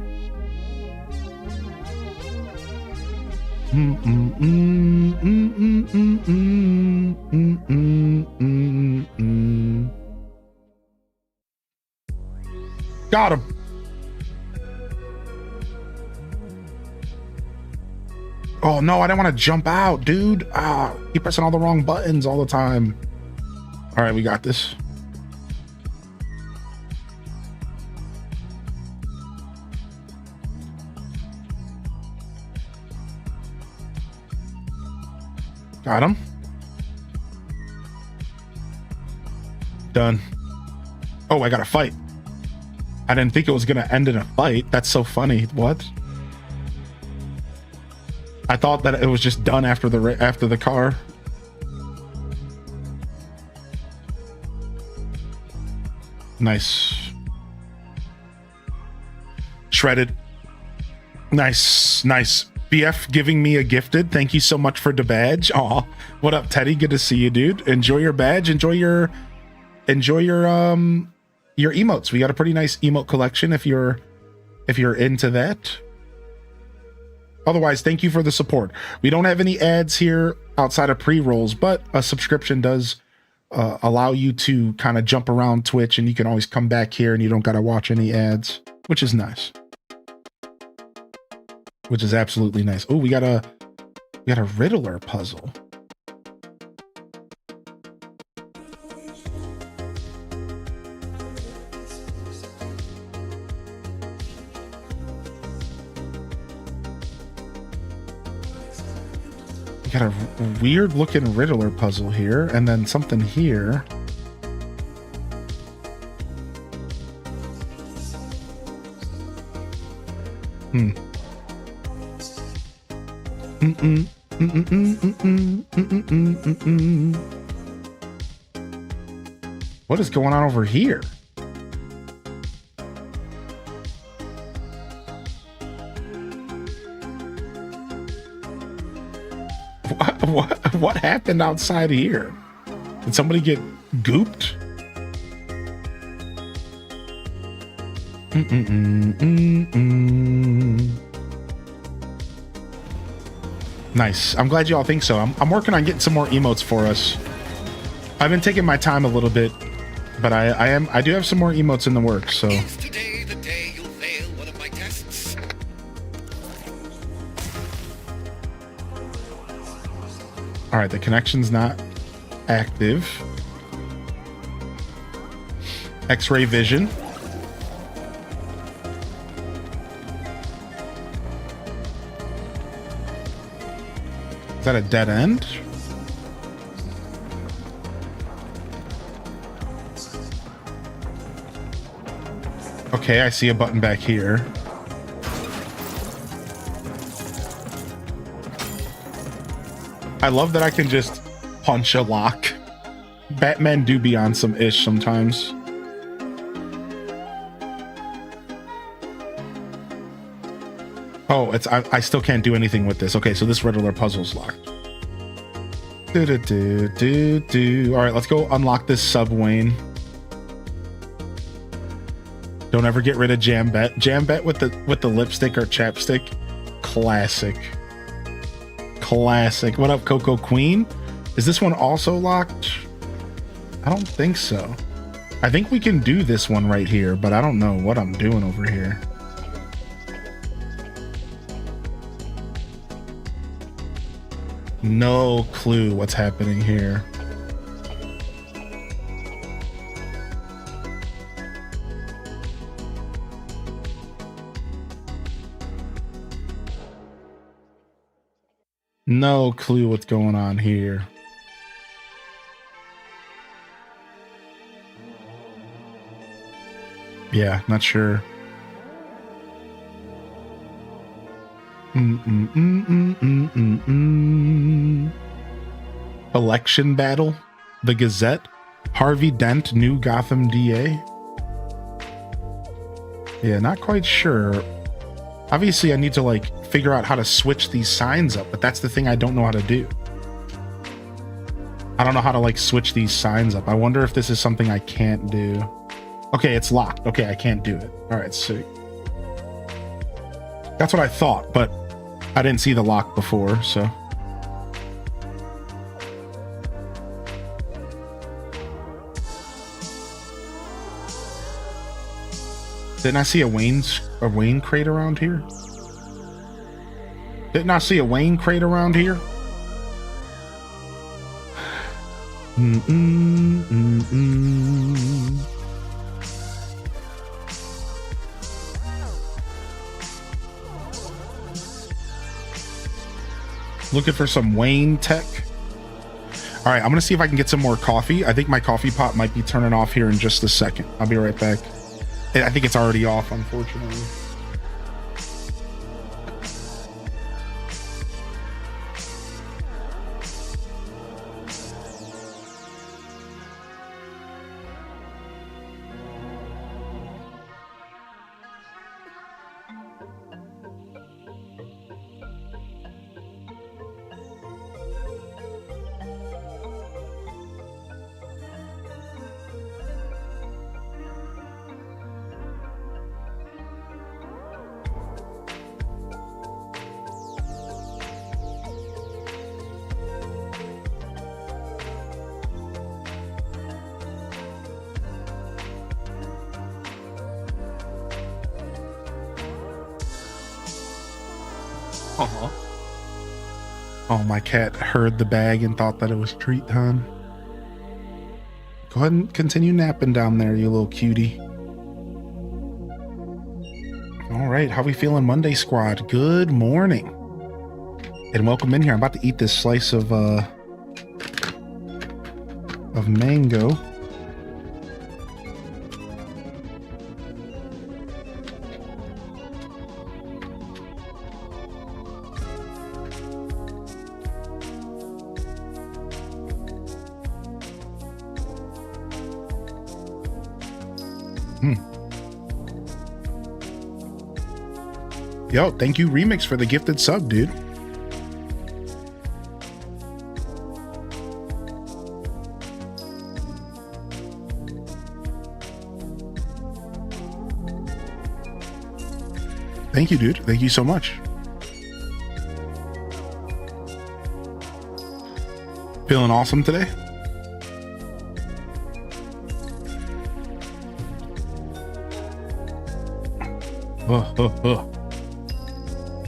Got him. Oh no, I don't want to jump out, dude. Keep pressing all the wrong buttons all the time. All right, we got this. Got him. Done. Oh, I got a fight. I didn't think it was gonna end in a fight. That's so funny. What? I thought that it was just done after the car. Nice. Shredded. Nice, nice. BF giving me a gifted. Thank you so much for the badge. Aw, what up, Teddy? Good to see you, dude. Enjoy your badge. Enjoy your emotes. We got a pretty nice emote collection if you're into that. Otherwise, thank you for the support. We don't have any ads here outside of pre-rolls, but a subscription does allow you to kind of jump around Twitch, and you can always come back here and you don't got to watch any ads, which is nice. Which is absolutely nice. Oh, we got a Riddler puzzle. We got a weird looking Riddler puzzle here, and then something here. What is going on over here? What happened outside here? Did somebody get gooped? Nice. I'm glad you all think so. I'm working on getting some more emotes for us. I've been taking my time a little bit, but I do have some more emotes in the works, so.
Is today the day you'll fail one of my tests?
All right, the connection's not active. X-ray vision. Is that a dead end? Okay, I see a button back here. I love that I can just punch a lock. Batman do be on some ish sometimes. Oh, I still can't do anything with this. Okay, so this Riddler puzzle's locked. All right, let's go unlock this sub Wayne. Don't ever get rid of Jambet. Jambet with the lipstick or chapstick. Classic. Classic. What up, Coco Queen? Is this one also locked? I don't think so. I think we can do this one right here, but I don't know what I'm doing over here. No clue what's happening here. No clue what's going on here. Yeah, not sure. Election battle, the Gazette, Harvey Dent, new Gotham DA. Yeah, not quite sure. Obviously, I need to like figure out how to switch these signs up, but that's the thing I don't know how to do. I don't know how to like switch these signs up. I wonder if this is something I can't do. Okay, it's locked. Okay, I can't do it. All right, sweet. That's what I thought, but I didn't see the lock before, so. Didn't I see a Wayne crate around here? Didn't I see a Wayne crate around here? Looking for some Wayne tech. All right, I'm gonna see if I can get some more coffee. I think my coffee pot might be turning off here in just a second. I'll be right back. I think it's already off, unfortunately. Oh, my cat heard the bag and thought that it was treat time. Go ahead and continue napping down there, you little cutie. All right, how we feeling, Monday Squad? Good morning. And welcome in here. I'm about to eat this slice of mango. Yo, thank you Remix for the gifted sub, dude. Thank you, dude. Thank you so much. Feeling awesome today?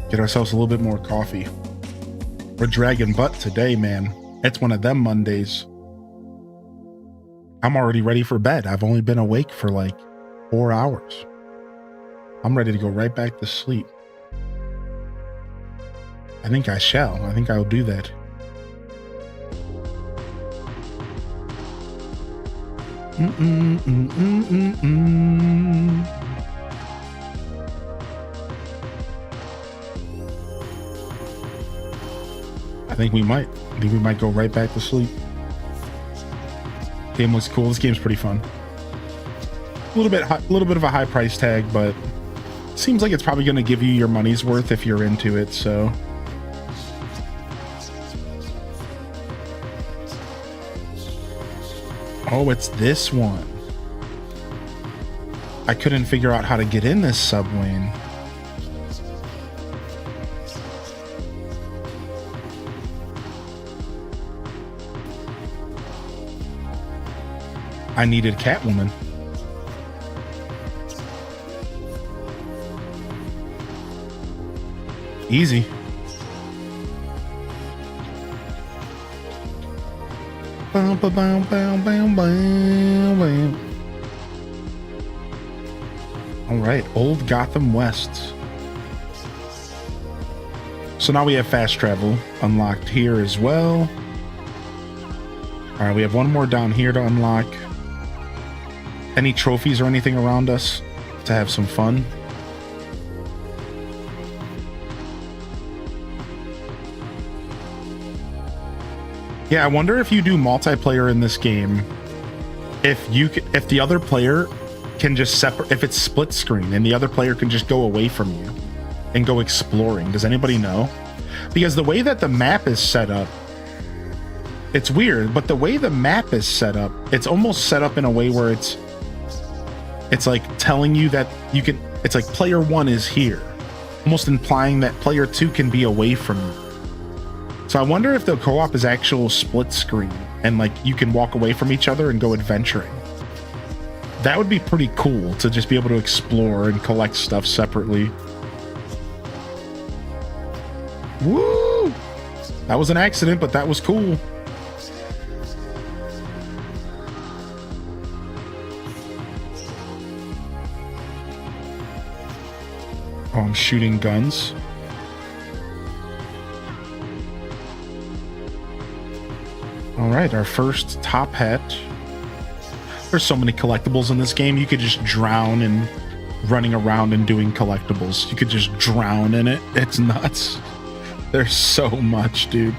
Get ourselves a little bit more coffee. We're dragging butt today, man. It's one of them Mondays. I'm already ready for bed. I've only been awake for like 4 hours. I'm ready to go right back to sleep. I think I shall. I think I'll do that. I think we might. I think we might go right back to sleep. Game looks cool. This game's pretty fun. A little bit of a high price tag, but seems like it's probably going to give you your money's worth if you're into it. So. Oh, it's this one. I couldn't figure out how to get in this subway. I needed Catwoman. Easy. Bam, bam, bam, bam, bam, bam. All right, Old Gotham West. So now we have fast travel unlocked here as well. All right, we have one more down here to unlock. Any trophies or anything around us to have some fun? Yeah, I wonder if you do multiplayer in this game, if the other player can just separate, if it's split screen and the other player can just go away from you and go exploring. Does anybody know? Because the way that the map is set up, it's weird, but the way the map is set up, it's almost set up in a way where it's like telling you that you can, it's like player 1 is here, almost implying that player 2 can be away from you. So I wonder if the co-op is actual split screen and like you can walk away from each other and go adventuring. That would be pretty cool to just be able to explore and collect stuff separately. Woo! That was an accident, but that was cool. Oh, I'm shooting guns. All right, our first top hat. There's so many collectibles in this game. You could just drown in running around and doing collectibles. You could just drown in it. It's nuts. There's so much, dude.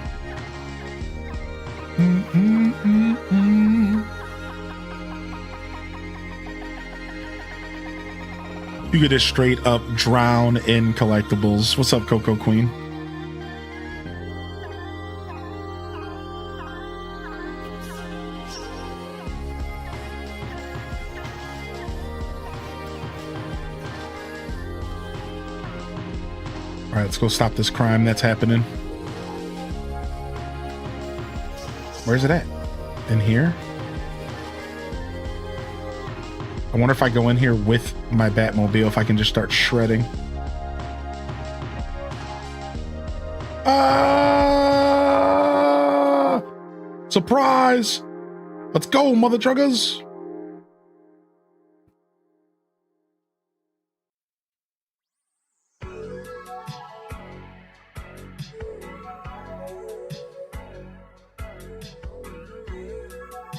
You could just straight up drown in collectibles. What's up, Coco Queen? All right, let's go stop this crime that's happening. Where's it at? In here? I wonder if I go in here with my Batmobile, if I can just start shredding. Ah! Surprise! Let's go, mother truckers!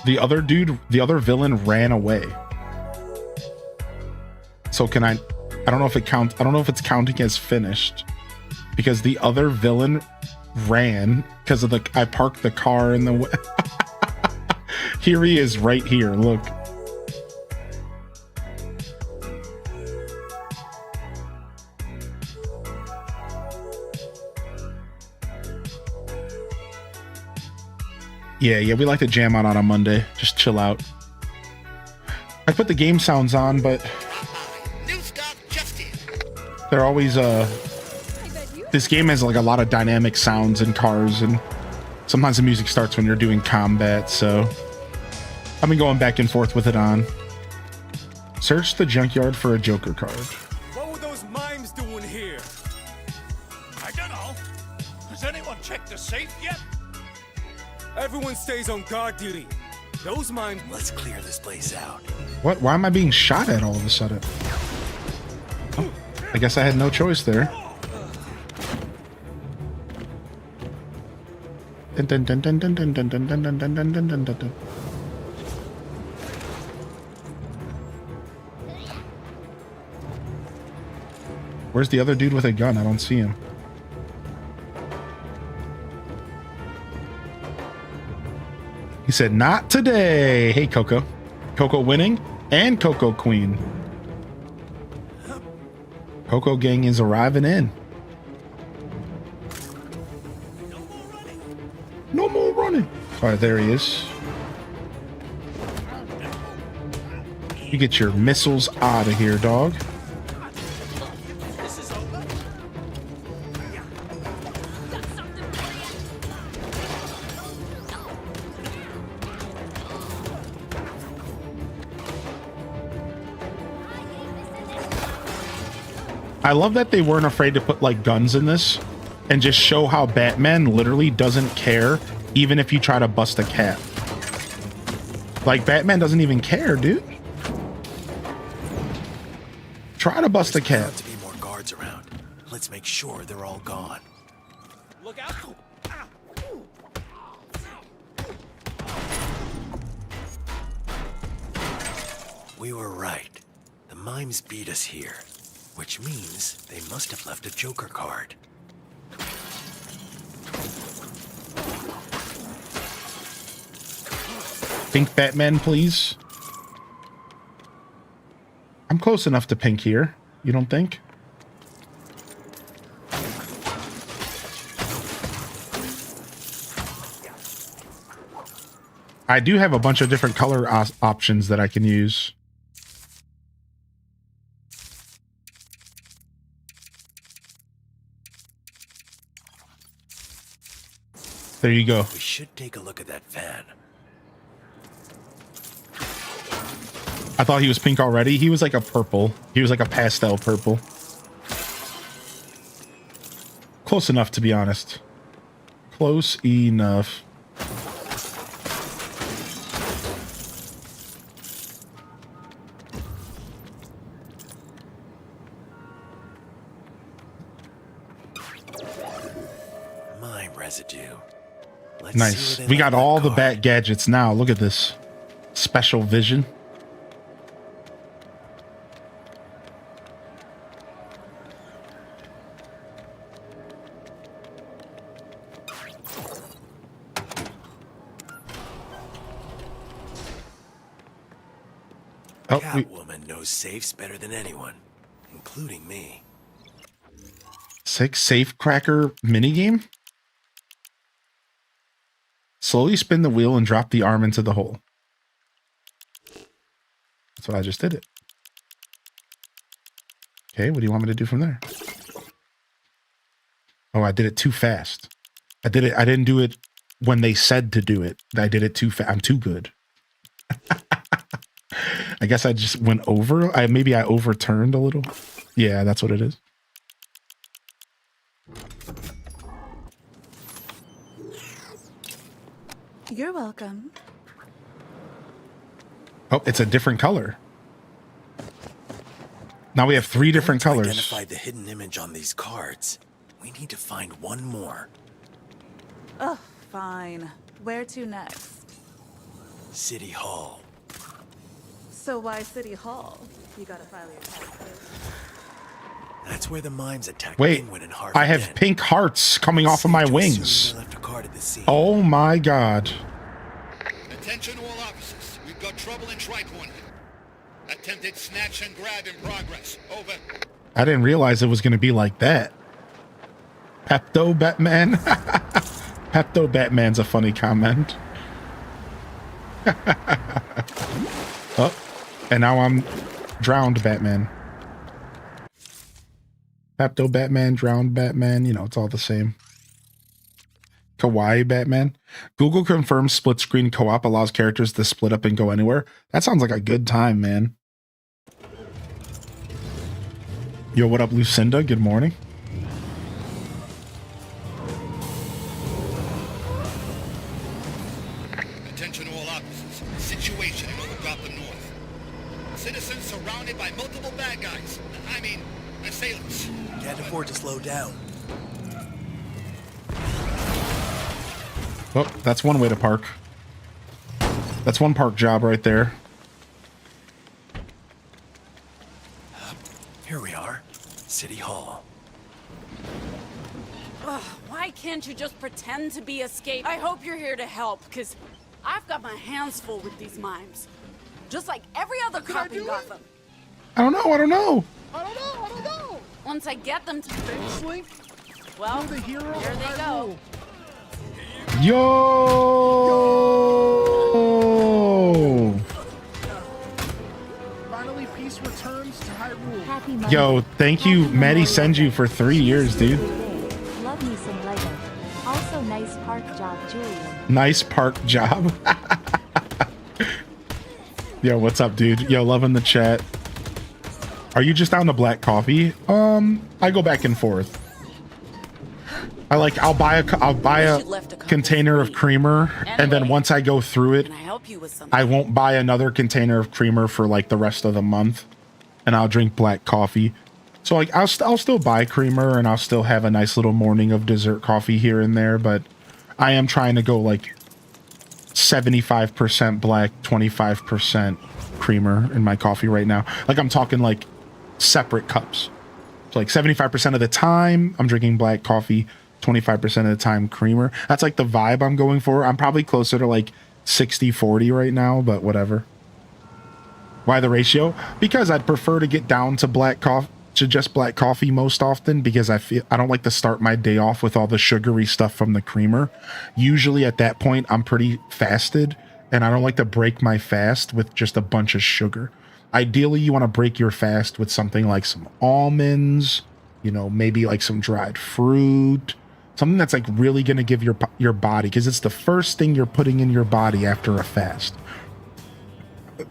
The other dude, the other villain ran away. So can I don't know if it counts. I don't know if it's counting as finished because the other villain ran because of I parked the car in the way. Here he is right here. Look. Yeah, we like to jam out on a Monday. Just chill out. I put the game sounds on, but They're always this game has like a lot of dynamic sounds in cars, and sometimes the music starts when you're doing combat, so I've been going back and forth with it on. Search the junkyard for a Joker card.
What were those mimes doing here?
I don't know. Has anyone checked the safe yet?
Everyone stays on guard duty. Those mimes.
Let's clear this place out.
What? Why am I being shot at all of a sudden? Oh, I guess I had no choice there. Dun, dun, dun, dun, dun, dun, dun, dun, dun, dun, dun, dun, dun, dun. Where's the other dude with a gun? I don't see him. He said, not today. Hey, Coco. Coco winning and Coco Queen. Coco gang is arriving in. No more running. All right, there he is. You get your missiles out of here, dog. I love that they weren't afraid to put like guns in this and just show how Batman literally doesn't care even if you try to bust a cat. Like Batman doesn't even care, dude. Try to bust a cat.
To be more guards around. Let's make sure they're all gone.
Look out!
We were right. The mimes beat us here, which means they must have left a Joker card.
Pink Batman, please. I'm close enough to pink here. You don't think? I do have a bunch of different color options that I can use. There you go.
We should take a look at that van.
I thought he was pink already. He was like a purple. He was like a pastel purple. Close enough, to be honest. Close enough.
Mime residue. Let's
Nice. We got all the Bat gadgets now. Look at this. Special vision. Oh,
Catwoman knows safes better than anyone, including me.
Safe cracker minigame? Slowly spin the wheel and drop the arm into the hole. That's what I just did it. Okay, what do you want me to do from there? Oh, I did it too fast. I didn't do it when they said to do it. I did it too fast. I'm too good. I guess I just went over. Maybe I overturned a little. Yeah, that's what it is.
You're welcome.
Oh, it's a different color. Now we have 3 different colors.
Identify the hidden image on these cards. We need to find one more.
Oh, fine. Where to next?
City Hall.
So why City Hall? You gotta file your taxes.
That's where the mimes attacked
Wait,
Penguin and Harvey
I have
Dent.
pink hearts coming off of my wings.
They left a card at the scene.
Oh my god.
Attention all officers. We've got trouble in Tricorn. Attempted snatch and grab in progress. Over.
I didn't realize it was going to be like that. Pepto Batman. Pepto Batman's a funny comment. Oh, and now I'm drowned Batman. Pepto Batman, Drowned Batman, you know, it's all the same. Kawaii Batman. Google confirms split screen co-op allows characters to split up and go anywhere. That sounds like a good time, man. Yo, what up, Lucinda? Good morning.
Attention all officers. Situation in Old Gotham North. Citizens surrounded by multiple bad guys. I mean, assailants.
Can't afford to slow down.
Oh, that's one way to park. That's one park job right there.
Here we are. City Hall.
Ugh, why can't you just pretend to be Escape? I hope you're here to help, because I've got my hands full with these mimes. Just like every other cop in Gotham.
I don't know.
I don't know. Once I get them to... Well, here they go.
Yo!
Finally, peace returns to Hyrule.
Happy
Yo, thank you, Maddie Senju, for 3 years, dude.
Love me some Lego. Also, nice park job, Julian.
Nice park job. Yo, what's up, dude? Yo, loving the chat. Are you just down to black coffee? I go back and forth. I'll buy a container of creamer, and then once I go through it, I won't buy another container of creamer for like the rest of the month, and I'll drink black coffee. So like I'll still buy creamer, and I'll still have a nice little morning of dessert coffee here and there, but I am trying to go like 75% black, 25% creamer in my coffee right now. Like I'm talking like separate cups. So like 75% of the time I'm drinking black coffee, 25% of the time creamer. That's like the vibe I'm going for. I'm probably closer to like 60-40 right now, but whatever. Why the ratio? Because I'd prefer to get down to black coffee, to just black coffee most often, because I don't like to start my day off with all the sugary stuff from the creamer. Usually at that point I'm pretty fasted, and I don't like to break my fast with just a bunch of sugar. Ideally you want to break your fast with something like some almonds, you know, maybe like some dried fruit, something that's like really going to give your body, because it's the first thing you're putting in your body after a fast.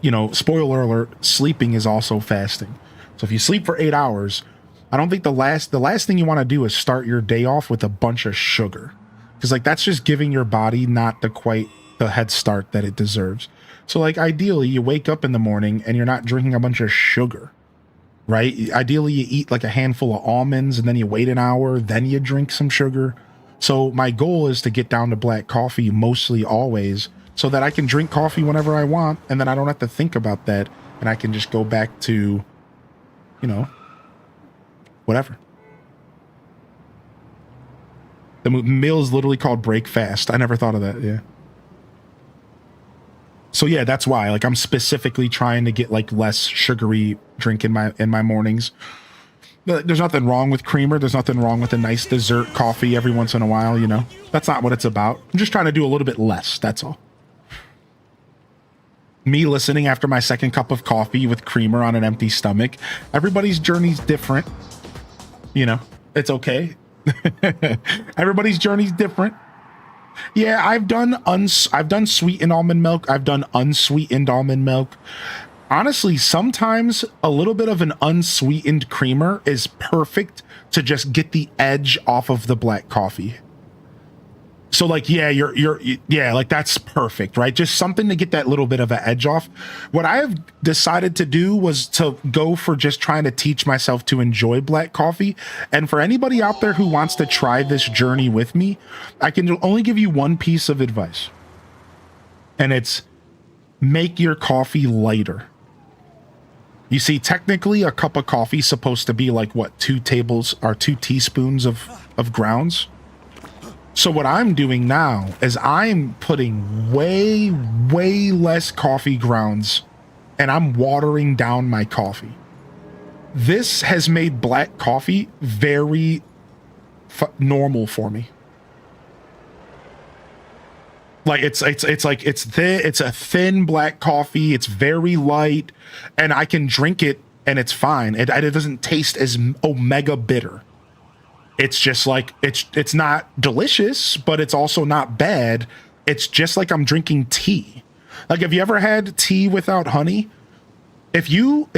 You know, spoiler alert, sleeping is also fasting. So if you sleep for 8 hours, I don't think the last thing you want to do is start your day off with a bunch of sugar, because like that's just giving your body not the head start that it deserves. So like ideally you wake up in the morning and you're not drinking a bunch of sugar, right? Ideally you eat like a handful of almonds and then you wait an hour, then you drink some sugar. So my goal is to get down to black coffee mostly always, so that I can drink coffee whenever I want, and then I don't have to think about that, and I can just go back to, you know, whatever. The meal is literally called break fast. I never thought of that. Yeah. So yeah, that's why, like, I'm specifically trying to get like less sugary drink in my mornings. There's nothing wrong with creamer. There's nothing wrong with a nice dessert coffee every once in a while, you know. That's not what it's about. I'm just trying to do a little bit less, that's all. Me listening after my second cup of coffee with creamer on an empty stomach. Everybody's journey's different. You know, it's okay. Everybody's journey's different. Yeah, I've done sweetened almond milk. I've done unsweetened almond milk. Honestly, sometimes a little bit of an unsweetened creamer is perfect to just get the edge off of the black coffee. So like, yeah, yeah, like that's perfect, right? Just something to get that little bit of an edge off. What I have decided to do was to go for just trying to teach myself to enjoy black coffee. And for anybody out there who wants to try this journey with me, I can only give you one piece of advice. And it's make your coffee lighter. You see, technically a cup of coffee is supposed to be like what, 2 teaspoons of grounds. So what I'm doing now is I'm putting way less coffee grounds, and I'm watering down my coffee. This has made black coffee very normal for me. Like it's a thin black coffee. It's very light, and I can drink it and it's fine. It doesn't taste as omega bitter. It's just like it's not delicious, but it's also not bad. It's just like I'm drinking tea. Like, have you ever had tea without honey? If you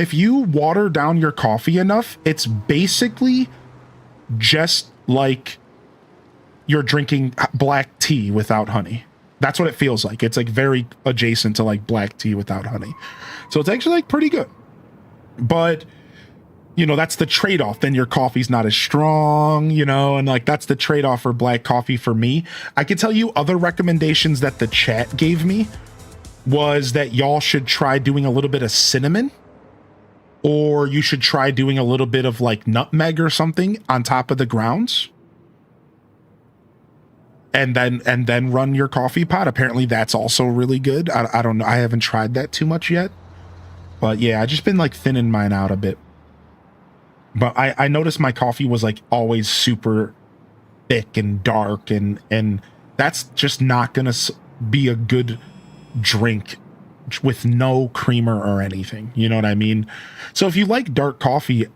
water down your coffee enough, it's basically just like you're drinking black tea without honey. That's what it feels like. It's like very adjacent to like black tea without honey. So it's actually like pretty good. But you know, that's the trade-off. Then your coffee's not as strong, you know, and like that's the trade-off for black coffee for me. I can tell you other recommendations that the chat gave me was that y'all should try doing a little bit of cinnamon, or you should try doing a little bit of like nutmeg or something on top of the grounds. And then run your coffee pot. Apparently that's also really good. I don't know. I haven't tried that too much yet. But yeah, I just been like thinning mine out a bit. But I noticed my coffee was like always super thick and dark, and that's just not gonna be a good drink with no creamer or anything. You know what I mean? So if you like dark coffee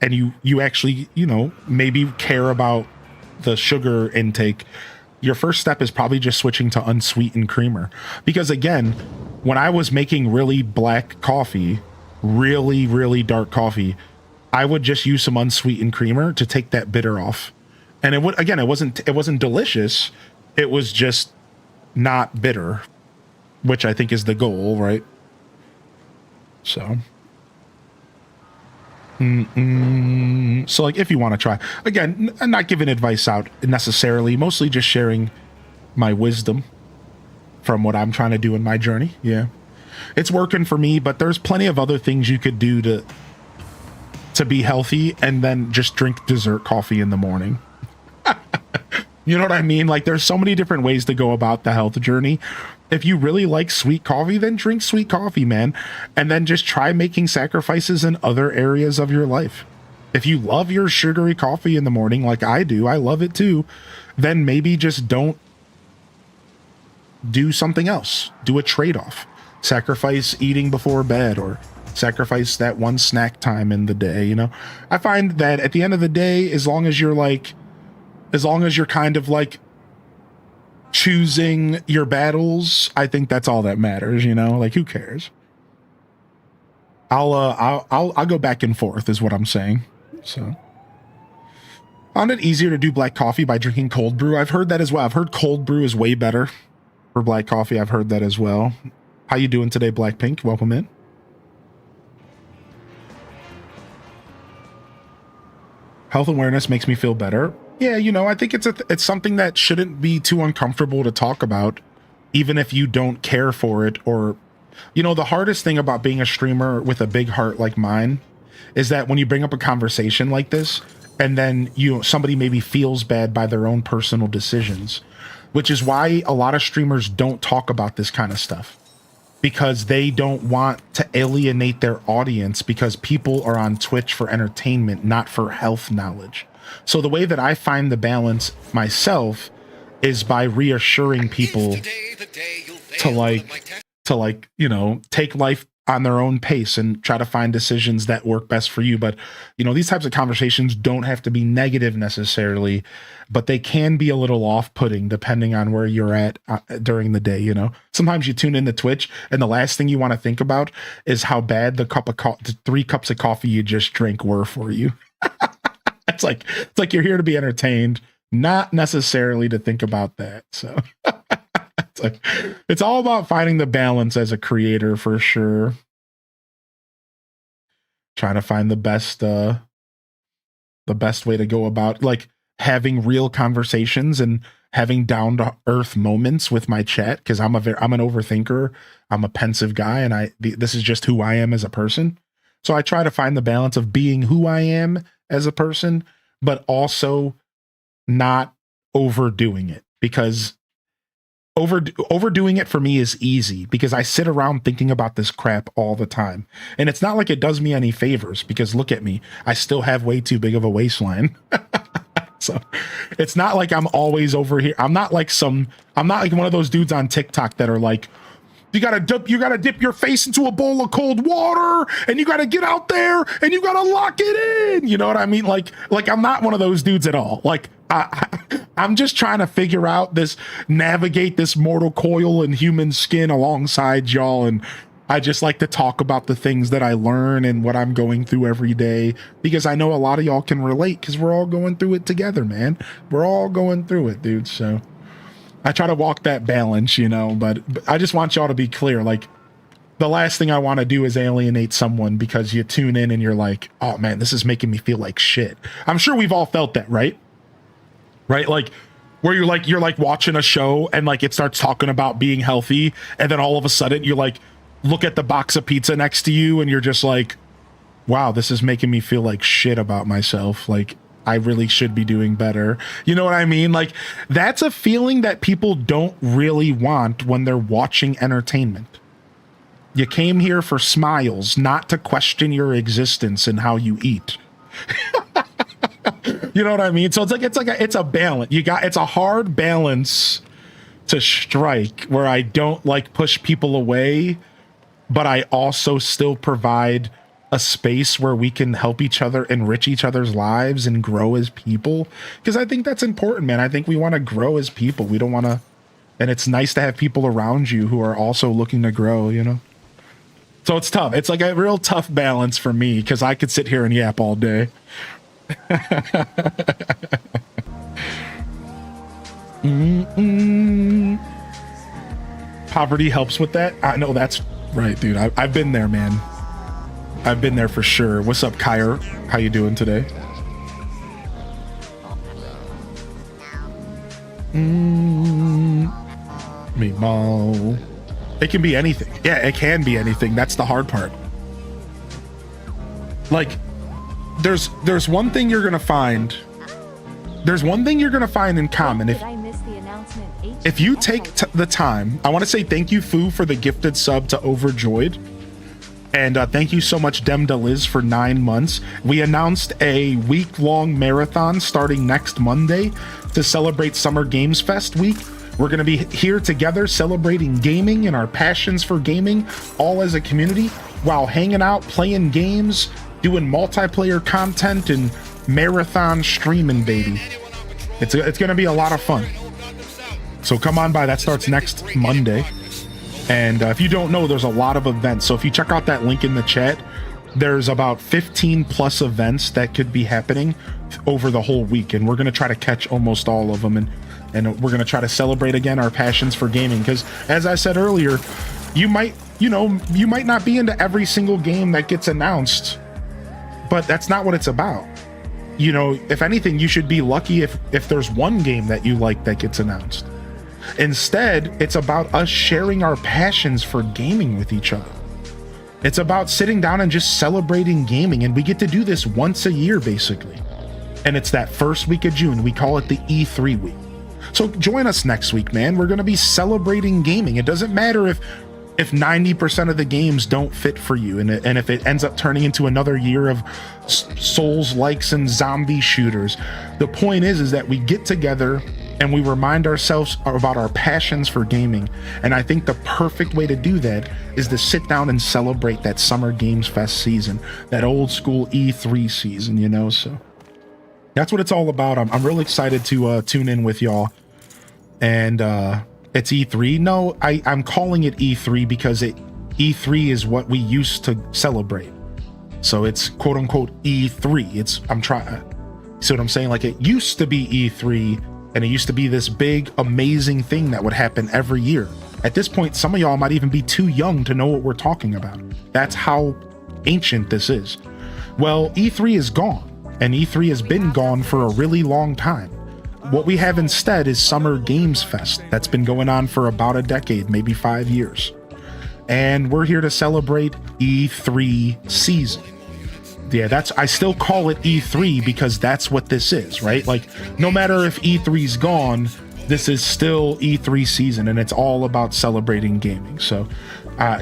and you actually, you know, maybe care about the sugar intake, your first step is probably just switching to unsweetened creamer. Because again, when I was making really black coffee, really, really dark coffee, I would just use some unsweetened creamer to take that bitter off. And it would, again, it wasn't delicious. It was just not bitter, which I think is the goal, right? So, so like if you want to try, again, I'm not giving advice out necessarily, mostly just sharing my wisdom from what I'm trying to do in my journey. Yeah, it's working for me, but there's plenty of other things you could do to be healthy, and then just drink dessert coffee in the morning. You know what I mean? Like, there's so many different ways to go about the health journey. If you really like sweet coffee, then drink sweet coffee, man. And then just try making sacrifices in other areas of your life. If you love your sugary coffee in the morning, like I do, I love it too, then maybe just don't do something else. Do a trade-off. Sacrifice eating before bed, or sacrifice that one snack time in the day. You know, I find that at the end of the day, as long as you're kind of like choosing your battles, I think that's all that matters. You know, like, who cares? I'll go back and forth is what I'm saying. So found it easier to do black coffee by drinking cold brew. I've heard that as well. I've heard cold brew is way better for black coffee. I've heard that as well. How you doing today, Blackpink? Welcome in. Health awareness makes me feel better. Yeah, you know, I think it's something that shouldn't be too uncomfortable to talk about, even if you don't care for it. Or, you know, the hardest thing about being a streamer with a big heart like mine is that when you bring up a conversation like this, and then somebody maybe feels bad by their own personal decisions, which is why a lot of streamers don't talk about this kind of stuff. Because they don't want to alienate their audience, because people are on Twitch for entertainment, not for health knowledge. So the way that I find the balance myself is by reassuring people to like, you know, take life on their own pace and try to find decisions that work best for you. But, you know, these types of conversations don't have to be negative necessarily, but they can be a little off-putting depending on where you're at during the day. You know, sometimes you tune into Twitch and the last thing you want to think about is how bad the 3 cups of coffee you just drank were for you. It's like you're here to be entertained, not necessarily to think about that. So it's all about finding the balance as a creator, for sure. Trying to find the best way to go about, like, having real conversations and having down to earth moments with my chat. Cause I'm an overthinker. I'm a pensive guy, and this is just who I am as a person. So I try to find the balance of being who I am as a person, but also not overdoing it, because overdoing it for me is easy, because I sit around thinking about this crap all the time. And it's not like it does me any favors, because look at me, I still have way too big of a waistline. So it's not like I'm always over here. I'm not like one of those dudes on TikTok that are like, You gotta dip your face into a bowl of cold water, and you gotta get out there and you gotta lock it in. You know what I mean? Like I'm not one of those dudes at all. Like I'm just trying to figure out navigate this mortal coil and human skin alongside y'all. And I just like to talk about the things that I learn and what I'm going through every day, because I know a lot of y'all can relate, because we're all going through it together, man. We're all going through it, dude. So I try to walk that balance, you know, but I just want y'all to be clear. Like, the last thing I want to do is alienate someone because you tune in and you're like, oh man, this is making me feel like shit. I'm sure we've all felt that, right? Right? Like, where you're like watching a show and like it starts talking about being healthy, and then all of a sudden you like look at the box of pizza next to you and you're just like, wow, this is making me feel like shit about myself. Like, I really should be doing better. You know what I mean? Like, that's a feeling that people don't really want when they're watching entertainment. You came here for smiles, not to question your existence and how you eat. You know what I mean? So it's a balance. It's a hard balance to strike, where I don't like push people away, but I also still provide a space where we can help each other, enrich each other's lives, and grow as people. Because I think that's important, man. I think we want to grow as people. We don't want to, and it's nice to have people around you who are also looking to grow, you know? So it's tough. It's like a real tough balance for me, because I could sit here and yap all day. Poverty helps with that. I know that's right, dude. I've been there, man. I've been there for sure. What's up, Kyra? How you doing today? Meatball. It can be anything. Yeah, it can be anything. That's the hard part. Like, there's one thing you're gonna find. There's one thing you're gonna find in common. If you take the time, I want to say thank you, Foo, for the gifted sub to Overjoyed. And thank you so much, Dem DeLiz, for 9 months. We announced a week-long marathon starting next Monday to celebrate Summer Games Fest week. We're going to be here together celebrating gaming and our passions for gaming, all as a community, while hanging out, playing games, doing multiplayer content, and marathon streaming, baby. It's going to be a lot of fun. So come on by. That starts next Monday. And if you don't know, there's a lot of events. So if you check out that link in the chat, there's about 15 plus events that could be happening over the whole week. And we're going to try to catch almost all of them. And we're going to try to celebrate again our passions for gaming. Because as I said earlier, you might not be into every single game that gets announced, but that's not what it's about. You know, if anything, you should be lucky if there's one game that you like that gets announced. Instead, it's about us sharing our passions for gaming with each other. It's about sitting down and just celebrating gaming, and we get to do this once a year, basically. And it's that first week of June. We call it the E3 week. So join us next week, man. We're going to be celebrating gaming. It doesn't matter if 90% of the games don't fit for you, and if it ends up turning into another year of Souls likes and zombie shooters. The point is that we get together and we remind ourselves about our passions for gaming. And I think the perfect way to do that is to sit down and celebrate that Summer Games Fest season, that old school E3 season, you know? So that's what it's all about. I'm really excited to tune in with y'all. And it's E3. No, I'm calling it E3 because E3 is what we used to celebrate. So it's quote unquote E3. I'm trying. See what I'm saying? Like, it used to be E3, and it used to be this big, amazing thing that would happen every year. At this point, some of y'all might even be too young to know what we're talking about. That's how ancient this is. Well, E3 is gone, and E3 has been gone for a really long time. What we have instead is Summer Games Fest. That's been going on for about a decade, maybe 5 years. And we're here to celebrate E3 season. Yeah, I still call it E3 because that's what this is, right? Like, no matter if E3's gone, this is still E3 season, and it's all about celebrating gaming. So,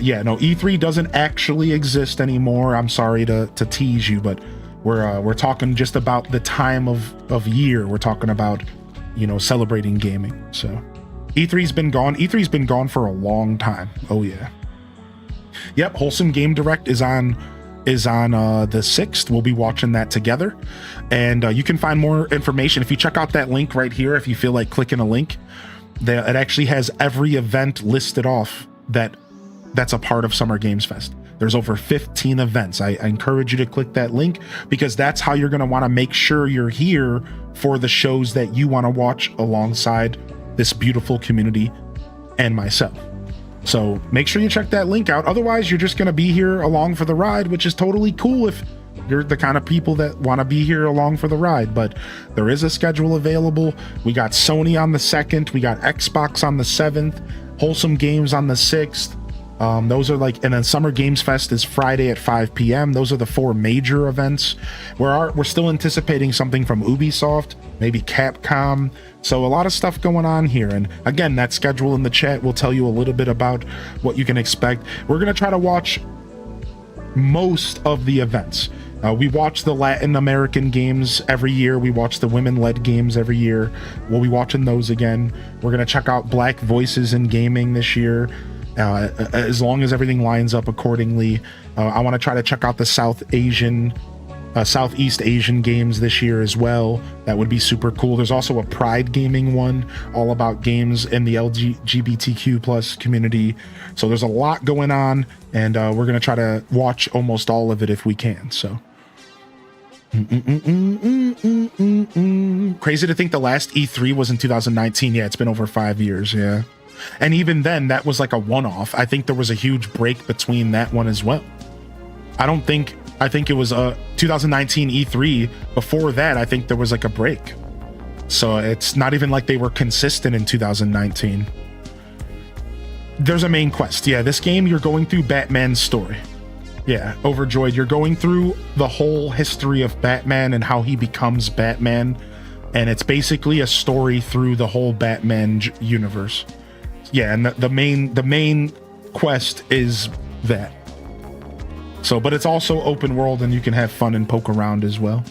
yeah, no, E3 doesn't actually exist anymore. I'm sorry to tease you, but we're talking just about the time of year. We're talking about, you know, celebrating gaming. So E3's been gone. E3's been gone for a long time. Oh yeah. Yep, Wholesome Game Direct is on the 6th. We'll be watching that together. And you can find more information if you check out that link right here. If you feel like clicking a link, that it actually has every event listed off that's a part of Summer Games Fest. There's over 15 events. I encourage you to click that link because that's how you're going to want to make sure you're here for the shows that you want to watch alongside this beautiful community and myself. So make sure you check that link out. Otherwise, you're just going to be here along for the ride, which is totally cool if you're the kind of people that want to be here along for the ride. But there is a schedule available. We got Sony on the 2nd. We got Xbox on the 7th. Wholesome Games on the 6th. Those are like, and then Summer Games Fest is Friday at 5 p.m. Those are the 4 major events. We're still anticipating something from Ubisoft, maybe Capcom. So a lot of stuff going on here. And again, that schedule in the chat will tell you a little bit about what you can expect. We're going to try to watch most of the events. We watch the Latin American games every year. We watch the women-led games every year. We'll be watching those again. We're going to check out Black Voices in Gaming this year. As long as everything lines up accordingly. I want to try to check out the Southeast Asian games this year as well. That would be super cool. There's also a Pride Gaming one, all about games in the LGBTQ plus community. So there's a lot going on, and we're going to try to watch almost all of it if we can. So crazy to think the last E3 was in 2019. Yeah, it's been over 5 years. Yeah. And even then, that was like a one-off. I think there was a huge break between that one as well. I think it was a 2019 E3. Before that, I think there was like a break. So it's not even like they were consistent in 2019. There's a main quest. Yeah, this game, you're going through Batman's story. Yeah, Overjoyed. You're going through the whole history of Batman and how he becomes Batman. And it's basically a story through the whole Batman universe. Yeah, and the main quest is that. So, but it's also open world, and you can have fun and poke around as well.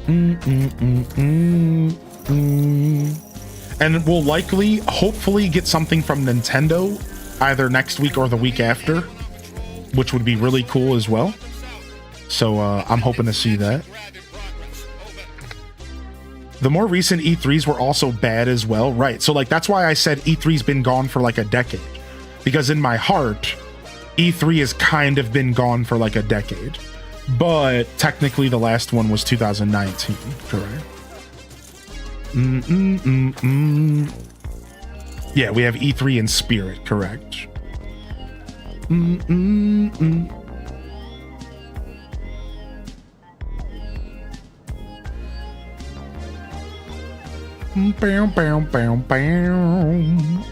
And we'll likely, hopefully, get something from Nintendo either next week or the week after, which would be really cool as well. So I'm hoping to see that. The more recent E3s were also bad as well, right? So like that's why I said E3's been gone for like a decade, because in my heart, E3 has kind of been gone for like a decade, but technically the last one was 2019, correct? Yeah, we have E3 in spirit, correct? Bow, bow, bow, bow.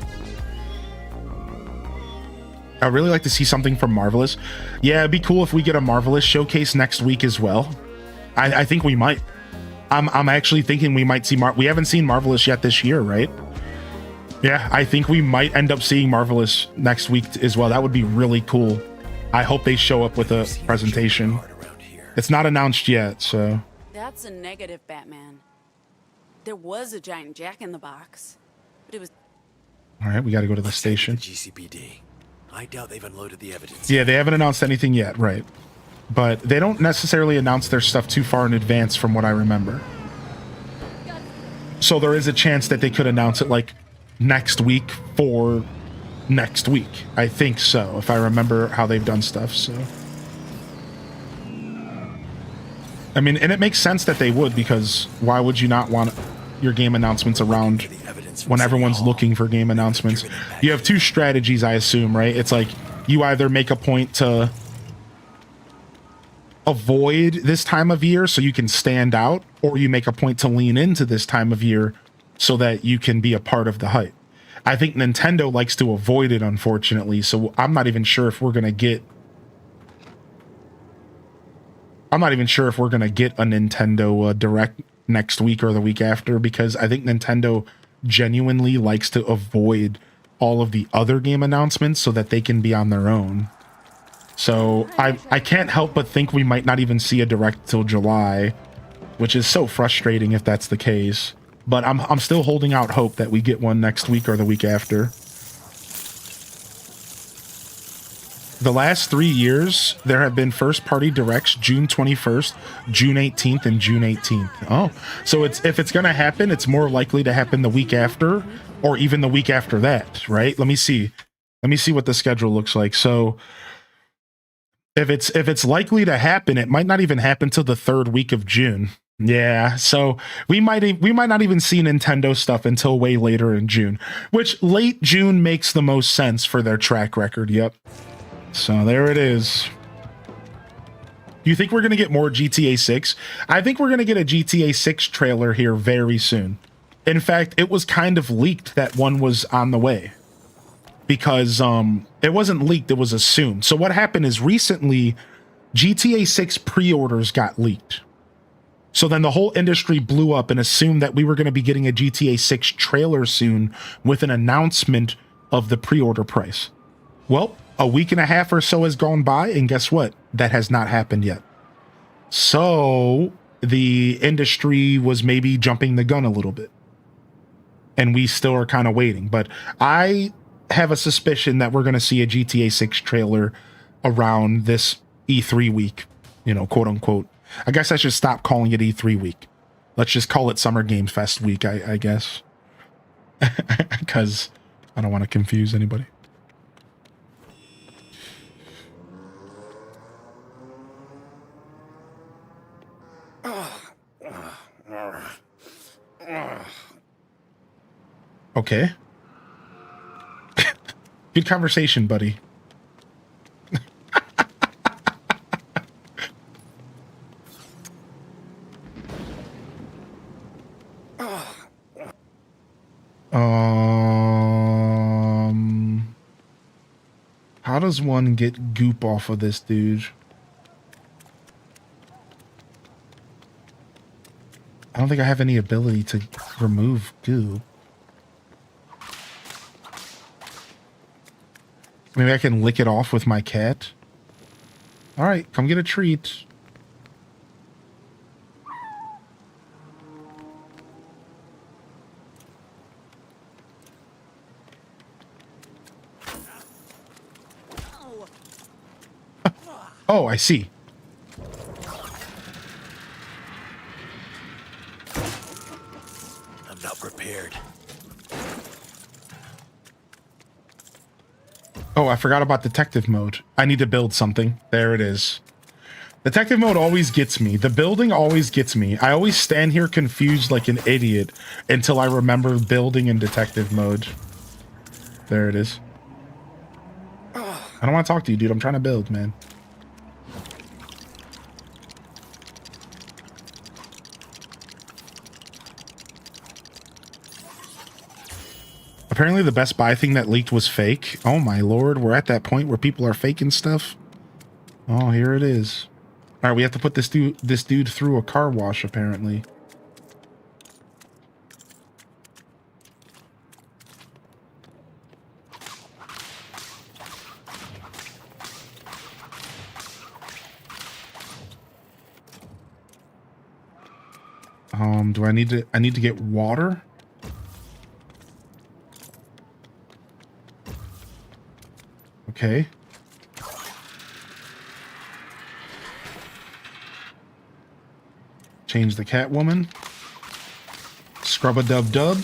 I'd really like to see something from Marvelous. Yeah, it'd be cool if we get a Marvelous showcase next week as well. I think we might. I'm actually thinking we might see we haven't seen Marvelous yet this year, right? Yeah, I think we might end up seeing Marvelous next week as well. That would be really cool. I hope they show up with a presentation. It's not announced yet, so.
That's a negative, Batman. There was a giant Jack-in-the-Box, but it was...
All right, we got to go to the station.
GCPD. I doubt they've unloaded the evidence.
Yeah, they haven't announced anything yet, right? But they don't necessarily announce their stuff too far in advance from what I remember. So there is a chance that they could announce it like next week for next week. I think so, if I remember how they've done stuff, so. I mean, and it makes sense that they would, because why would you not want your game announcements around when everyone's looking for game announcements? You have two strategies, I assume, right? It's like you either make a point to avoid this time of year so you can stand out, or you make a point to lean into this time of year so that you can be a part of the hype. I think Nintendo likes to avoid it, unfortunately, so I'm not even sure if we're going to get a Nintendo Direct next week or the week after, because I think Nintendo genuinely likes to avoid all of the other game announcements so that they can be on their own. So I can't help but think we might not even see a Direct till July, which is so frustrating if that's the case. but I'm still holding out hope that we get one next week or the week after. The last 3 years, there have been first-party directs June 21st, June 18th, and June 18th. Oh, so if it's going to happen, it's more likely to happen the week after or even the week after that, right? Let me see. Let me see what the schedule looks like. So if it's likely to happen, it might not even happen till the third week of June. Yeah, so we might not even see Nintendo stuff until way later in June, which late June makes the most sense for their track record. Yep. So there it is. Do you think we're going to get more GTA 6? I think we're going to get a GTA 6 trailer here very soon. In fact, it was kind of leaked that one was on the way. Because it wasn't leaked, it was assumed. So what happened is recently GTA 6 pre-orders got leaked. So then the whole industry blew up and assumed that we were going to be getting a GTA 6 trailer soon with an announcement of the pre-order price. Well, a week and a half or so has gone by, and guess what? That has not happened yet. So the industry was maybe jumping the gun a little bit. And we still are kind of waiting. But I have a suspicion that we're going to see a GTA 6 trailer around this E3 week, you know, quote unquote. I guess I should stop calling it E3 week. Let's just call it Summer Game Fest week, I guess. Because I don't want to confuse anybody. Okay. Good conversation, buddy. How does one get goop off of this dude? I don't think I have any ability to remove goop. Maybe I can lick it off with my cat. All right, come get a treat. Oh, I see.
I'm not prepared.
Oh, I forgot about detective mode. I need to build something. There it is. Detective mode always gets me. The building always gets me. I always stand here confused like an idiot until I remember building in detective mode. There it is. I don't want to talk to you, dude. I'm trying to build, man. Apparently the Best Buy thing that leaked was fake. Oh my lord, we're at that point where people are faking stuff. Oh, here it is. All right, we have to put this dude through a car wash, apparently. Do I need to get water? Okay. Change the Catwoman. Scrub-a-dub-dub.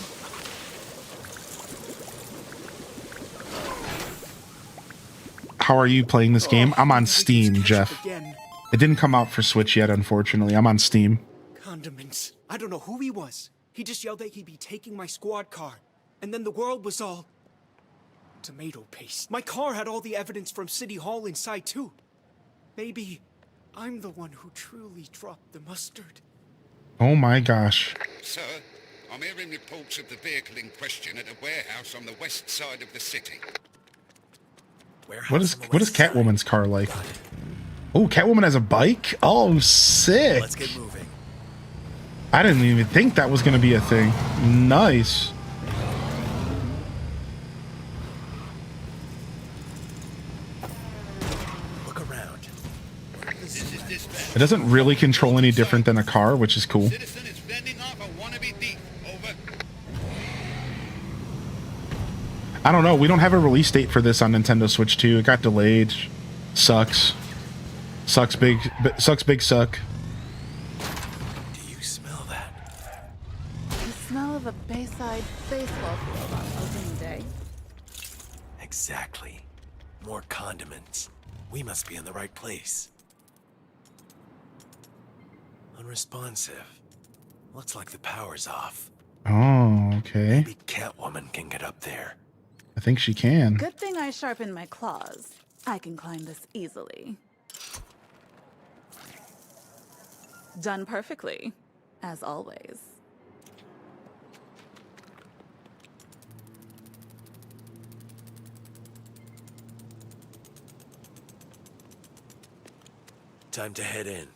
How are you playing this game? I'm on Steam, Jeff. It didn't come out for Switch yet, unfortunately. I'm on Steam.
Condiments. I don't know who he was. He just yelled that he'd be taking my squad car. And then the world was all tomato paste. My car had all the evidence from City Hall inside too. Maybe I'm the one who truly dropped the mustard.
Oh my gosh.
Sir, I'm hearing reports of the vehicle in question at a warehouse on the west side of the city.
What is Catwoman's car like? Oh, Catwoman has a bike? Oh, sick.
Let's get moving.
I didn't even think that was going to be a thing. Nice.
Look around.
It doesn't really control any different than a car, which is cool.
Citizen is fending off a wannabe thief. Over.
I don't know. We don't have a release date for this on Nintendo Switch 2. It got delayed. Sucks. Sucks big suck.
Do you smell that?
The smell of a Bayside baseball field on opening day.
Exactly. More condiments. We must be in the right place. Unresponsive. Looks like the power's off.
Oh, okay.
Maybe Catwoman can get up there.
I think she can.
Good thing I sharpened my claws. I can climb this easily. Done perfectly, as always.
Time to head in.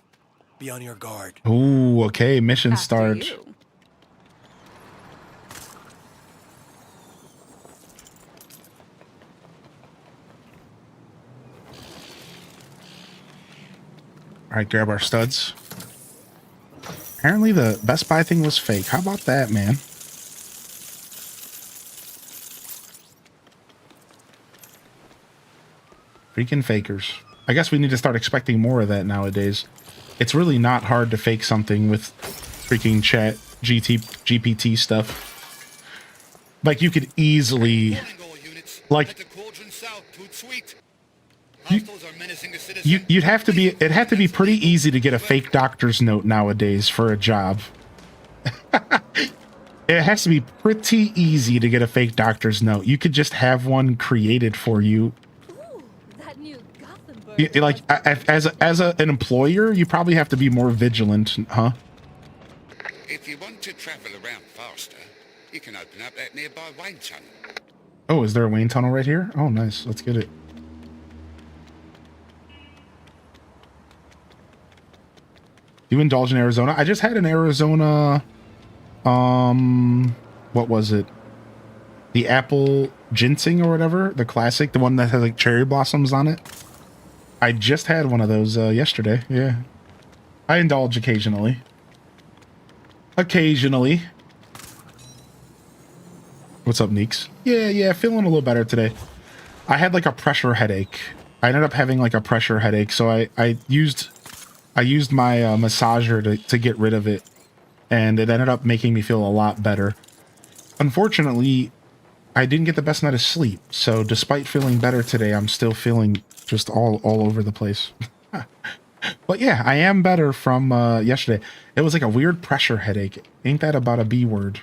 Be on your guard.
Ooh, okay. Mission
After
start.
you.
All right, grab our studs. Apparently the Best Buy thing was fake. How about that, man? Freaking fakers. I guess we need to start expecting more of that nowadays. It's really not hard to fake something with freaking chat GPT stuff. Like you could easily, like, you'd have to be, it'd have to be pretty easy to get a fake doctor's note nowadays for a job. It has to be pretty easy to get a fake doctor's note. You could just have one created for you. Like, as an employer, you probably have to be more vigilant, huh?
If you want to travel around faster, you can open up that nearby Wayne Tunnel.
Oh, is there a Wayne Tunnel right here? Oh, nice. Let's get it. You indulge in Arizona? I just had an Arizona, what was it? The apple ginseng or whatever, the classic, the one that has like cherry blossoms on it. I just had one of those yesterday. Yeah. I indulge occasionally. Occasionally. What's up, Neeks? Yeah, feeling a little better today. I had like a pressure headache. I ended up having like a pressure headache, so I used my massager to get rid of it, and it ended up making me feel a lot better. Unfortunately, I didn't get the best night of sleep, so despite feeling better today, I'm still feeling just all over the place. But yeah, I am better from yesterday. It was like a weird pressure headache. Ain't that about a B word?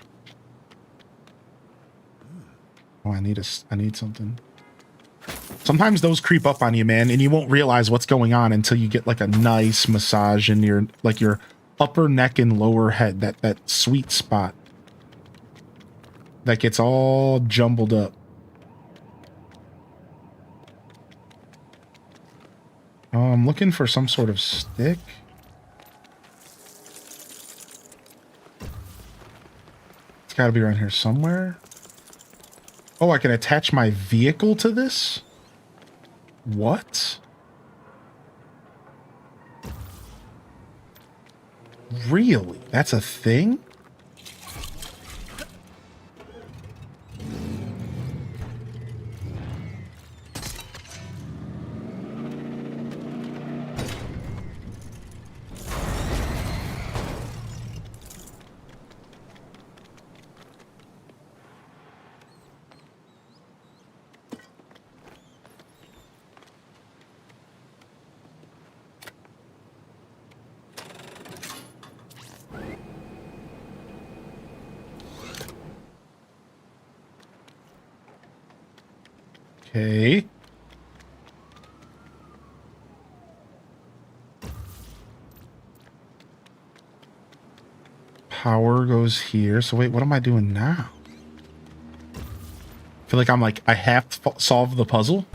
Oh, I need something. Sometimes those creep up on you, man, and you won't realize what's going on until you get like a nice massage in your upper neck and lower head, that sweet spot that gets all jumbled up. I'm looking for some sort of stick. It's got to be around here somewhere. Oh, I can attach my vehicle to this? What? Really? That's a thing? Okay. Power goes here. So wait, what am I doing now? I feel like I have to solve the puzzle.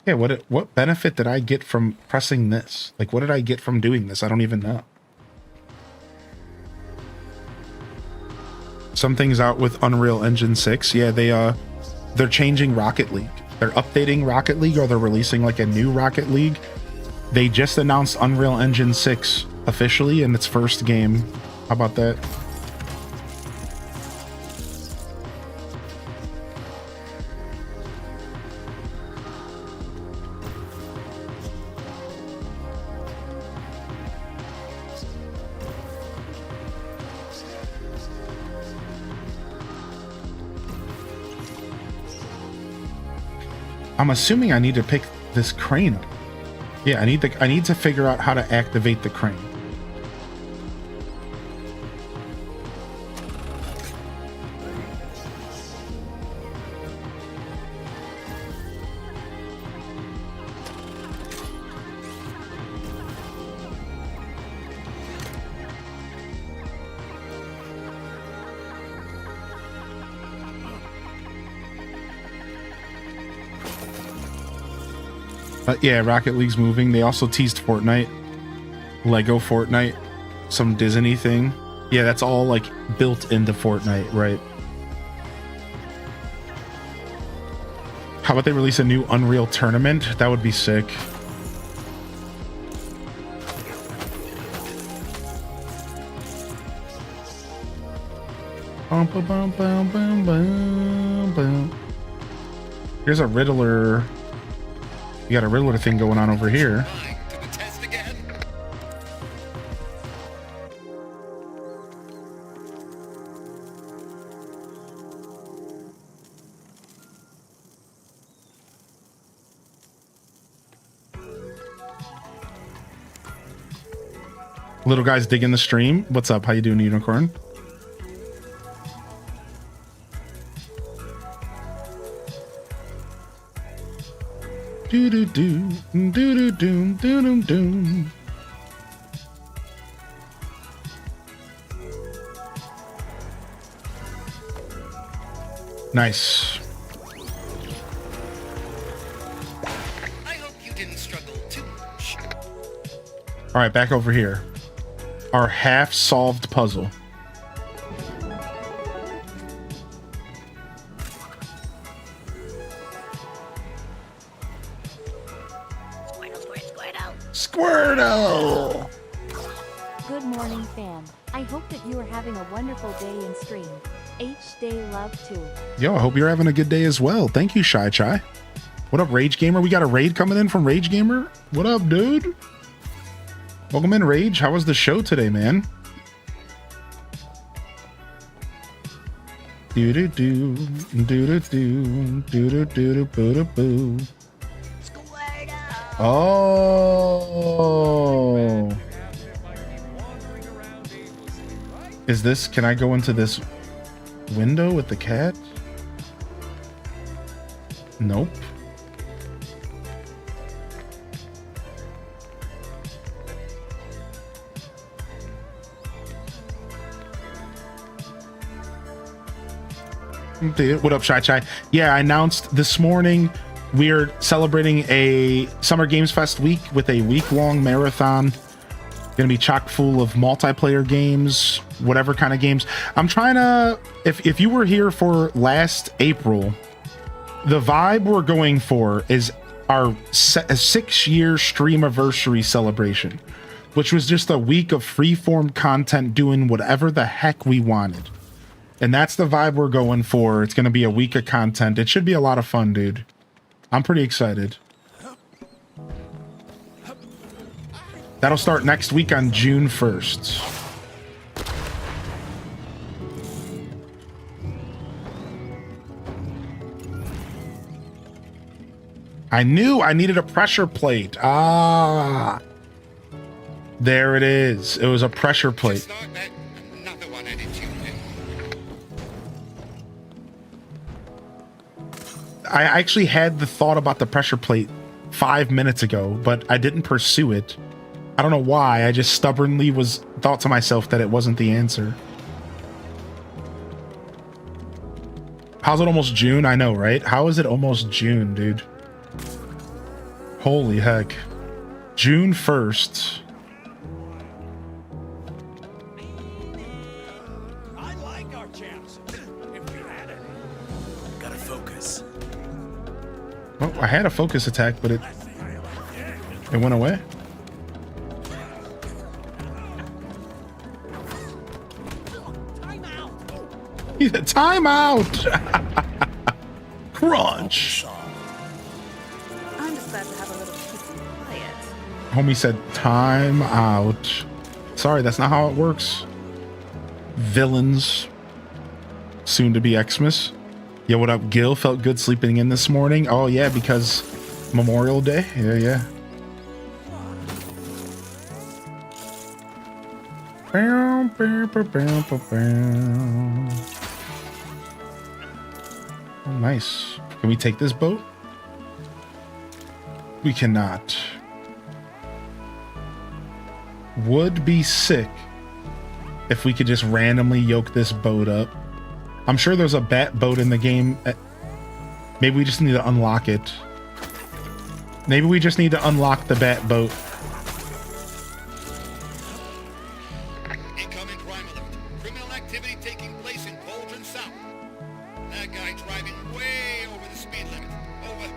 Yeah, what benefit did I get from pressing this? Like, what did I get from doing this? I don't even know. Something's out with Unreal Engine 6. Yeah, they're changing Rocket League. they're updating Rocket League or they're releasing like a new Rocket League. They just announced Unreal Engine 6 officially in its first game. How about that? I'm assuming I need to pick this crane up. Yeah, I need to figure out how to activate the crane. But yeah, Rocket League's moving. They also teased Fortnite, Lego Fortnite, some Disney thing. Yeah, that's all like built into Fortnite, right? How about they release a new Unreal Tournament? That would be sick. Bum, bum, bum, bum, bum, bum, bum. Here's a Riddler. You got a Riddler thing going on over here. Little guy's digging the stream. What's up? How you doing, Unicorn? Do do do do do do do do. Nice.
I hope you didn't struggle too much.
All right, back over here. Our half-solved puzzle. Squirtle!
Good morning, fam. I hope that you are having a wonderful day in stream. Day love too.
Yo, I hope you're having a good day as well. Thank you, Shy Chai. What up, Rage Gamer? We got a raid coming in from Rage Gamer. What up, dude? Welcome in, Rage. How was the show today, man? Do do do do do do do do do do boo. Oh. Is this, can I go into this window with the cat? Nope. What up, Shy Chai? Yeah, I announced this morning we're celebrating a Summer Games Fest week with a week-long marathon. Gonna be chock full of multiplayer games, whatever kind of games. I'm trying to, if you were here for last April, the vibe we're going for is our 6-year streamiversary celebration, which was just a week of freeform content doing whatever the heck we wanted. And that's the vibe we're going for. It's going to be a week of content. It should be a lot of fun, dude. I'm pretty excited. That'll start next week on June 1st. I knew I needed a pressure plate. Ah. There it is. It was a pressure plate. I actually had the thought about the pressure plate 5 minutes ago, but I didn't pursue it. I don't know why. I just stubbornly thought to myself that it wasn't the answer. How's it almost June? I know, right? How is it almost June, dude? Holy heck. June 1st.
I like our chances, if we had it.
Gotta focus.
I had a focus attack, but it went away. Time out! Crunch!
I'm just glad to have a little peace and quiet.
Homie said time out. Sorry, that's not how it works. Villains. Soon to be Xmas. Yo, what up, Gil? Felt good sleeping in this morning? Oh, yeah, because Memorial Day? Yeah. Oh, nice. Can we take this boat? We cannot. Would be sick if we could just randomly yoke this boat up. I'm sure there's a bat boat in the game. Maybe we just need to unlock it. Maybe we just need to unlock the bat boat.
Incoming crime alert. Criminal activity taking place in Cauldron South. That guy driving way over the speed limit. Over.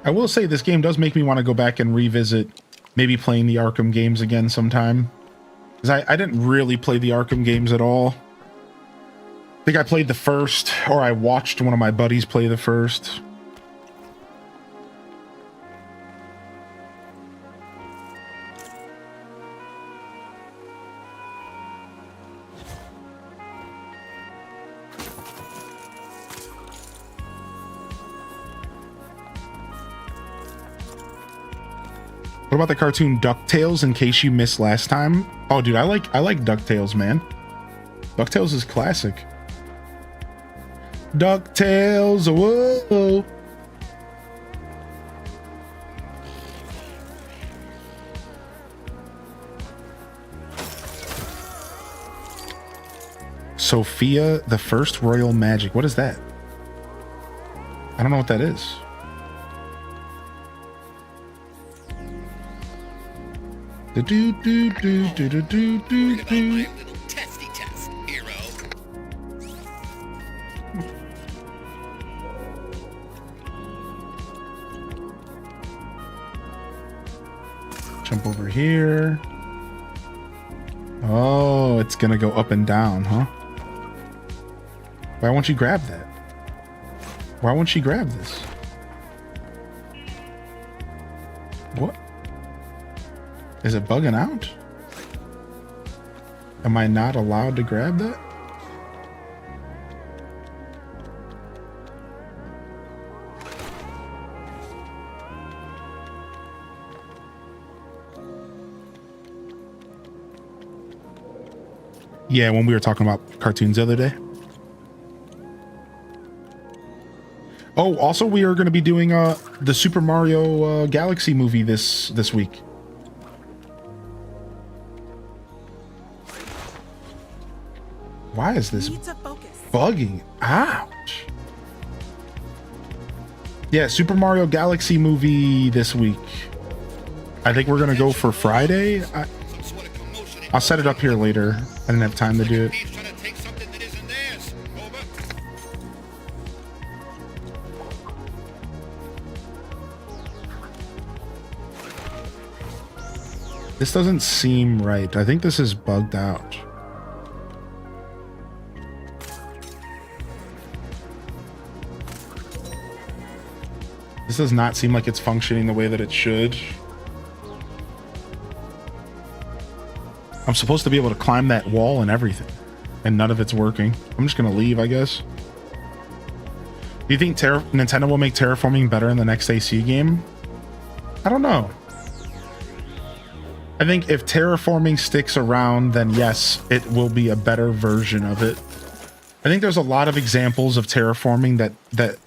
I will say this game does make me want to go back and revisit maybe playing the Arkham games again sometime. Because I didn't really play the Arkham games at all. I think I played the first, or I watched one of my buddies play the first. What about the cartoon DuckTales, in case you missed last time? Oh, dude, I like DuckTales, man. DuckTales is classic. DuckTales, whoa. Sophia, the First Royal Magic. What is that? I don't know what that is. Do do do do do do do do.
Testy test, hero.
Jump over here. Oh, it's gonna go up and down, huh? Why won't you grab that? Why won't she grab this? What? Is it bugging out? Am I not allowed to grab that? Yeah, when we were talking about cartoons the other day. Oh, also we are going to be doing the Super Mario Galaxy movie this week. Why is this bugging? Ouch. Yeah, Super Mario Galaxy movie this week. I think we're going to go for Friday. I'll set it up here later. I didn't have time to do it. This doesn't seem right. I think this is bugged out. This does not seem like it's functioning the way that it should. I'm supposed to be able to climb that wall and everything, and none of it's working. I'm just gonna leave, I guess. Do you think Nintendo will make terraforming better in the next AC game? I don't know. I think if terraforming sticks around, then yes, it will be a better version of it. I think there's a lot of examples of terraforming that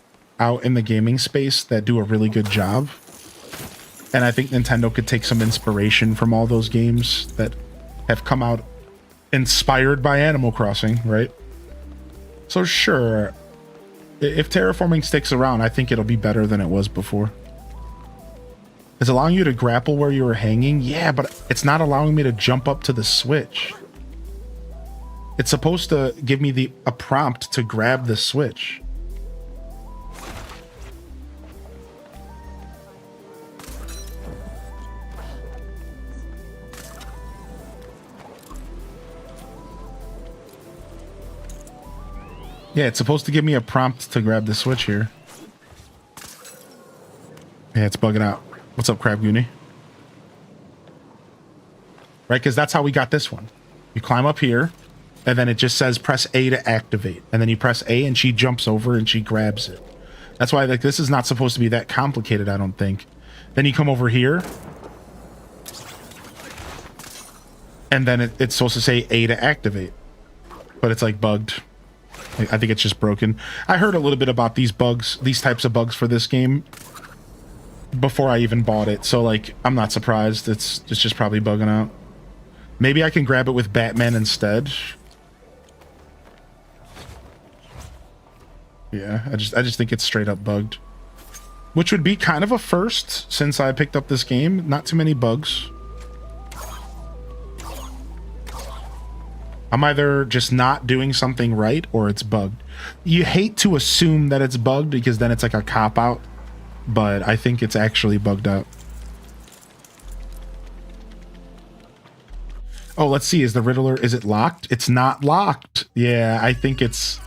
out in the gaming space that do a really good job. And I think Nintendo could take some inspiration from all those games that have come out inspired by Animal Crossing, right? So sure, if terraforming sticks around, I think it'll be better than it was before. It's allowing you to grapple where you were hanging? Yeah, but it's not allowing me to jump up to the switch. It's supposed to give me a prompt to grab the switch. Yeah, it's supposed to give me a prompt to grab the switch here. Yeah, it's bugging out. What's up, Crab Goonie? Right, because that's how we got this one. You climb up here, and then it just says press A to activate. And then you press A, and she jumps over, and she grabs it. That's why, like, this is not supposed to be that complicated, I don't think. Then you come over here, and then it's supposed to say A to activate. But it's, like, bugged. I think it's just broken. I heard a little bit about these bugs, these types of bugs for this game before I even bought it. So, like, I'm not surprised. It's just probably bugging out. Maybe I can grab it with Batman instead. Yeah, I just think it's straight up bugged. Which would be kind of a first since I picked up this game. Not too many bugs. I'm either just not doing something right or it's bugged. You hate to assume that it's bugged because then it's like a cop-out, but I think it's actually bugged out. Oh, let's see. Is the Riddler, is it locked? It's not locked. Yeah, I think that's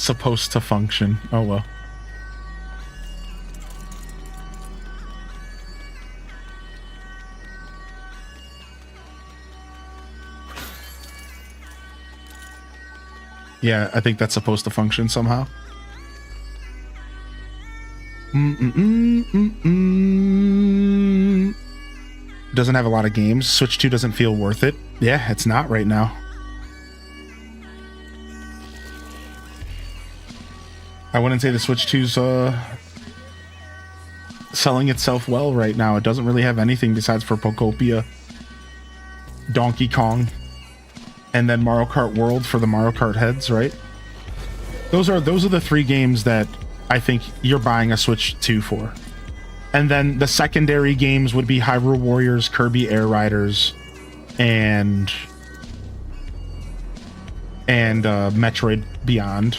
supposed to function. Oh, well. Yeah, I think that's supposed to function somehow. Doesn't have a lot of games. Switch 2 doesn't feel worth it. Yeah, it's not right now. I wouldn't say the Switch 2's selling itself well right now. It doesn't really have anything besides for Pokopia, Donkey Kong, and then Mario Kart World for the Mario Kart heads, right? Those are the three games that I think you're buying a Switch 2 for. And then the secondary games would be Hyrule Warriors, Kirby Air Riders, and Metroid Beyond.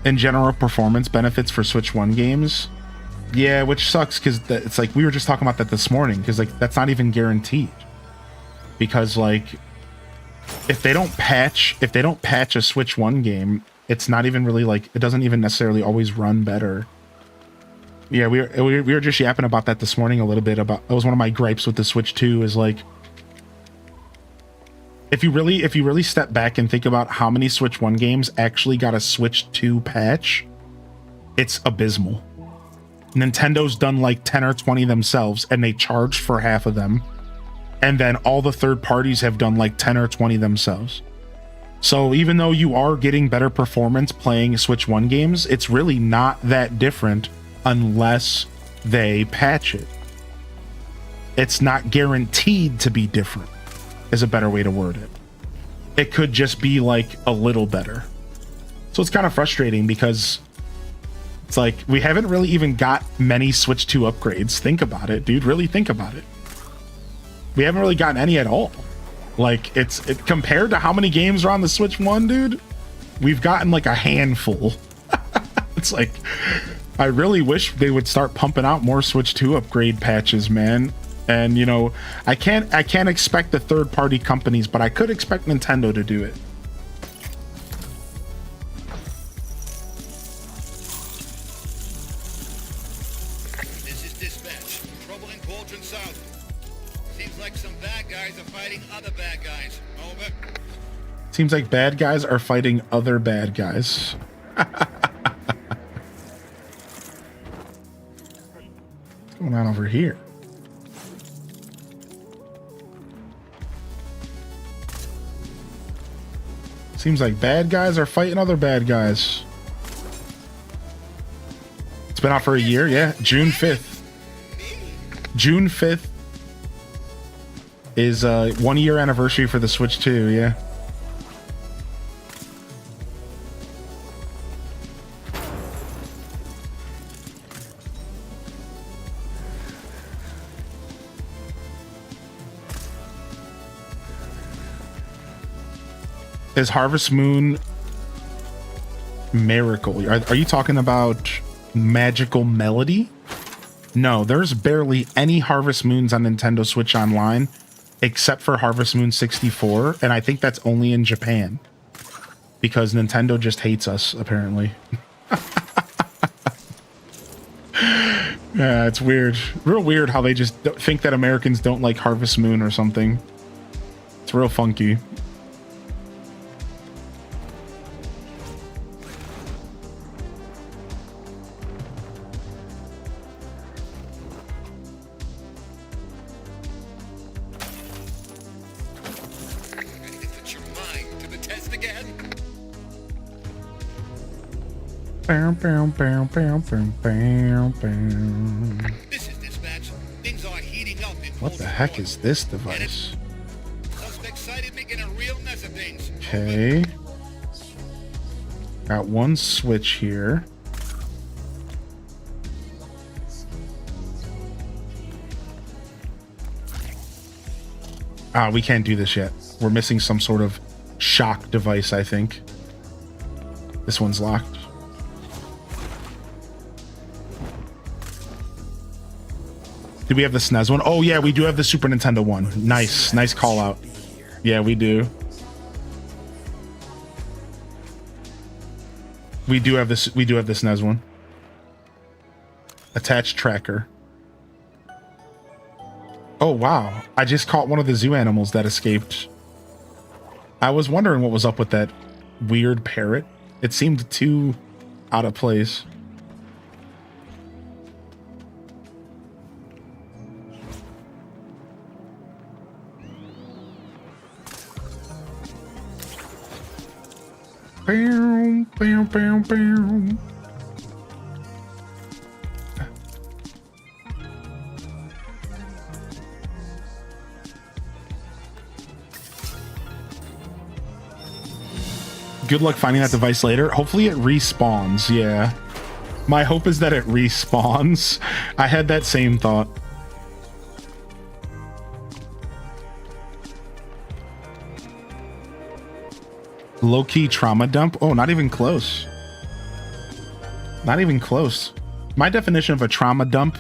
In general, performance benefits for Switch 1 games. Yeah, which sucks because it's like we were just talking about that this morning because like that's not even guaranteed. Because like if they don't patch a Switch 1 game, it's not even really like it doesn't even necessarily always run better. Yeah, we were just yapping about that this morning a little bit about that was one of my gripes with the Switch 2 is like if you really step back and think about how many Switch 1 games actually got a Switch 2 patch, it's abysmal. Nintendo's done like 10 or 20 themselves and they charged for half of them. And then all the third parties have done like 10 or 20 themselves. So even though you are getting better performance playing Switch 1 games, it's really not that different unless they patch it. It's not guaranteed to be different, is a better way to word it. It could just be like a little better. So it's kind of frustrating because it's like we haven't really even got many Switch 2 upgrades. Think about it, dude. Really think about it. We haven't really gotten any at all. Like compared to how many games are on the Switch 1, dude, we've gotten like a handful. It's like I really wish they would start pumping out more Switch 2 upgrade patches, man. And you know, I can't expect the third-party companies, but I could expect Nintendo to do it.
This is dispatch. Trouble in Cauldron South. Seems like some bad guys are fighting other bad guys. Over.
Seems like bad guys are fighting other bad guys. What's going on over here? Seems like bad guys are fighting other bad guys. It's been out for a year, yeah. June 5th. June 5th. is 1 year anniversary for the Switch 2, yeah. Is Harvest Moon Miracle? Are you talking about Magical Melody? No, there's barely any Harvest Moons on Nintendo Switch Online except for Harvest Moon 64, and I think that's only in Japan because Nintendo just hates us, apparently. Yeah, it's weird. Real weird how they just think that Americans don't like Harvest Moon or something. It's real funky.
This is dispatch. Things are heating up in
What the heck is this device?
Suspect sighted making a real mess of things.
Okay. Got one switch here. Ah, we can't do this yet. We're missing some sort of shock device, I think. This one's locked. Do we have the SNES one? Oh yeah, we do have the Super Nintendo one. Nice, nice call out. Yeah, we do. We do have this. We do have the SNES one. Attached tracker. Oh wow! I just caught one of the zoo animals that escaped. I was wondering what was up with that weird parrot. It seemed too out of place. Bam, bam, bam, bam. Good luck finding that device later. Hopefully it respawns, yeah. My hope is that it respawns. I had that same thought. Low-key trauma dump? Oh, not even close. Not even close. My definition of a trauma dump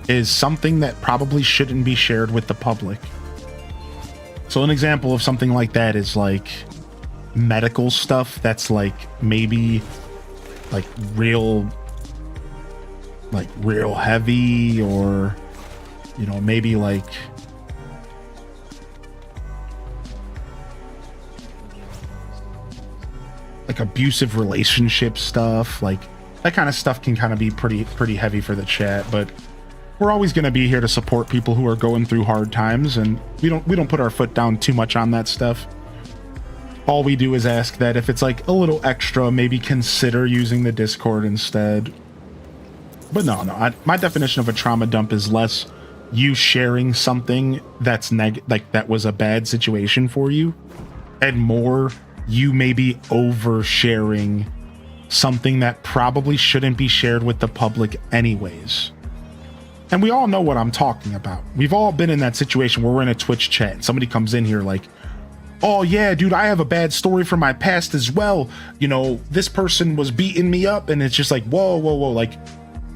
is something that probably shouldn't be shared with the public. So an example of something like that is like medical stuff that's like maybe like real heavy, or you know, maybe like abusive relationship stuff. Like that kind of stuff can kind of be pretty heavy for the chat, but we're always going to be here to support people who are going through hard times, and we don't put our foot down too much on that stuff. All we do is ask that if it's like a little extra, maybe consider using the Discord instead. But no, my definition of a trauma dump is less you sharing something that's like that was a bad situation for you, and more you maybe oversharing something that probably shouldn't be shared with the public anyways. And we all know what I'm talking about. We've all been in that situation where we're in a Twitch chat and somebody comes in here like, oh yeah, dude, I have a bad story from my past as well. You know, this person was beating me up, and it's just like, whoa. Like,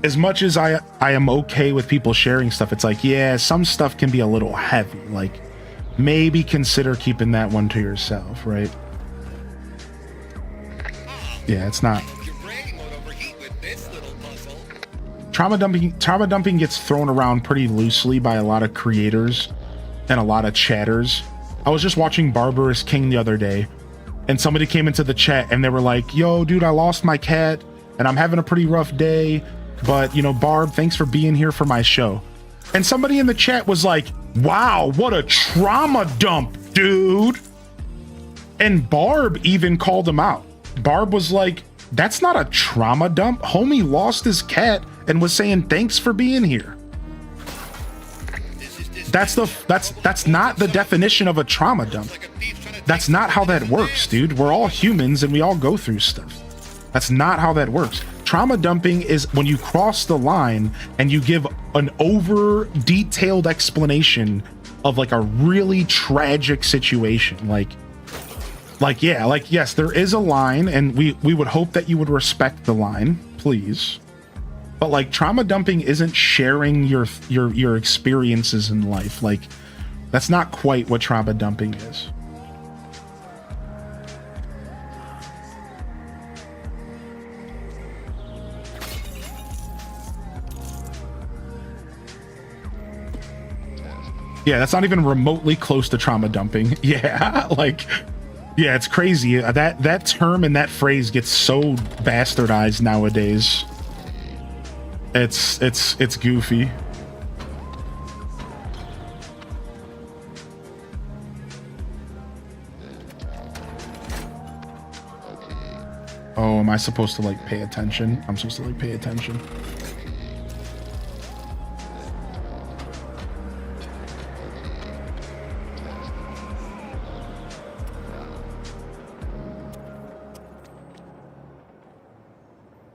as much as I am okay with people sharing stuff, it's like, yeah, some stuff can be a little heavy. Like, maybe consider keeping that one to yourself, right? Yeah, it's not. Trauma dumping gets thrown around pretty loosely by a lot of creators and a lot of chatters. I was just watching Barbarous King the other day, and somebody came into the chat and they were like, yo, dude, I lost my cat and I'm having a pretty rough day, but you know, Barb, thanks for being here for my show. And somebody in the chat was like, wow, what a trauma dump, dude. And Barb even called him out. Barb was like, that's not a trauma dump. Homie lost his cat and was saying thanks for being here. that's not the definition of a trauma dump. That's not how that works, dude. We're all humans and we all go through stuff. That's not how that works. Trauma dumping is when you cross the line and you give an over detailed explanation of like a really tragic situation. Like yes, there is a line, and we would hope that you would respect the line, please. But like, trauma dumping isn't sharing your experiences in life. Like, that's not quite what trauma dumping is. Yeah, that's not even remotely close to trauma dumping. Yeah, like, yeah, it's crazy. That term and that phrase gets so bastardized nowadays. It's goofy. Oh, am I supposed to like pay attention? I'm supposed to like pay attention.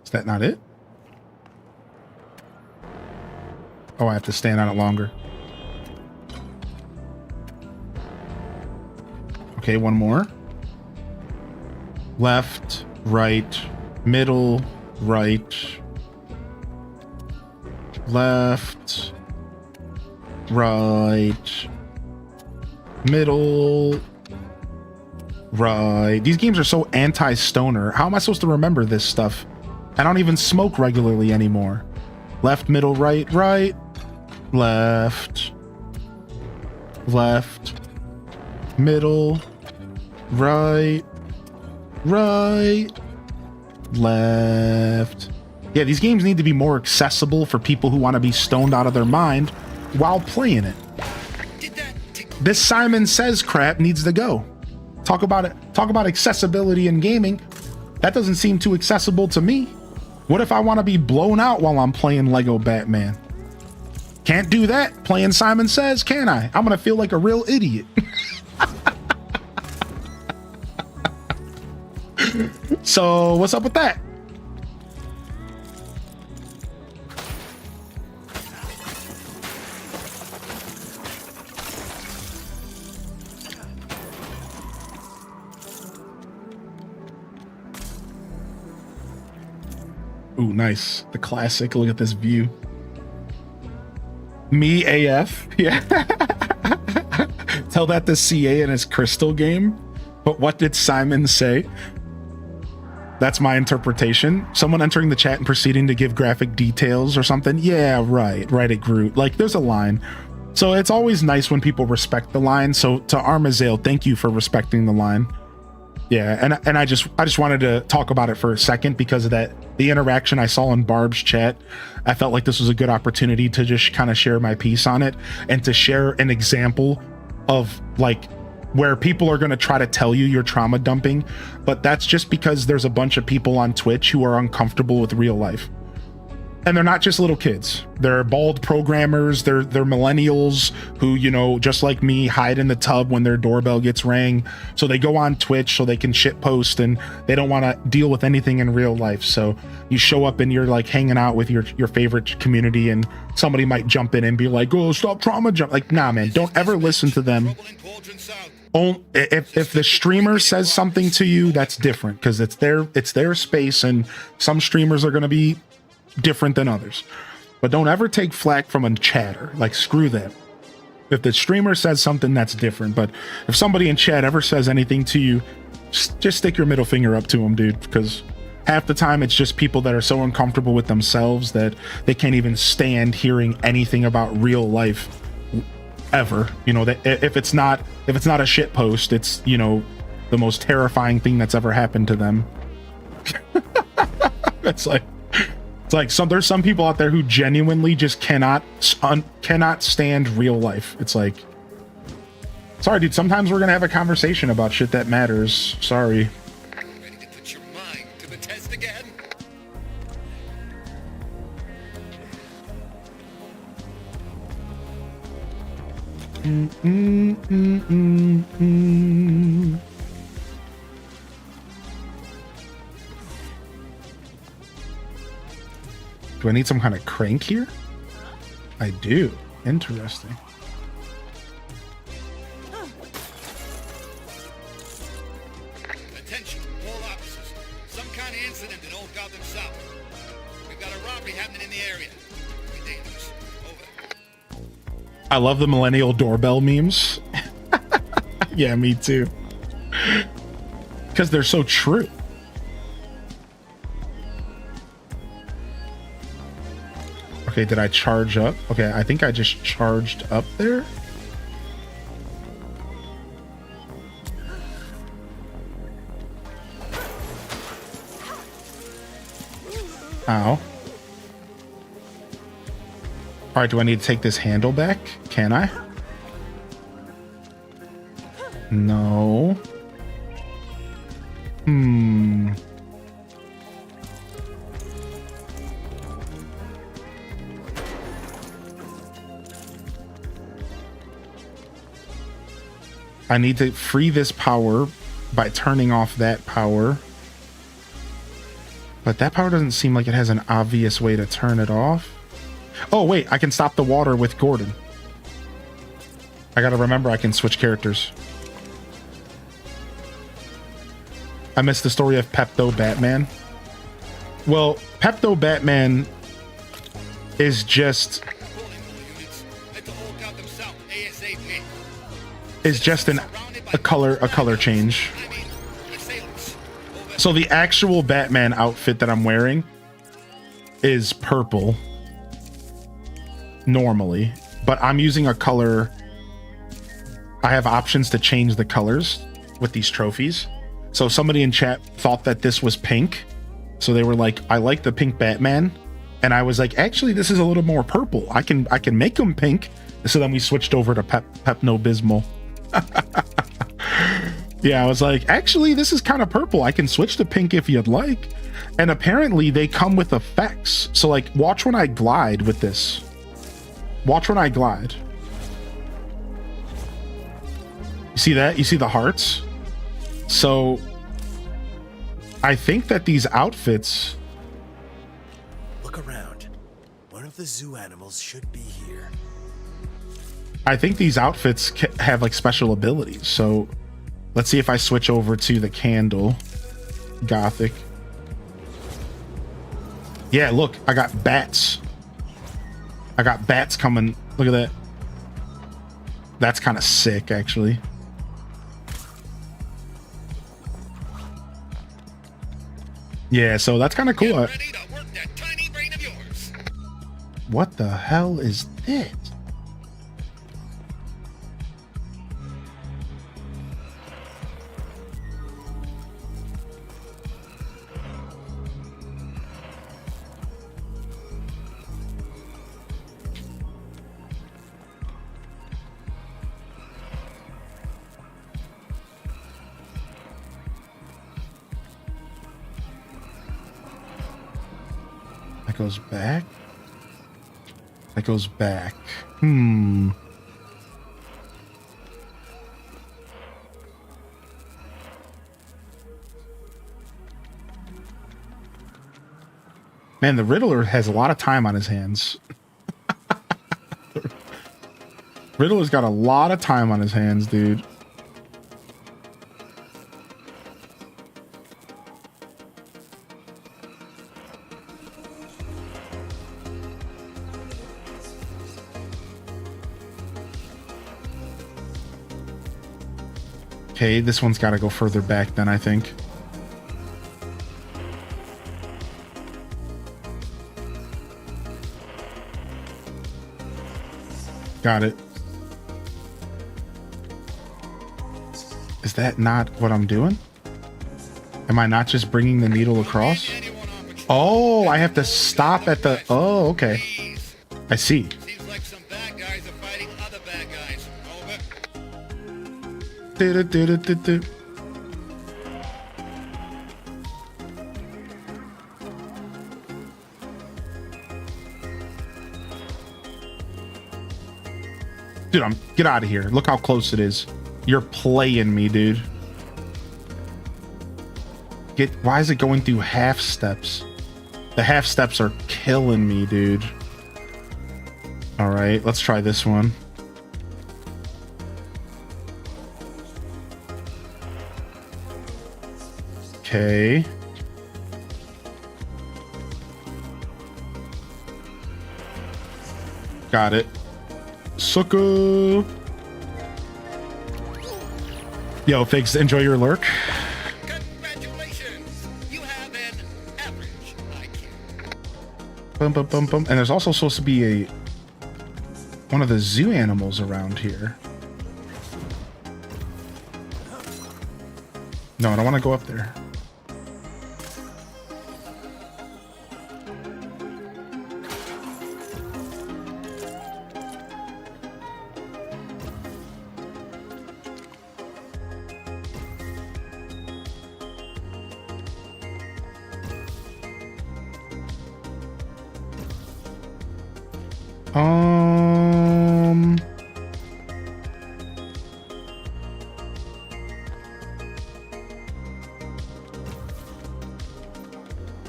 Is that not it? Oh, I have to stand on it longer. Okay, one more. Left, right, middle, right, left, right, middle, right. These games are so anti-stoner. How am I supposed to remember this stuff? I don't even smoke regularly anymore. Left, middle, right, right, left, left, middle, right, right, left. Yeah, these games need to be more accessible for people who want to be stoned out of their mind while playing it. This Simon Says crap needs to go. Talk about it. Talk about accessibility in gaming. That doesn't seem too accessible to me. What if I want to be blown out while I'm playing Lego Batman? Can't do that playing Simon Says, can I? I'm gonna feel like a real idiot. So what's up with that? Ooh, nice. The classic. Look at this view. Me AF. Yeah. Tell that to CA in his Crystal game. But what did Simon say? That's my interpretation. Someone entering the chat and proceeding to give graphic details or something. Yeah, right. Right at Groot. Like, there's a line. So it's always nice when people respect the line. So to Armazael, thank you for respecting the line. Yeah, and I just wanted to talk about it for a second because of the interaction I saw in Barb's chat. I felt like this was a good opportunity to just kind of share my piece on it and to share an example of like where people are going to try to tell you you're trauma dumping, but that's just because there's a bunch of people on Twitch who are uncomfortable with real life. And they're not just little kids. They're bald programmers. They're millennials who, you know, just like me, hide in the tub when their doorbell gets rang. So they go on Twitch so they can shit post, and they don't want to deal with anything in real life. So you show up and you're like hanging out with your favorite community, and somebody might jump in and be like, "Oh, stop trauma jump." Like, nah, man, don't ever listen to them. If the streamer says something to you, that's different because it's their space, and some streamers are going to be different than others. But don't ever take flack from a chatter. Like, screw that. If the streamer says something, that's different. But if somebody in chat ever says anything to you, just stick your middle finger up to them, dude, because half the time it's just people that are so uncomfortable with themselves that they can't even stand hearing anything about real life ever. You know, that if it's not a shit post, it's, you know, the most terrifying thing that's ever happened to them. It's like there's some people out there who genuinely just cannot stand real life. It's like, sorry, dude, sometimes we're gonna have a conversation about shit that matters. Sorry.
Ready to put your mind to the test again?
Do I need some kind of crank here? I do. Interesting.
Attention, all officers. Some kind of incident in Old Gotham South. We've got a robbery happening in the area. Be dangerous. Over.
I love the millennial doorbell memes. Yeah, me too. Because they're so true. Okay, did I charge up? Okay, I think I just charged up there. Ow. All right, do I need to take this handle back? Can I? No. I need to free this power by turning off that power. But that power doesn't seem like it has an obvious way to turn it off. Oh, wait, I can stop the water with Gordon. I gotta remember I can switch characters. I missed the story of Pepto Batman. Well, Pepto Batman is just... is just a color change. So the actual Batman outfit that I'm wearing is purple normally, but I'm using a color. I have options to change the colors with these trophies. So somebody in chat thought that this was pink, so they were like, I like the pink Batman, and I was like, actually this is a little more purple. I can make them pink. So then we switched over to Pepto-Bismol. Yeah, I was like, actually this is kind of purple. I can switch to pink if you'd like. And apparently they come with effects. So like, watch when I glide with this. Watch when I glide. You see that? You see the hearts? So I think that these outfits...
Look around. One of the zoo animals should be here.
I think these outfits have like special abilities. So let's see if I switch over to the candle Gothic. Yeah, look, I got bats. I got bats coming. Look at that. That's kind of sick, actually. Yeah, so that's kind of cool. What the hell is this? That goes back. That goes back. Man, the Riddler has a lot of time on his hands. Riddler's got a lot of time on his hands, dude. Okay, this one's got to go further back then, I think. Got it. Is that not what I'm doing? Am I not just bringing the needle across? Oh, I have to stop at the... Oh, okay. I see. Do-do-do-do-do-do. Dude, get out of here. Look how close it is. You're playing me, dude. Why is it going through half steps? The half steps are killing me, dude. All right, let's try this one. Okay. Got it. Sucker. Yo, Figs, enjoy your lurk.
Congratulations! You have an average IQ.
Bum, bum, bum, bum. And there's also supposed to be one of the zoo animals around here. No, I don't want to go up there.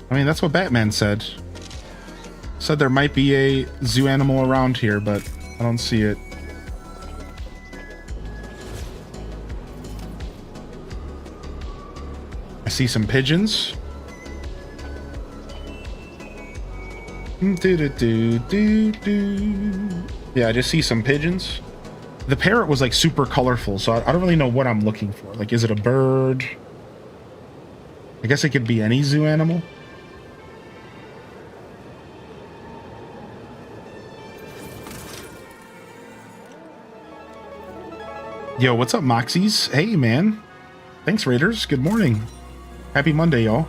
I mean, that's what Batman said. Said there might be a zoo animal around here, but I don't see it. I see some pigeons. Yeah, I just see some pigeons. The parrot was like super colorful, so I don't really know what I'm looking for. Like, is it a bird? I guess it could be any zoo animal. Yo, what's up, Moxies? Hey, man. Thanks, Raiders. Good morning. Happy Monday, y'all.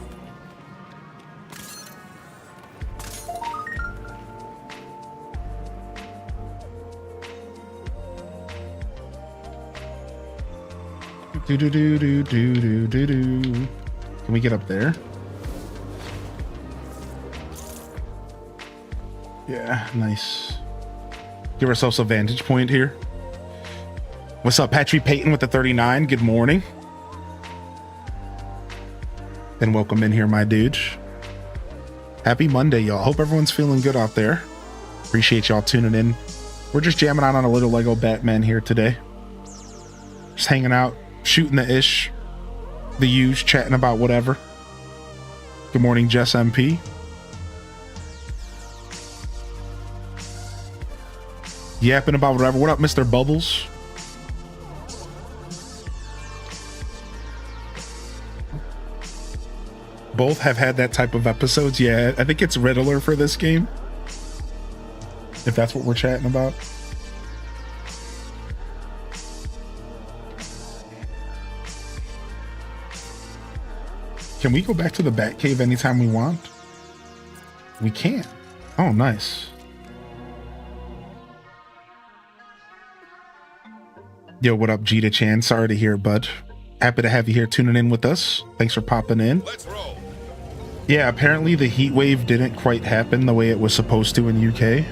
Can we get up there? Yeah, nice. Give ourselves a vantage point here. What's up, Patrick Payton with the 39? Good morning. And welcome in here, my dude. Happy Monday, y'all. Hope everyone's feeling good out there. Appreciate y'all tuning in. We're just jamming out on a little Lego Batman here today. Just hanging out, shooting the ish. The huge, chatting about whatever. Good morning, Jess MP. Yapping about whatever. What up, Mr. Bubbles? Both have had that type of episodes. Yeah, I think it's Riddler for this game. If that's what we're chatting about. Can we go back to the Batcave anytime we want? We can. Oh, nice. Yo, what up, Jita Chan? Sorry to hear, bud. Happy to have you here tuning in with us. Thanks for popping in.
Let's roll.
Yeah, apparently the heat wave didn't quite happen the way it was supposed to in UK.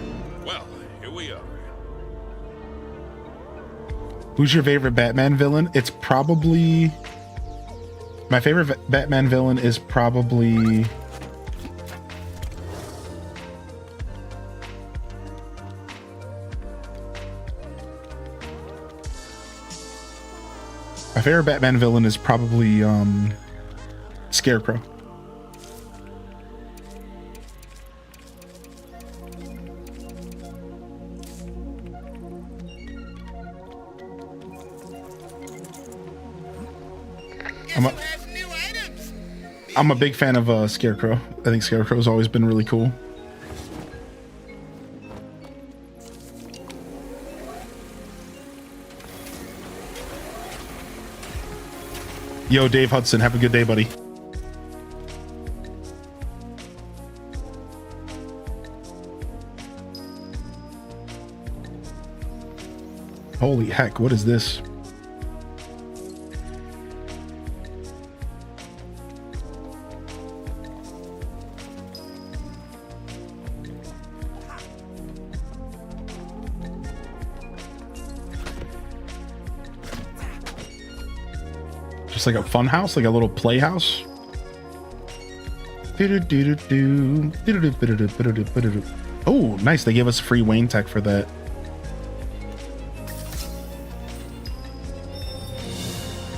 Well, here we are.
Who's your favorite Batman villain? It's probably... My favorite Batman villain is probably... My favorite Batman villain is probably Scarecrow. I'm a big fan of Scarecrow. I think Scarecrow's always been really cool. Yo, Dave Hudson, have a good day, buddy. Holy heck, what is this? Just like a fun house, like a little playhouse. Oh, nice. They gave us free Wayne tech for that.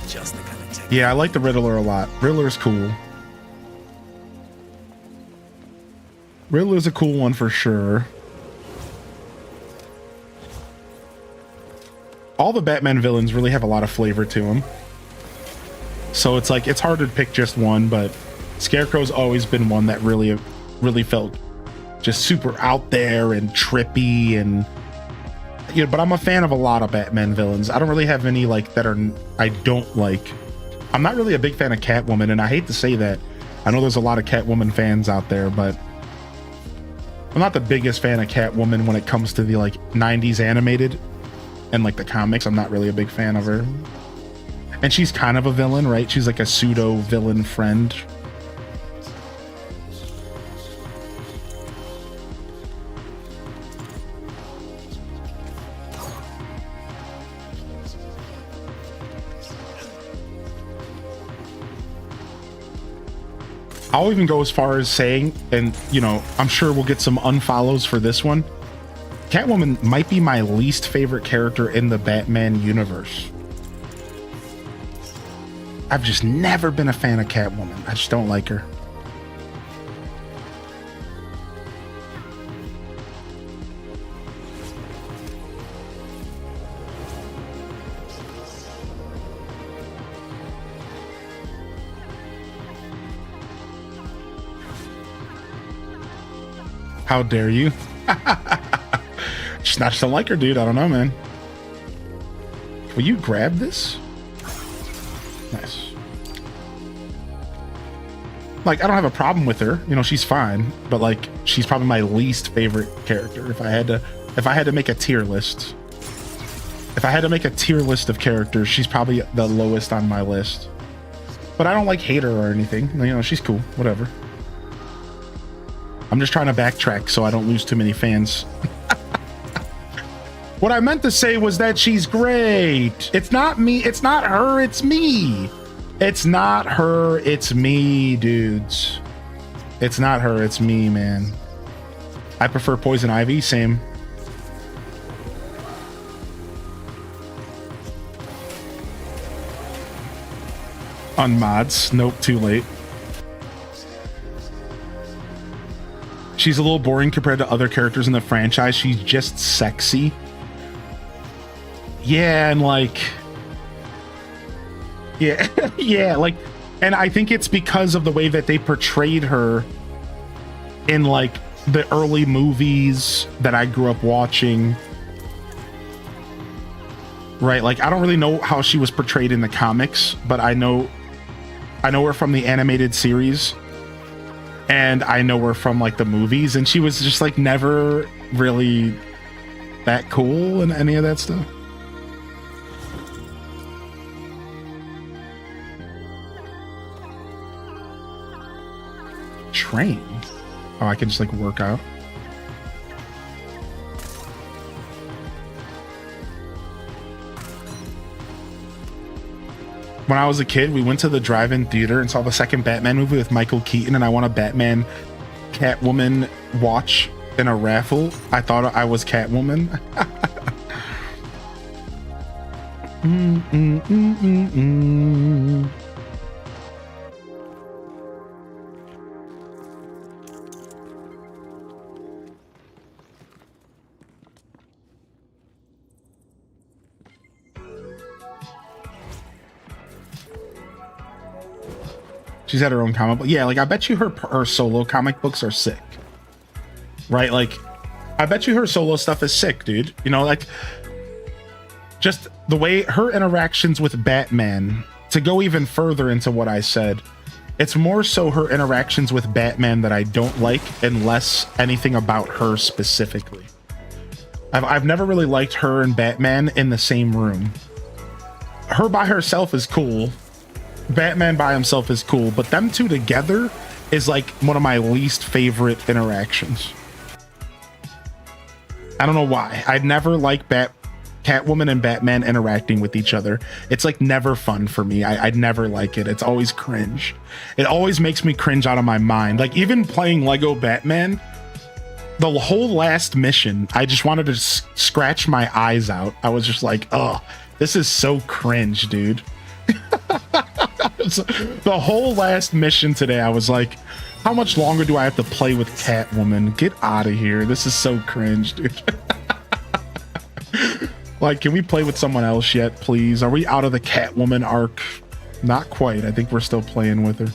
Just the kind of tech.
Yeah, I like the Riddler a lot. Riddler's cool. Riddler's a cool one for sure. All the Batman villains really have a lot of flavor to them. So it's like, it's hard to pick just one, but Scarecrow's always been one that really felt just super out there and trippy, and you know, but I'm a fan of a lot of Batman villains. I don't really have any like that I don't like. I'm not really a big fan of Catwoman, and I hate to say that. I know there's a lot of Catwoman fans out there, but I'm not the biggest fan of Catwoman when it comes to the like 90s animated and like the comics. I'm not really a big fan of her. And she's kind of a villain, right? She's like a pseudo villain friend. I'll even go as far as saying, and you know, I'm sure we'll get some unfollows for this one, Catwoman might be my least favorite character in the Batman universe. I've just never been a fan of Catwoman. I just don't like her. How dare you? Just don't like her, dude. I don't know, man. Will you grab this? Nice. Like, I don't have a problem with her. You know, she's fine, but like, she's probably my least favorite character. If I had to make a tier list. If I had to make a tier list of characters, she's probably the lowest on my list. But I don't like hate her or anything. You know, she's cool. Whatever. I'm just trying to backtrack so I don't lose too many fans. What I meant to say was that she's great. It's not me. It's not her. It's me. It's not her. It's me, dudes. It's not her. It's me, man. I prefer Poison Ivy. Same. On mods. Nope. Too late. She's a little boring compared to other characters in the franchise. She's just sexy. Yeah, and like... Yeah, yeah, like... And I think it's because of the way that they portrayed her in, like, the early movies that I grew up watching. Right, like, I don't really know how she was portrayed in the comics, but I know her from the animated series. And I know her from like the movies, and she was just like never really that cool in any of that stuff. Train? Oh, I can just like work out. When I was a kid, we went to the drive-in theater and saw the second Batman movie with Michael Keaton, and I won a Batman Catwoman watch in a raffle. I thought I was Catwoman. She's had her own comic book. Yeah, like I bet you her solo comic books are sick. Right? Like I bet you her solo stuff is sick, dude. You know, like just the way her interactions with Batman, to go even further into what I said, it's more so her interactions with Batman that I don't like, and less anything about her specifically. I've never really liked her and Batman in the same room. Her by herself is cool. Batman by himself is cool, but them two together is like one of my least favorite interactions. I don't know why. I'd never like Catwoman and Batman interacting with each other. It's like never fun for me. I'd never like it. It's always cringe. It always makes me cringe out of my mind. Like even playing Lego Batman, the whole last mission, I just wanted to scratch my eyes out. I was just like, oh, this is so cringe, dude. The whole last mission today, I was like, how much longer do I have to play with Catwoman? Get out of here. This is so cringe, dude. Like, can we play with someone else yet, please? Are we out of the Catwoman arc? Not quite. I think we're still playing with her.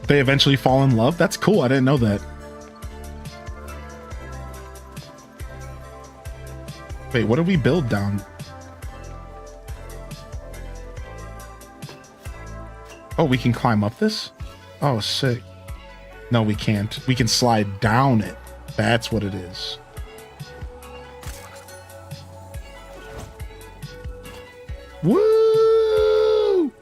They eventually fall in love? That's cool. I didn't know that. Wait, what did we build down? Oh, we can climb up this? Oh, sick. No, we can't. We can slide down it. That's what it is. Woo!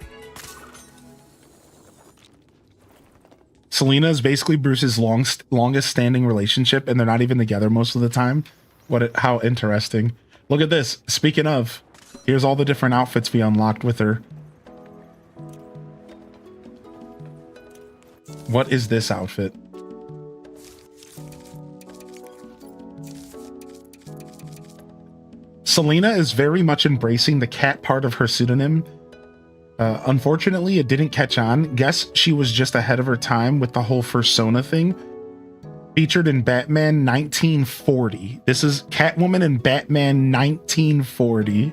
Selena is basically Bruce's longest standing relationship, and they're not even together most of the time. How interesting. Look at this. Speaking of, here's all the different outfits we unlocked with her. What is this outfit? Selena is very much embracing the cat part of her pseudonym. Unfortunately, it didn't catch on. Guess she was just ahead of her time with the whole fursona thing. Featured in Batman 1940. This is Catwoman in Batman 1940.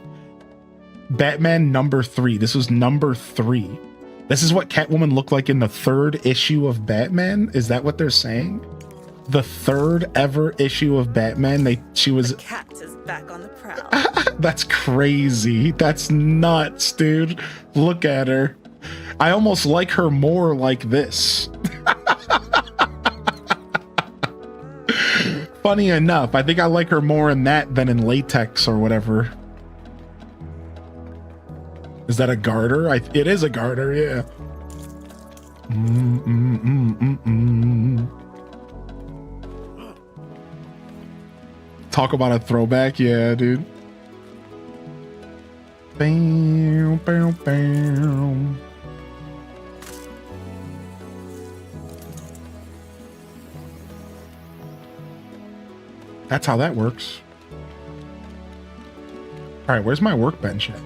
Batman number 3. This was number 3. This is what Catwoman looked like in the 3rd issue of Batman. Is that what they're saying? The 3rd ever issue of Batman. She was.
The cat is back on the prowl.
That's crazy. That's nuts, dude. Look at her. I almost like her more like this. Funny enough, I think I like her more in that than in latex or whatever. Is that a garter? It is a garter, yeah. Talk about a throwback, yeah, dude. Bam, bam, bam. That's how that works. All right, where's my workbench at?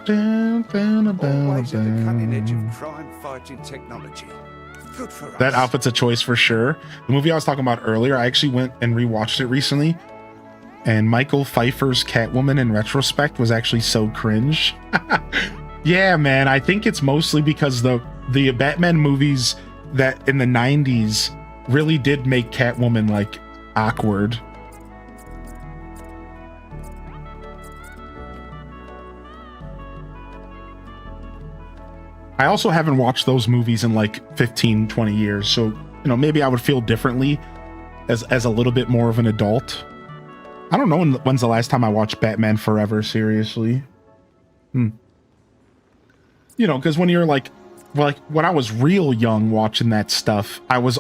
Always at the cutting edge of crime-fighting technology. Good for us.
That outfit's a choice for sure. The movie I was talking about earlier, I actually went and rewatched it recently, and Michael Pfeiffer's Catwoman in retrospect was actually so cringe. Yeah, man, I think it's mostly because the Batman movies that in the 90s really did make Catwoman like awkward. I also haven't watched those movies in like 15, 20 years. So, maybe I would feel differently as a little bit more of an adult. I don't know when's the last time I watched Batman Forever, seriously. Because when you're like when I was real young watching that stuff, I was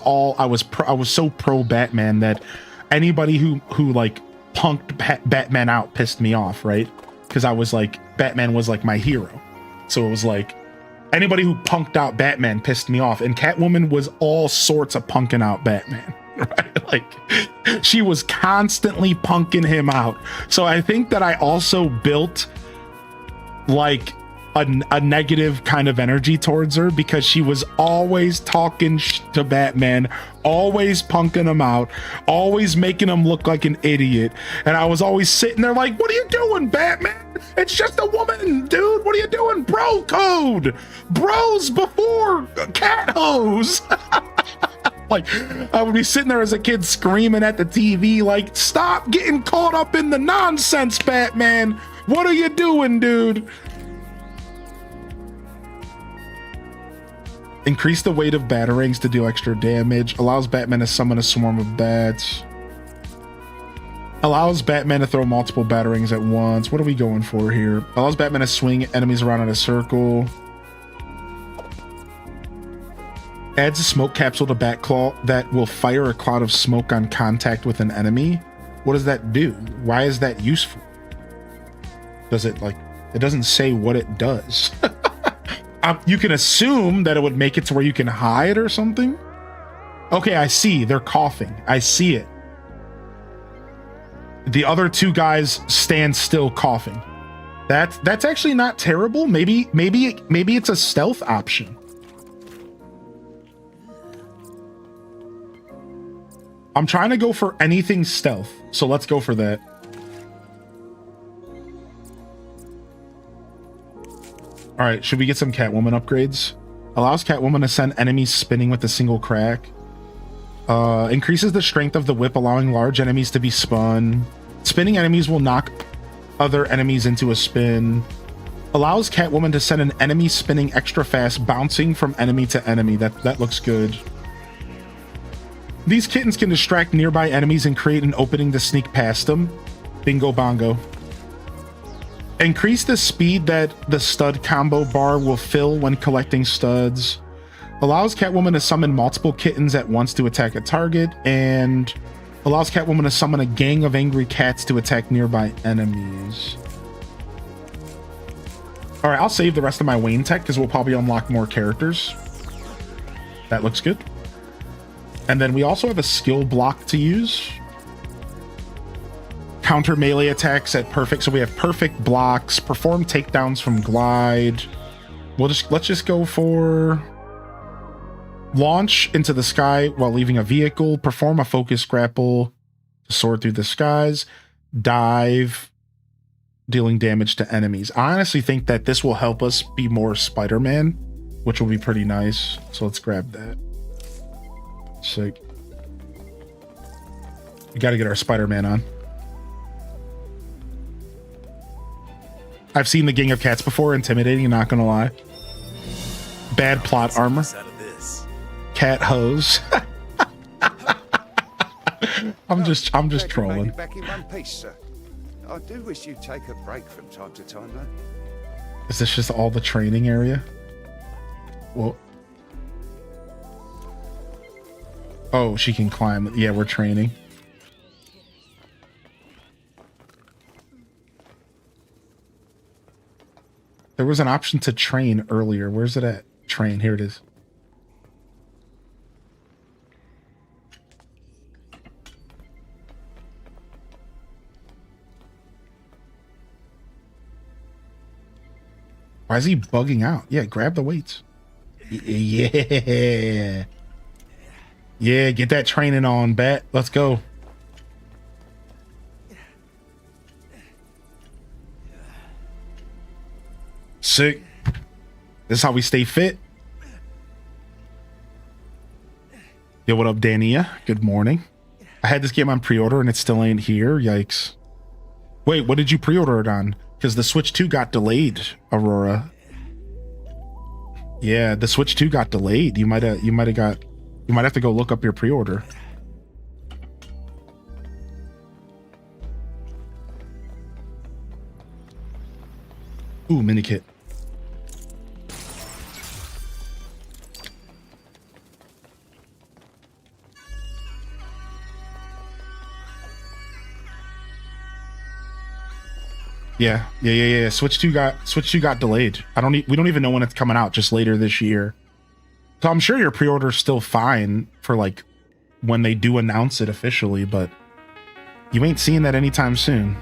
so pro Batman that anybody who like punked Batman out pissed me off, right? Because I was like, Batman was like my hero. So it was like, anybody who punked out Batman pissed me off, and Catwoman was all sorts of punking out Batman, right? Like, she was constantly punking him out. So I think that I also built like a negative kind of energy towards her, because she was always talking to Batman, always punking him out, always making him look like an idiot. And I was always sitting there like, what are you doing, Batman? It's just a woman, dude. What are you doing? Bro code. Bros before cat hose. Like, I would be sitting there as a kid screaming at the TV like, stop getting caught up in the nonsense, Batman. What are you doing, dude? Increase the weight of batarangs to deal extra damage. Allows Batman to summon a swarm of bats. Allows Batman to throw multiple batarangs at once. What are we going for here? Allows Batman to swing enemies around in a circle. Adds a smoke capsule to Batclaw that will fire a cloud of smoke on contact with an enemy. What does that do? Why is that useful? Does it like... It doesn't say what it does. You can assume that it would make it to where you can hide or something. Okay, I see. They're coughing. I see it. The other two guys stand still coughing. That's actually not terrible. Maybe it's a stealth option. I'm trying to go for anything stealth, so let's go for that. All right, should we get some Catwoman upgrades? Allows Catwoman to send enemies spinning with a single crack. Increases the strength of the whip, allowing large enemies to be spun. Spinning enemies will knock other enemies into a spin. Allows Catwoman to send an enemy spinning extra fast, bouncing from enemy to enemy. That looks good. These kittens can distract nearby enemies and create an opening to sneak past them. Bingo bongo. Increase the speed that the stud combo bar will fill when collecting studs. Allows Catwoman to summon multiple kittens at once to attack a target, and allows Catwoman to summon a gang of angry cats to attack nearby enemies. All right, I'll save the rest of my Wayne tech because we'll probably unlock more characters. That looks good. And then we also have a skill block to use. Counter melee attacks at perfect. So we have perfect blocks, perform takedowns from glide. Let's just go for launch into the sky while leaving a vehicle, perform a focus grapple to soar through the skies, dive, dealing damage to enemies. I honestly think that this will help us be more Spider-Man, which will be pretty nice. So let's grab that. Sick. We got to get our Spider-Man on. I've seen the Gang of Cats before. Intimidating, not gonna lie. Bad plot armor. Cat hose. I'm just trolling.
Back in one piece, sir. I do wish you'd take a break from time to time, though.
Is this just all the training area? Well. Oh, she can climb. Yeah, we're training. There was an option to train earlier. Where's it at? Train. Here it is. Why is he bugging out? Yeah, grab the weights. Yeah. Yeah, get that training on, Bat. Let's go. Sick. This is how we stay fit. Yo, what up, Dania? Good morning. I had this game on pre-order and it still ain't here. Yikes. Wait, what did you pre-order it on? Because the Switch 2 got delayed, Aurora. Yeah, the Switch 2 got delayed. You might have to go look up your pre-order. Ooh, mini kit. Yeah. Switch 2 got delayed. We don't even know when it's coming out, just later this year. So I'm sure your pre-order is still fine for like when they do announce it officially, but you ain't seeing that anytime soon.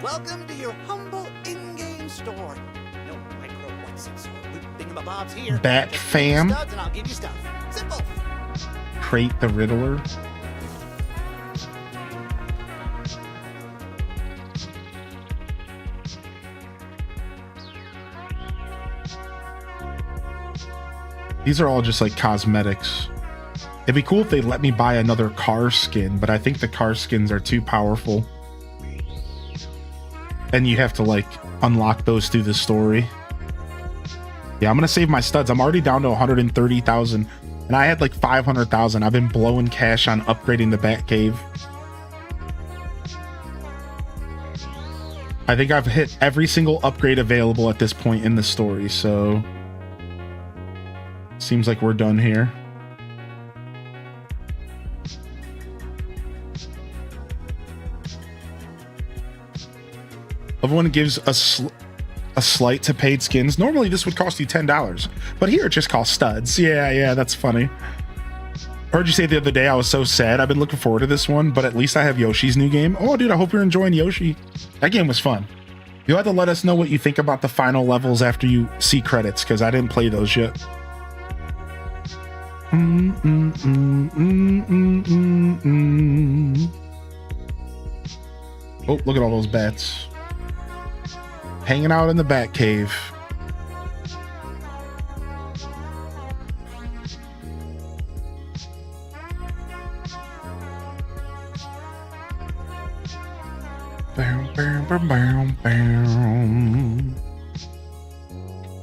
Welcome to your humble in-game store. No micro ones or thingamabobs here.
Bat fam.
Studs and I'll give you stuff. Simple.
Crate the Riddler. These are all just like cosmetics. It'd be cool if they let me buy another car skin, but I think the car skins are too powerful. And you have to like unlock those through the story. Yeah, I'm gonna save my studs. I'm already down to 130,000. And I had like 500,000. I've been blowing cash on upgrading the Batcave. I think I've hit every single upgrade available at this point in the story, so seems like we're done here. Everyone gives a slight to paid skins. Normally this would cost you $10, but here it just costs studs. Yeah, that's funny. I heard you say the other day I was so sad. I've been looking forward to this one, but at least I have Yoshi's new game. Oh, dude, I hope you're enjoying Yoshi. That game was fun. You'll have to let us know what you think about the final levels after you see credits, because I didn't play those yet. Oh, look at all those bats. Hanging out in the Batcave.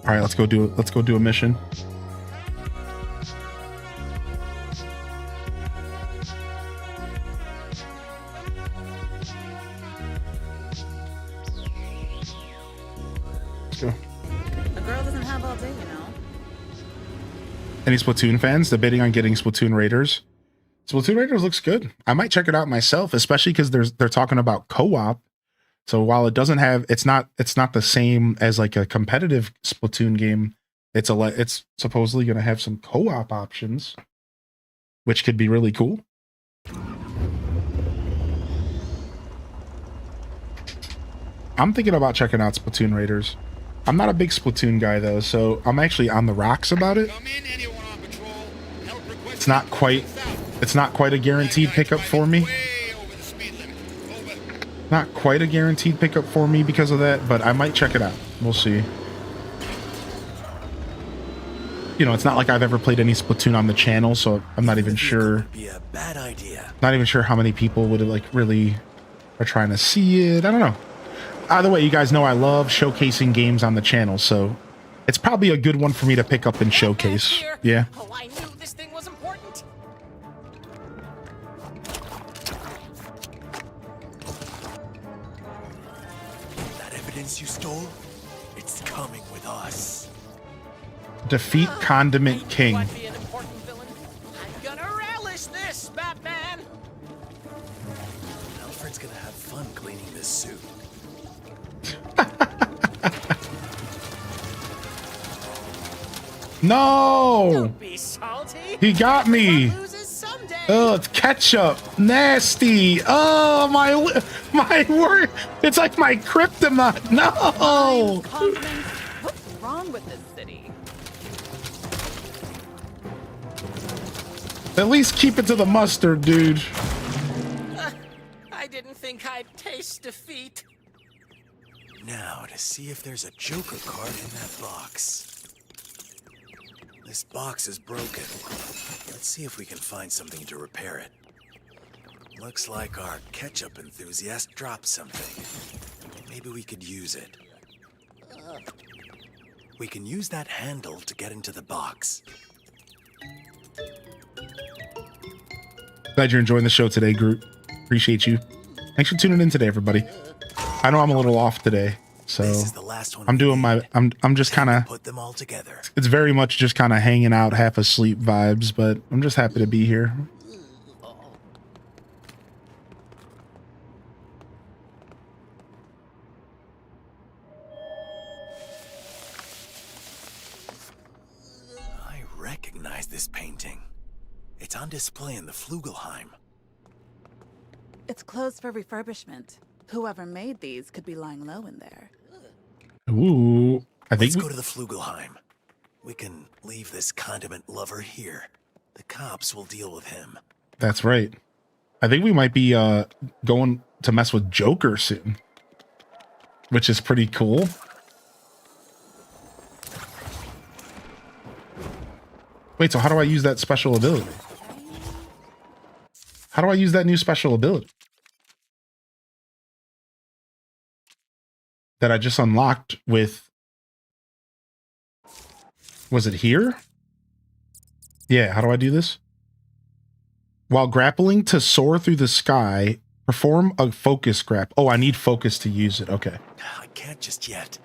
All right, let's go do a mission. Let's go.
A girl doesn't have all day, you know.
Any Splatoon fans debating on getting Splatoon Raiders? Splatoon Raiders looks good. I might check it out myself, especially because they're talking about co-op. So while it doesn't have, it's not the same as like a competitive Splatoon game. It's supposedly going to have some co-op options, which could be really cool. I'm thinking about checking out Splatoon Raiders. I'm not a big Splatoon guy though, so I'm actually on the rocks about it. It's not quite a guaranteed pickup for me. Not quite a guaranteed pickup for me because of that, but I might check it out. We'll see. You know, it's not like I've ever played any Splatoon on the channel, so I'm not even sure. Not even sure how many people would like really are trying to see it. I don't know. Either way, you guys know I love showcasing games on the channel, so it's probably a good one for me to pick up and showcase. Yeah.
Oh, I knew this thing was important.
That evidence you stole, it's coming with us.
Defeat Condiment King.
Might be an important villain. I'm gonna relish this, Batman.
Alfred's gonna have fun cleaning this suit.
No!
Don't be salty.
He got me. Oh, it's ketchup. Nasty. Oh, my word. It's like my kryptonite. No.
What's wrong with this city?
At least keep it to the mustard, dude.
I didn't think I'd taste defeat.
Now to see if there's a Joker card in that box. This box is broken. Let's see if we can find something to repair it. Looks like our ketchup enthusiast dropped something. Maybe we could use it. We can use that handle to get into the box.
Glad you're enjoying the show today, Groot. Appreciate you. Thanks for tuning in today, everybody. I know I'm a little off today, so I'm doing I'm just kind of
put them all together.
It's very much just kind of hanging out, half asleep vibes, but I'm just happy to be here.
I recognize this painting. It's on display in the Flugelheim.
It's closed for refurbishment. Whoever made these could be lying low in there.
Ooh, I think
Let's go to the Flugelheim. We can leave this condiment lover here. The cops will deal with him.
That's right. I think we might be going to mess with Joker soon, which is pretty cool. Wait, so how do I use that special ability? How do I use that new special ability that I just unlocked with, was it here? Yeah, how do I do this? While grappling to soar through the sky, perform a focus grab. Oh, I need focus to use it. Okay.
I can't just yet.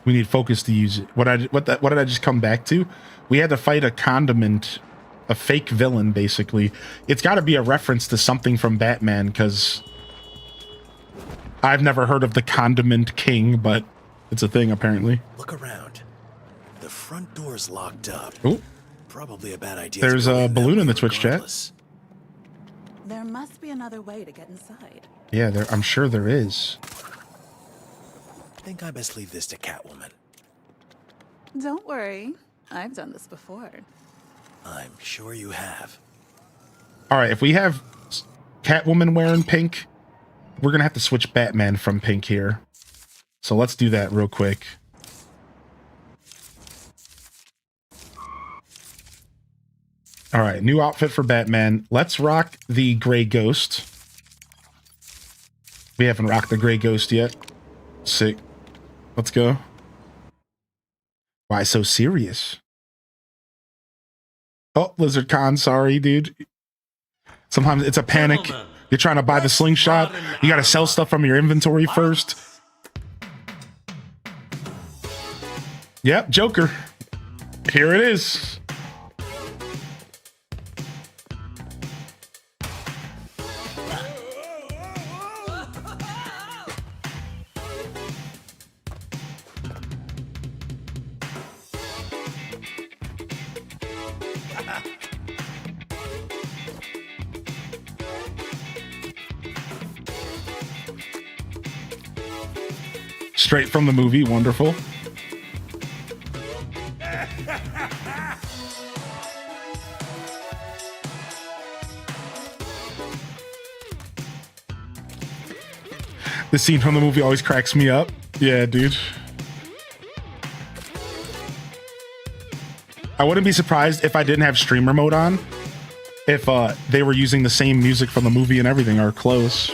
We need focus to use it. What did I just come back to? We had to fight a condiment, a fake villain, basically. It's got to be a reference to something from Batman, because I've never heard of the Condiment King, but it's a thing apparently.
Look around. The front door's locked up.
Ooh.
Probably a bad idea.
There's a balloon in the Twitch chat.
There must be another way to get inside.
Yeah, I'm sure there is.
I think I best leave this to Catwoman.
Don't worry. I've done this before.
I'm sure you have.
All right, if we have Catwoman wearing pink, we're going to have to switch Batman from pink here. So let's do that real quick. All right, new outfit for Batman. Let's rock the Gray Ghost. We haven't rocked the Gray Ghost yet. Sick. Let's go. Why so serious? Oh, Lizard Con, sorry, dude. Sometimes it's a panic. You're trying to buy the slingshot. You got to sell stuff from your inventory first. Yep, Joker. Here it is. Straight from the movie, wonderful. The scene from the movie always cracks me up. Yeah, dude. I wouldn't be surprised if I didn't have streamer mode on, if they were using the same music from the movie and everything, or close.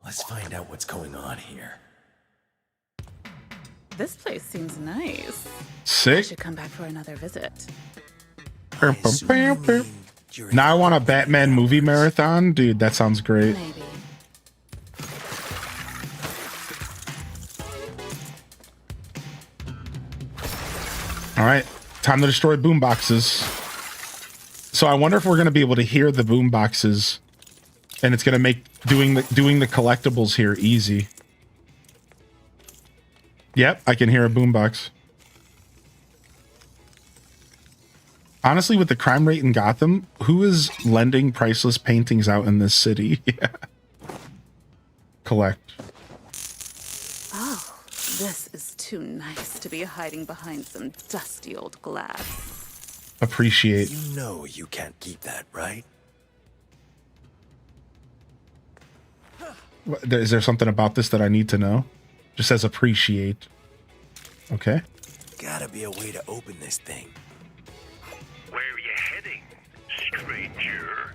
Let's find out what's going on here.
This place seems nice.
Sick.
I should come back for another visit.
Now I want a Batman movie marathon? Dude, that sounds great.
Maybe.
All right, time to destroy boomboxes. So I wonder if we're going to be able to hear the boomboxes, and it's going to make doing the collectibles here easy. Yep, I can hear a boombox. Honestly, with the crime rate in Gotham, who is lending priceless paintings out in this city? Yeah. Collect.
Oh, this is too nice to be hiding behind some dusty old glass.
Appreciate.
You know you can't keep that, right?
Is there something about this that I need to know? Just says appreciate. Okay.
Gotta be a way to open this thing.
Where are you heading, stranger?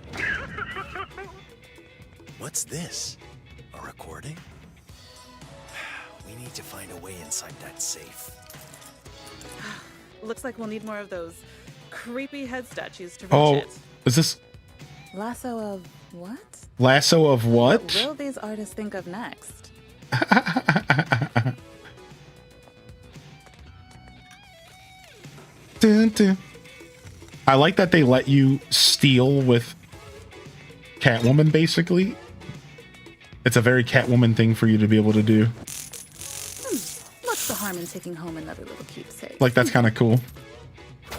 What's this? A recording? We need to find a way inside that safe.
Looks like we'll need more of those creepy head statues to reach it.
Is this
Lasso of what?
Lasso of what?
What will these artists think of next?
Dun, dun. I like that they let you steal with Catwoman, basically. It's a very Catwoman thing for you to be able to do.
What's the harm in taking home another little keepsake?
Like, that's kind of cool.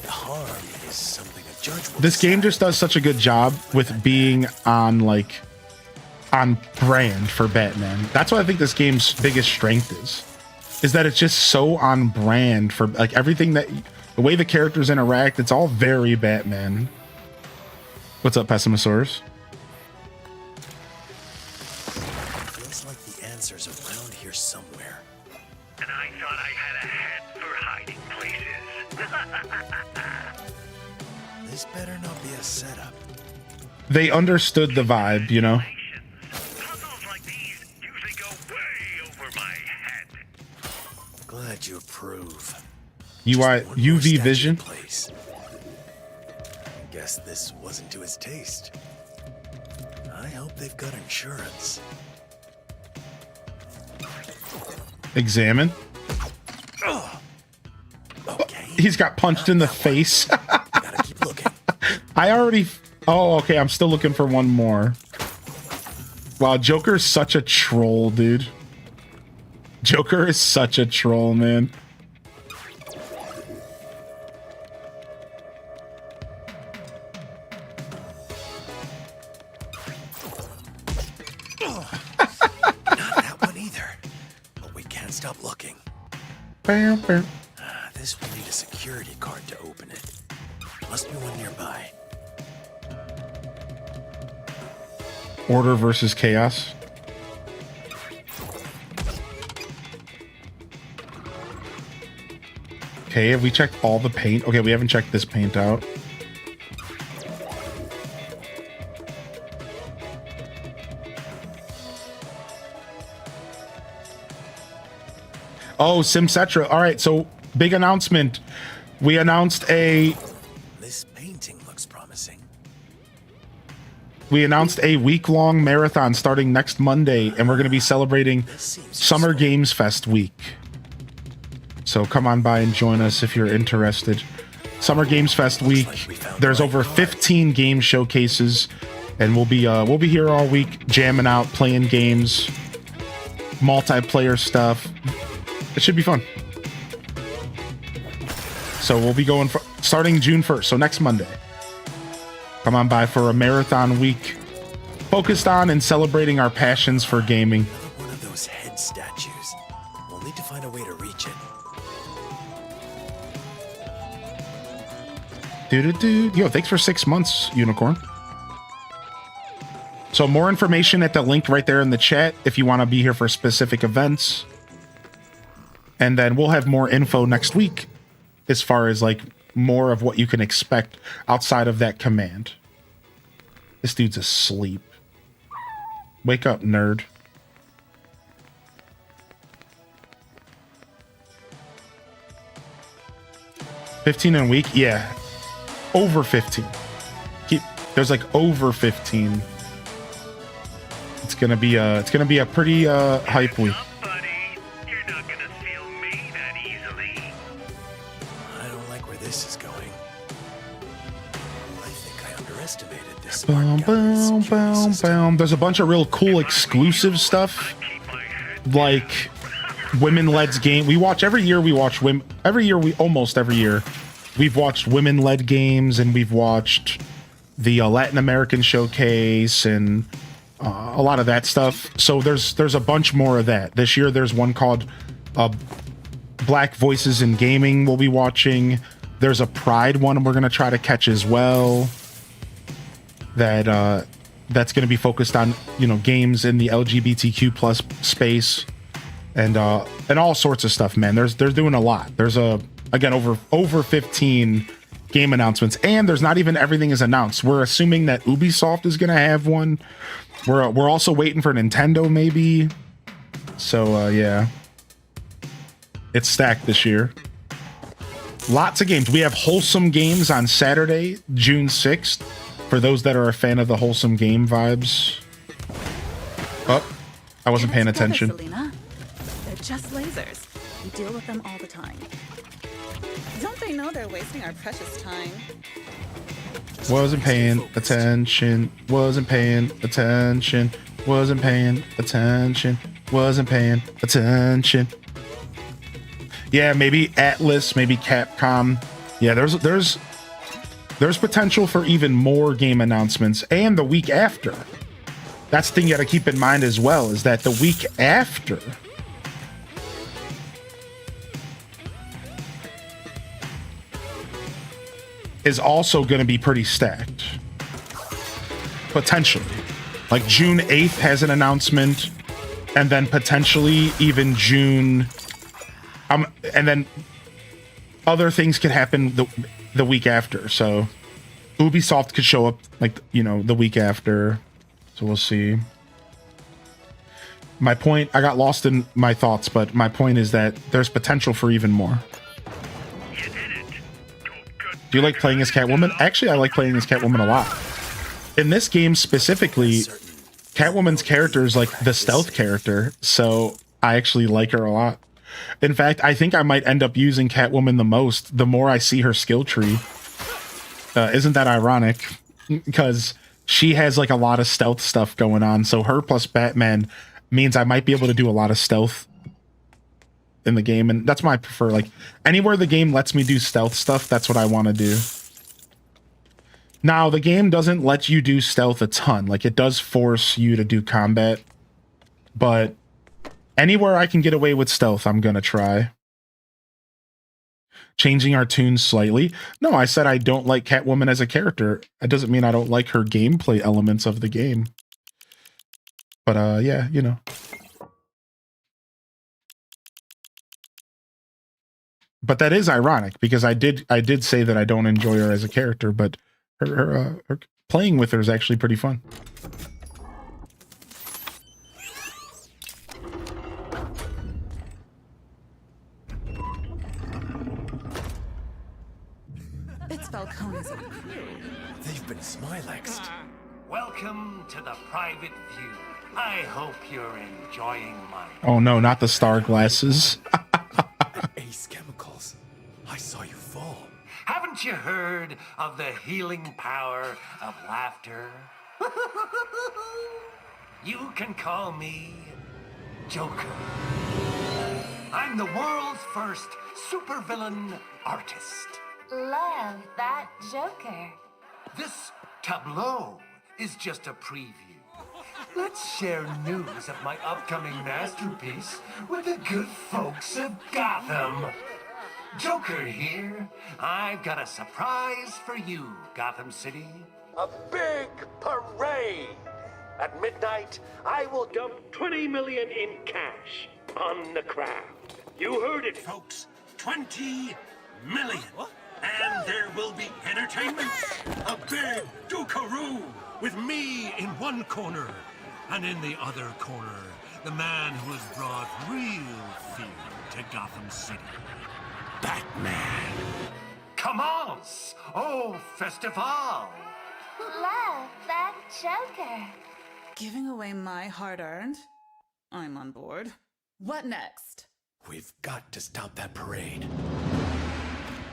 The harm is something a judge will
This game just does such a good job with being on brand for Batman. That's what I think this game's biggest strength is that it's just so on brand for like everything that The way the characters interact, it's all very Batman. What's up, Pessimosaurus?
Feels like the answer's around here somewhere.
And I thought I had a head for hiding places.
This better not be a setup.
They understood the vibe, you know?
Puzzles like these usually go way over my head.
Glad you approve.
UV vision?
Place. I guess this wasn't to his taste. I hope they've got insurance.
Examine.
Okay.
He's got punched in the face.
Gotta keep looking.
I already... Oh, okay. I'm still looking for one more. Wow, Joker's such a troll, dude. Joker is such a troll, man.
Not that one either. But we can't stop looking. This will need a security card to open it. Must be one nearby.
Order versus chaos. Okay, have we checked all the paint? Okay, we haven't checked this paint out. Oh, Simcetra. All right, so big announcement. We announced
This painting looks promising.
We announced a week-long marathon starting next Monday, and we're going to be celebrating Summer Games Fest week. So come on by and join us if you're interested. Summer Games Fest week. There's over 15 game showcases, and we'll be here all week jamming out, playing games, multiplayer stuff. It should be fun. So we'll be going starting June 1st, so next Monday. Come on by for a marathon week focused on and celebrating our passions for gaming.
One of those head statues. We'll need to find a way to reach it.
Yo, thanks for 6 months, Unicorn. So more information at the link right there in the chat if you want to be here for specific events. And then we'll have more info next week as far as like more of what you can expect outside of that command. This dude's asleep. Wake up, nerd. $15 a week? Yeah. Over 15. There's like over 15. It's gonna be a pretty hype week. Boom, boom, boom, boom. There's a bunch of real cool exclusive stuff, like women-led game. We watch every year. We watch women almost every year. We've watched women-led games, and we've watched the Latin American showcase and a lot of that stuff. So there's a bunch more of that this year. There's one called Black Voices in Gaming. We'll be watching. There's a Pride one we're gonna try to catch as well. That's going to be focused on, you know, games in the LGBTQ plus space and all sorts of stuff, man. They're doing a lot. There's again over 15 game announcements, and there's not even everything is announced. We're assuming that Ubisoft is going to have one. We're also waiting for Nintendo maybe. So yeah, it's stacked this year. Lots of games. We have Wholesome Games on Saturday, June 6th. For those that are a fan of the wholesome game vibes. Oh, I wasn't paying attention.
Selena. They're just lasers. We deal with them all the time. Don't they know they're wasting our precious time?
Wasn't paying attention. Wasn't paying attention. Wasn't paying attention. Wasn't paying attention. Yeah, maybe Atlas, maybe Capcom. Yeah, there's potential for even more game announcements, and the week after. That's the thing you got to keep in mind as well, is that the week after, is also going to be pretty stacked. Potentially. Like June 8th has an announcement, and then potentially even June... and then other things could happen the week after. So Ubisoft could show up, like, you know, the week after. So we'll see. My point, I got lost in my thoughts, but my point is that there's potential for even more. Do you like playing as Catwoman? Actually, I like playing as Catwoman a lot. In this game specifically, Catwoman's character is like the stealth character, so I actually like her a lot. In fact, I think I might end up using Catwoman the most the more I see her skill tree. Isn't that ironic? Because she has like a lot of stealth stuff going on, so her plus Batman means I might be able to do a lot of stealth in the game, and that's why I prefer, like, anywhere the game lets me do stealth stuff, that's what I want to do. Now, the game doesn't let you do stealth a ton. Like, it does force you to do combat, but anywhere I can get away with stealth, I'm gonna try. Changing our tunes slightly. No, I said I don't like Catwoman as a character. That doesn't mean I don't like her gameplay elements of the game. But, yeah, you know. But that is ironic, because I did say that I don't enjoy her as a character, but her playing with her is actually pretty fun.
It's Falcone's crew.
They've been Smilexed.
Welcome to the private view. I hope you're enjoying my...
Oh no, not the star glasses.
Ace Chemicals. I saw you fall.
Haven't you heard of the healing power of laughter? You can call me Joker. I'm the world's first supervillain artist.
Love that Joker.
This tableau is just a preview. Let's share news of my upcoming masterpiece with the good folks of Gotham. Joker here. I've got a surprise for you, Gotham City. A big parade. At midnight, I will dump 20 million in cash on the crowd. You heard it, folks. 20 million. And there will be entertainment. A big Dukaroo with me in one corner. And in the other corner, the man who has brought real fear to Gotham City. Batman. Come on! Oh, festival!
Love that Joker.
Giving away my hard-earned? I'm on board. What next?
We've got to stop that parade.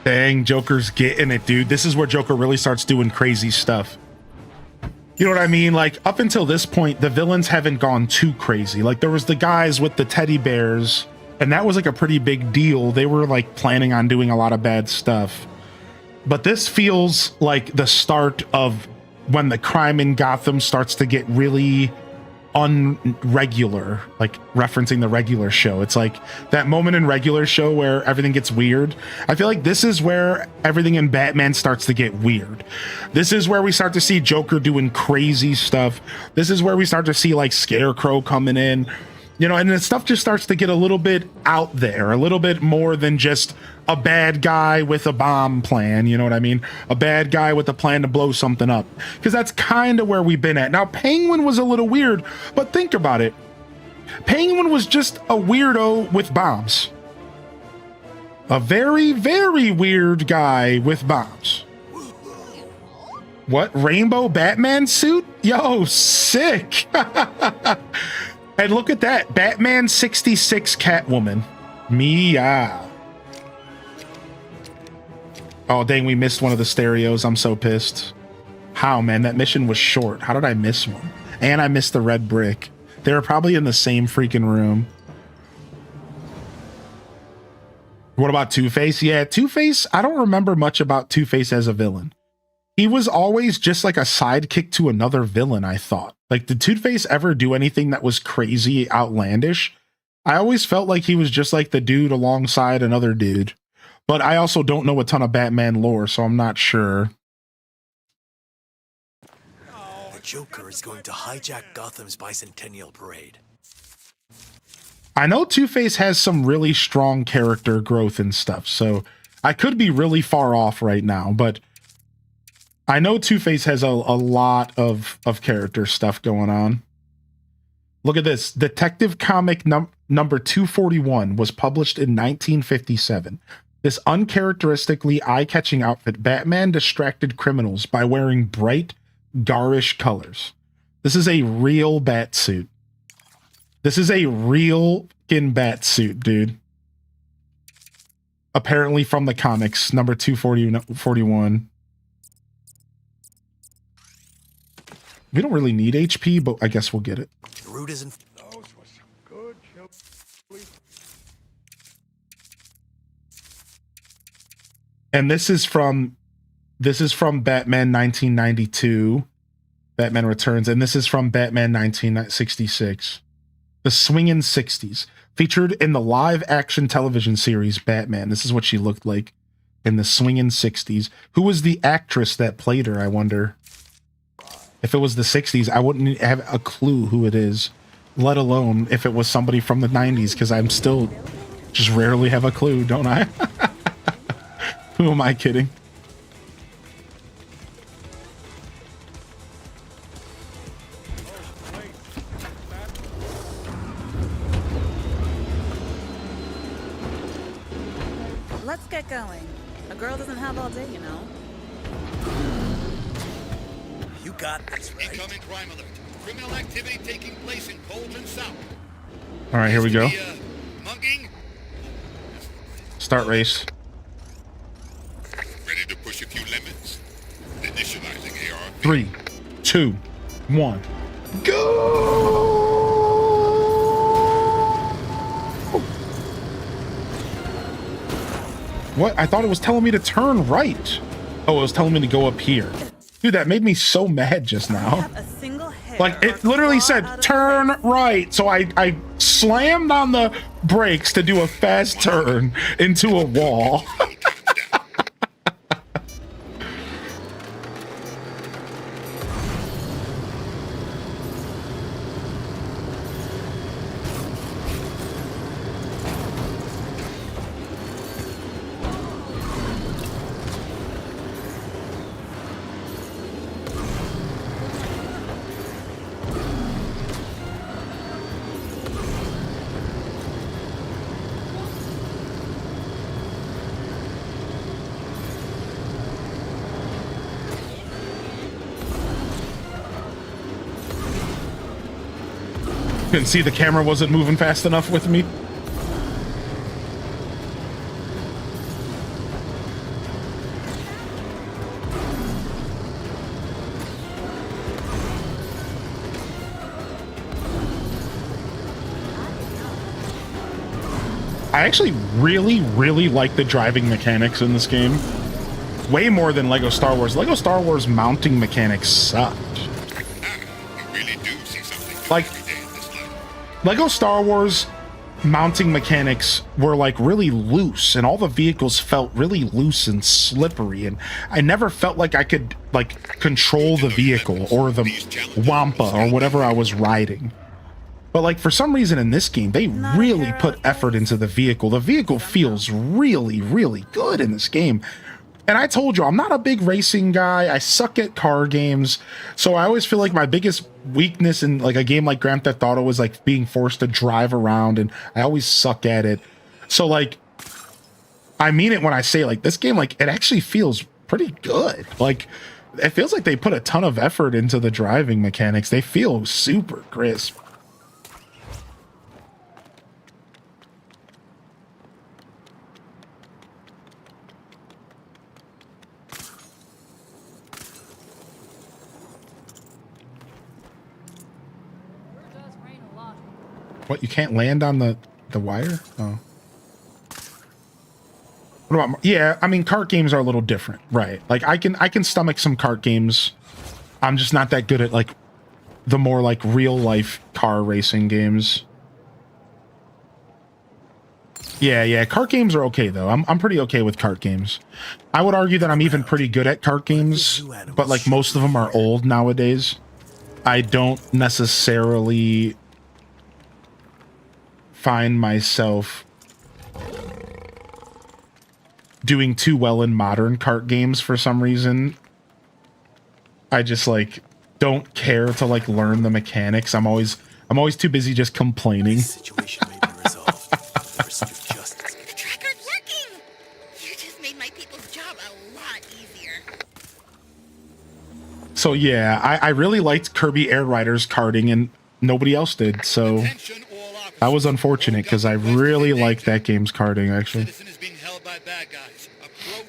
Dang, Joker's getting it, dude. This is where Joker really starts doing crazy stuff. You know what I mean? Like, up until this point, the villains haven't gone too crazy. Like, there was the guys with the teddy bears, and that was like a pretty big deal. They were like planning on doing a lot of bad stuff. But this feels like the start of when the crime in Gotham starts to get really unregular, like referencing the Regular Show. It's like that moment in Regular Show where everything gets weird. I feel like this is where everything in Batman starts to get weird. This is where we start to see Joker doing crazy stuff. This is where we start to see like Scarecrow coming in, you know, and the stuff just starts to get a little bit out there, a little bit more than just a bad guy with a bomb plan, you know what I mean? A bad guy with a plan to blow something up. Because that's kind of where we've been at. Now, Penguin was a little weird, but think about it. Penguin was just a weirdo with bombs. A very, very weird guy with bombs. What? Rainbow Batman suit? Yo, sick. And look at that. Batman 66 Catwoman. Meow. Oh, dang, we missed one of the stereos. I'm so pissed. How, man? That mission was short. How did I miss one? And I missed the red brick. They were probably in the same freaking room. What about Two-Face? Yeah, Two-Face, I don't remember much about Two-Face as a villain. He was always just like a sidekick to another villain, I thought. Like, did Two-Face ever do anything that was crazy, outlandish? I always felt like he was just like the dude alongside another dude. But I also don't know a ton of Batman lore, so I'm not sure.
The Joker is going to hijack Gotham's bicentennial parade.
I know Two-Face has some really strong character growth and stuff, so I could be really far off right now, but I know Two-Face has a lot of character stuff going on. Look at this. Detective Comic number 241 was published in 1957. This uncharacteristically eye-catching outfit, Batman distracted criminals by wearing bright, garish colors. This is a real bat suit. This is a real fucking bat suit, dude. Apparently from the comics, number 241. We don't really need HP, but I guess we'll get it.
The route isn't.
And this is from Batman 1992, Batman Returns, and this is from Batman 1966. The Swingin' 60s, featured in the live-action television series Batman. This is what she looked like in the Swingin' 60s. Who was the actress that played her, I wonder? If it was the 60s, I wouldn't have a clue who it is, let alone if it was somebody from the 90s, because I'm still just rarely have a clue, don't I? Who am I kidding?
Let's get going. A girl doesn't have all day, you know.
You got this, right?
Incoming crime alert. Criminal activity taking place in Cauldron South.
All right, here we go.
Mugging.
Start race.
Ready to push a few lemons? Initializing AR.
3, 2, 1, go! What? I thought it was telling me to turn right. Oh, it was telling me to go up here. Dude, that made me so mad just now. Like, it literally said, turn right. So I slammed on the brakes to do a fast turn into a wall. Couldn't see the camera wasn't moving fast enough with me. I actually really like the driving mechanics in this game. Way more than Lego Star Wars. Lego Star Wars mounting mechanics sucked. Like, Lego Star Wars mounting mechanics were like really loose, and all the vehicles felt really loose and slippery, and I never felt like I could like control the vehicle or the Wampa or whatever I was riding. But like for some reason in this game, they really put effort into the vehicle. The vehicle feels really good in this game. And I told you, I'm not a big racing guy. I suck at car games. So I always feel like my biggest weakness in like a game like Grand Theft Auto is like being forced to drive around, and I always suck at it. So like, I mean it when I say like this game, like it actually feels pretty good. Like it feels like they put a ton of effort into the driving mechanics. They feel super crisp. What, you can't land on the wire? Oh. What about, yeah, I mean, kart games are a little different, right? Like I can stomach some kart games. I'm just not that good at like the more like real life car racing games. Yeah, cart games are okay though. I'm pretty okay with cart games. I would argue that I'm even pretty good at cart games, but like most of them are old nowadays. I don't necessarily find myself doing too well in modern cart games for some reason. I just like don't care to like learn the mechanics. I'm always too busy just complaining.
Situation may be resolved. Pursuit of justice.
The tracker's working! You just made my people's job a lot easier.
So yeah, I really liked Kirby Air Riders karting and nobody else did. So that was unfortunate because I really liked that game's karting actually.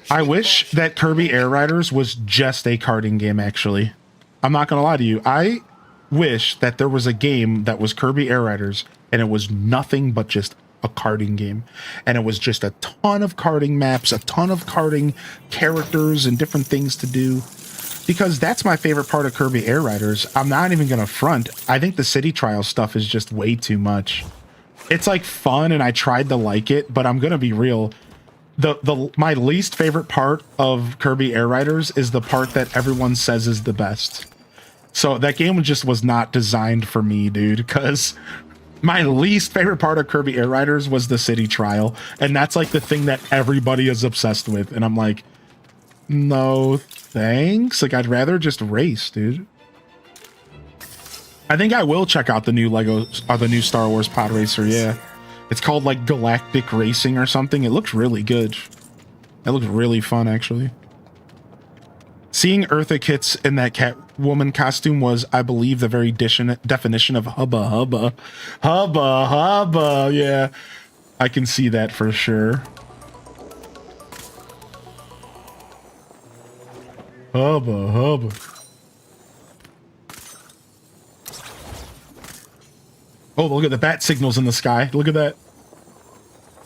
I wish that Kirby Air Riders was just a karting game actually. I'm not gonna lie to you. I wish that there was a game that was Kirby Air Riders and it was nothing but just a karting game. And it was just a ton of karting maps, a ton of karting characters and different things to do. Because that's my favorite part of Kirby Air Riders. I'm not even gonna front. I think the city trial stuff is just way too much. It's like fun and I tried to like it, but I'm gonna be real. My least favorite part of Kirby Air Riders is the part that everyone says is the best. So that game just was not designed for me, dude, because my least favorite part of Kirby Air Riders was the city trial. And that's like the thing that everybody is obsessed with. And I'm like, no thanks. Like, I'd rather just race, dude. I think I will check out the new the new Star Wars Pod Racer, yeah. It's called like Galactic Racing or something. It looks really good. It looks really fun, actually. Seeing Eartha Kitt's in that Catwoman costume was, I believe, the very definition of hubba hubba. Hubba hubba, yeah. I can see that for sure. Hubba hubba. Oh, look at the bat signals in the sky. Look at that.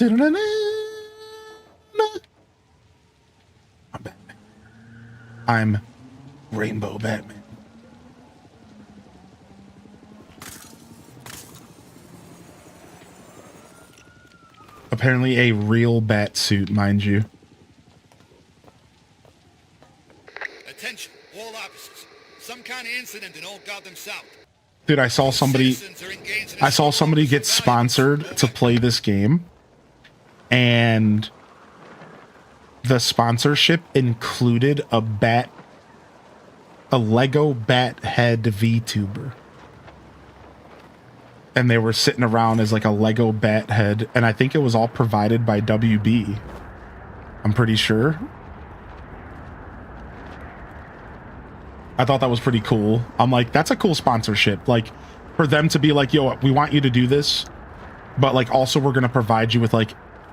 I'm Batman. I'm Rainbow Batman. Apparently a real bat suit, mind you.
Attention, all officers. Some kind of incident in Old Gotham South.
Dude, I saw somebody get sponsored to play this game, and the sponsorship included a Lego bat head VTuber. And they were sitting around as like a Lego bat head, and I think it was all provided by WB. I'm pretty sure. I thought that was pretty cool. I'm like, that's a cool sponsorship. Like, for them to be like, yo, we want you to do this, but like also we're gonna provide you with like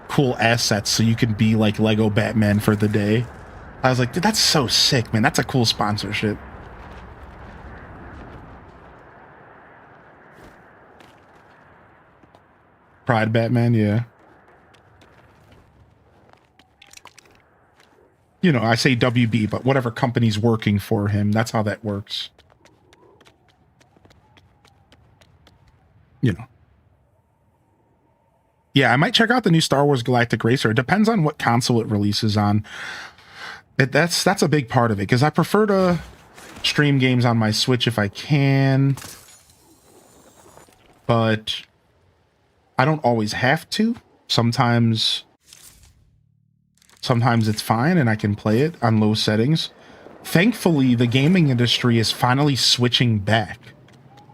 cool assets so you can be like Lego Batman for the day. I was like, dude, that's so sick, man. That's a cool sponsorship. Pride Batman, yeah. You know, I say WB, but whatever company's working for him, that's how that works. You know. Yeah, I might check out the new Star Wars Galactic Racer. It depends on what console it releases on. That's a big part of it, because I prefer to stream games on my Switch if I can. But I don't always have to. Sometimes it's fine and I can play it on low settings. Thankfully, the gaming industry is finally switching back,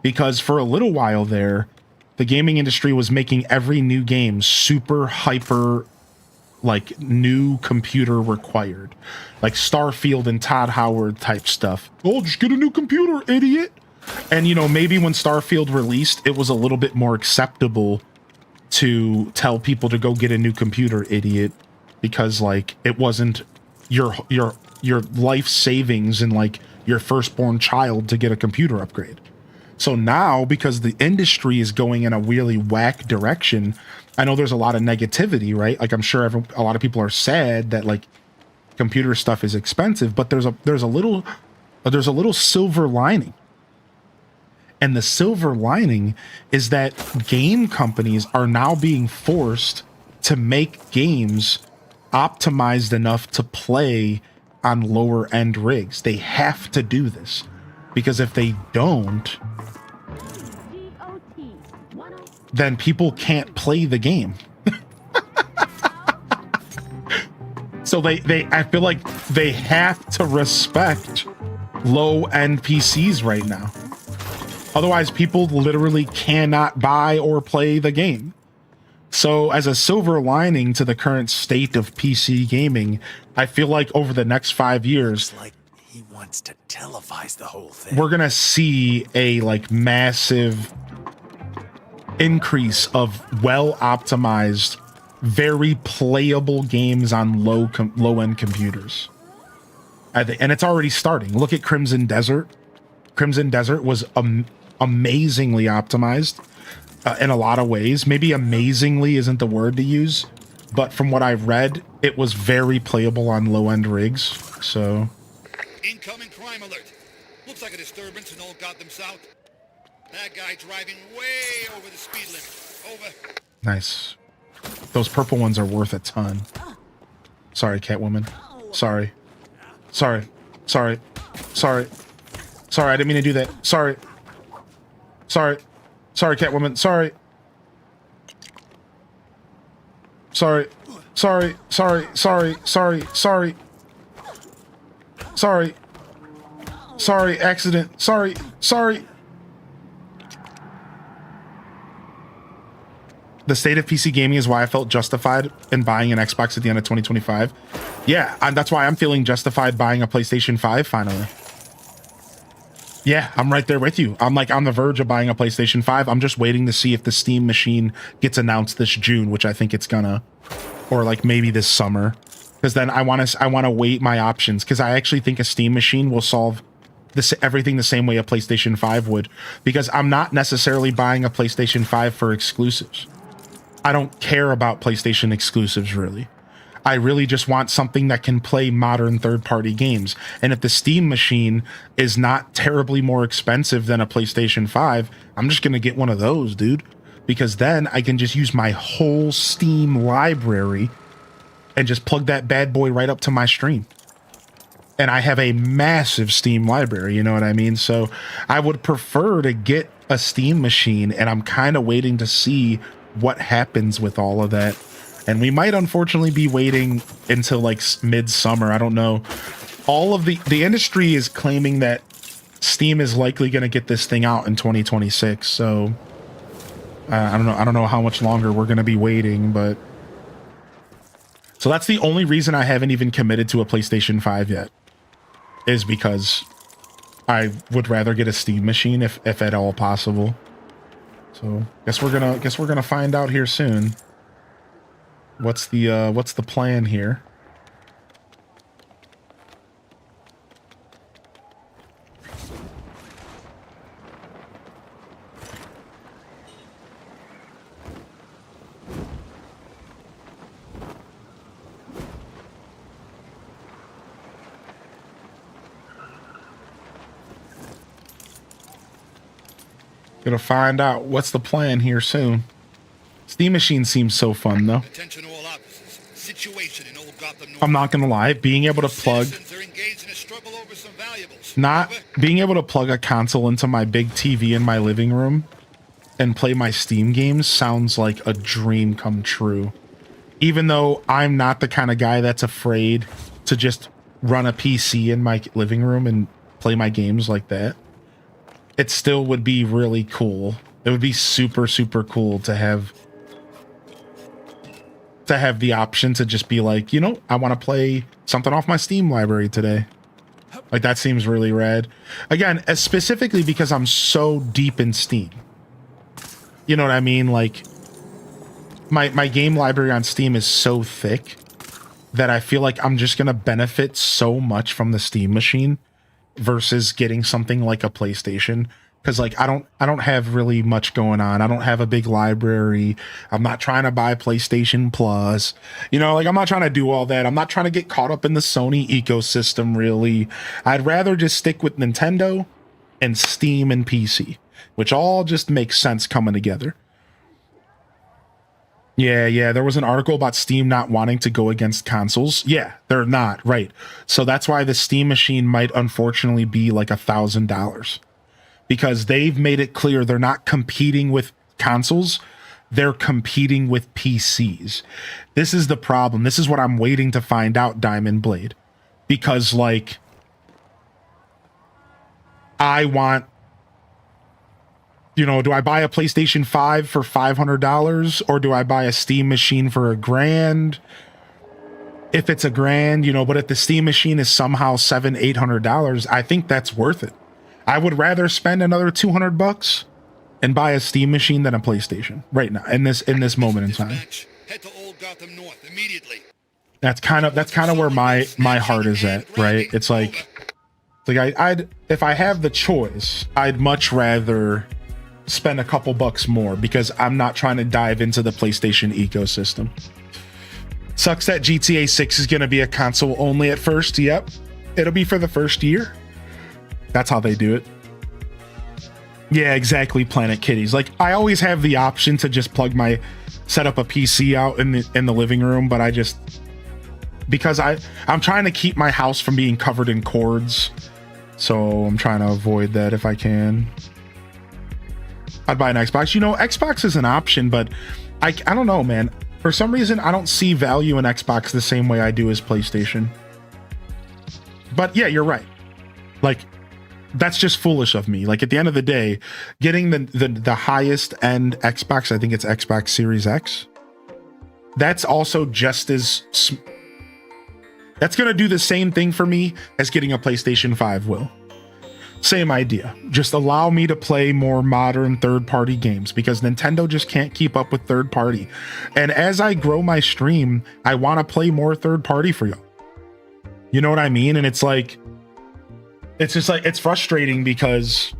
because for a little while there, the gaming industry was making every new game super hyper, like, new computer required. Like Starfield and Todd Howard type stuff. Oh, just get a new computer, idiot. And, you know, maybe when Starfield released, it was a little bit more acceptable to tell people to go get a new computer, idiot. Because like it wasn't your life savings and like your firstborn child to get a computer upgrade. So now, because the industry is going in a really whack direction, I know there's a lot of negativity, right? Like I'm sure a lot of people are sad that like computer stuff is expensive, but there's a little silver lining. And the silver lining is that game companies are now being forced to make games optimized enough to play on lower end rigs. They have to do this, because if they don't, then people can't play the game. So I feel like they have to respect low end PCs right now. Otherwise, people literally cannot buy or play the game. So as a silver lining to the current state of PC gaming, I feel like over the next 5 years,
Like he wants to televise the whole thing.
we're gonna see a like massive increase of well optimized, very playable games on low end computers. And it's already starting. Look at Crimson Desert. Crimson Desert was amazingly optimized in a lot of ways. Maybe amazingly isn't the word to use, but from what I've read, it was very playable on low end rigs. So
Incoming crime alert. Looks like a disturbance in Old Gotham South. That guy driving way over the speed limit. Over.
nice. Those purple ones are worth a ton. Sorry, Catwoman. Sorry. Sorry. Sorry. Sorry. Sorry, I didn't mean to do that. Sorry. Sorry. Sorry, Catwoman. Sorry. Sorry. Sorry. Sorry. Sorry. Sorry. Sorry. Sorry. Sorry. Accident. Sorry. Sorry. The state of PC gaming is why I felt justified in buying an Xbox at the end of 2025. Yeah, that's why I'm feeling justified buying a PlayStation 5 finally. Yeah, I'm right there with you. I'm like on the verge of buying a PlayStation 5. I'm just waiting to see if the Steam machine gets announced this June, which I think it's gonna, or like maybe this summer. Because then I want to weight my options, because I actually think a Steam machine will solve everything the same way a PlayStation 5 would. Because I'm not necessarily buying a PlayStation 5 for exclusives. I don't care about PlayStation exclusives, really. I really just want something that can play modern third-party games. And if the Steam machine is not terribly more expensive than a PlayStation 5, I'm just going to get one of those, dude. Because then I can just use my whole Steam library and just plug that bad boy right up to my stream. And I have a massive Steam library, you know what I mean? So I would prefer to get a Steam machine, and I'm kind of waiting to see what happens with all of that. And we might unfortunately be waiting until like midsummer. I don't know. All of the industry is claiming that Steam is likely going to get this thing out in 2026. So I don't know how much longer we're going to be waiting, but so that's the only reason I haven't even committed to a PlayStation 5 yet, is because I would rather get a Steam machine if at all possible. So guess we're gonna find out here soon. What's the plan here? Gonna find out what's the plan here soon. Steam machine seems so fun though.
Attention all officers. Situation in Old Gotham North.
I'm not gonna lie, being able to plug,
Citizens are engaged in a struggle over some valuables.
not being able to plug a console into my big TV in my living room and play my Steam games sounds like a dream come true. Even though I'm not the kind of guy that's afraid to just run a PC in my living room and play my games like that, it still would be really cool. It would be super, super cool to have the option to just be like, you know, I want to play something off my Steam library today. Like, that seems really rad. Again, specifically because I'm so deep in Steam. You know what I mean? Like, my game library on Steam is so thick that I feel like I'm just going to benefit so much from the Steam machine versus getting something like a PlayStation. Because like I don't have really much going on. I don't have a big library. I'm not trying to buy PlayStation Plus. You know, like I'm not trying to do all that. I'm not trying to get caught up in the Sony ecosystem really. I'd rather just stick with Nintendo and Steam and PC, which all just makes sense coming together. Yeah. There was an article about Steam not wanting to go against consoles. Yeah, they're not, right. So that's why the Steam machine might unfortunately be like $1,000. Because they've made it clear they're not competing with consoles, they're competing with PCs. This is the problem. This is what I'm waiting to find out, Diamond Blade. Because, like, I want, you know, do I buy a PlayStation 5 for $500 or do I buy a Steam machine for $1,000? If it's $1,000, you know, but if the Steam machine is somehow $700-800, I think that's worth it. I would rather spend another $200 and buy a Steam machine than a PlayStation right now in this moment in time.
Head to Old Gotham North immediately.
That's kind of where my heart is at, right? It's like I'd if I have the choice, I'd much rather spend a couple bucks more because I'm not trying to dive into the PlayStation ecosystem. Sucks that GTA 6 is going to be a console only at first. Yep. It'll be for the first year. That's how they do it. Yeah, exactly, Planet Kitties. Like, I always have the option to just set up a PC out in the living room, but I just, because I'm trying to keep my house from being covered in cords, so I'm trying to avoid that if I can. I'd buy an Xbox. You know, Xbox is an option, but I don't know, man. For some reason, I don't see value in Xbox the same way I do as PlayStation. But yeah, you're right. Like, that's just foolish of me. Like, at the end of the day, getting the highest end Xbox, I think it's Xbox Series X, that's also just as that's gonna do the same thing for me as getting a PlayStation 5 will. Same idea. Just allow me to play more modern third-party games because Nintendo just can't keep up with third-party. And as I grow my stream, I want to play more third-party for y'all. You know what I mean? And it's like, it's just like, it's frustrating because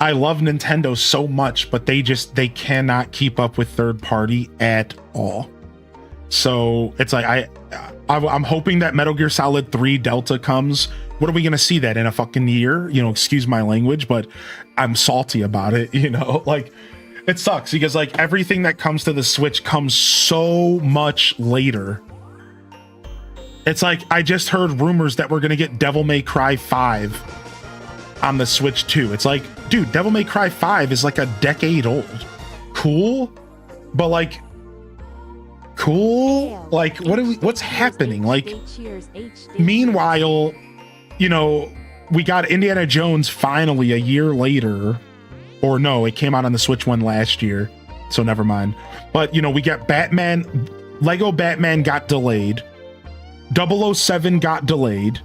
I love Nintendo so much, but they cannot keep up with third party at all. So it's like, I'm hoping that Metal Gear Solid 3 Delta comes. What are we going to see that in a fucking year? You know, excuse my language, but I'm salty about it. You know, like, it sucks because like everything that comes to the Switch comes so much later. It's like, I just heard rumors that we're going to get Devil May Cry 5 on the Switch too. It's like, dude, Devil May Cry 5 is like a decade old. Cool, but like, cool? Like, what's happening? Like, meanwhile, you know, we got Indiana Jones finally a year later. Or no, it came out on the Switch one last year, so never mind. But, you know, we got Batman, Lego Batman got delayed. 007 got delayed.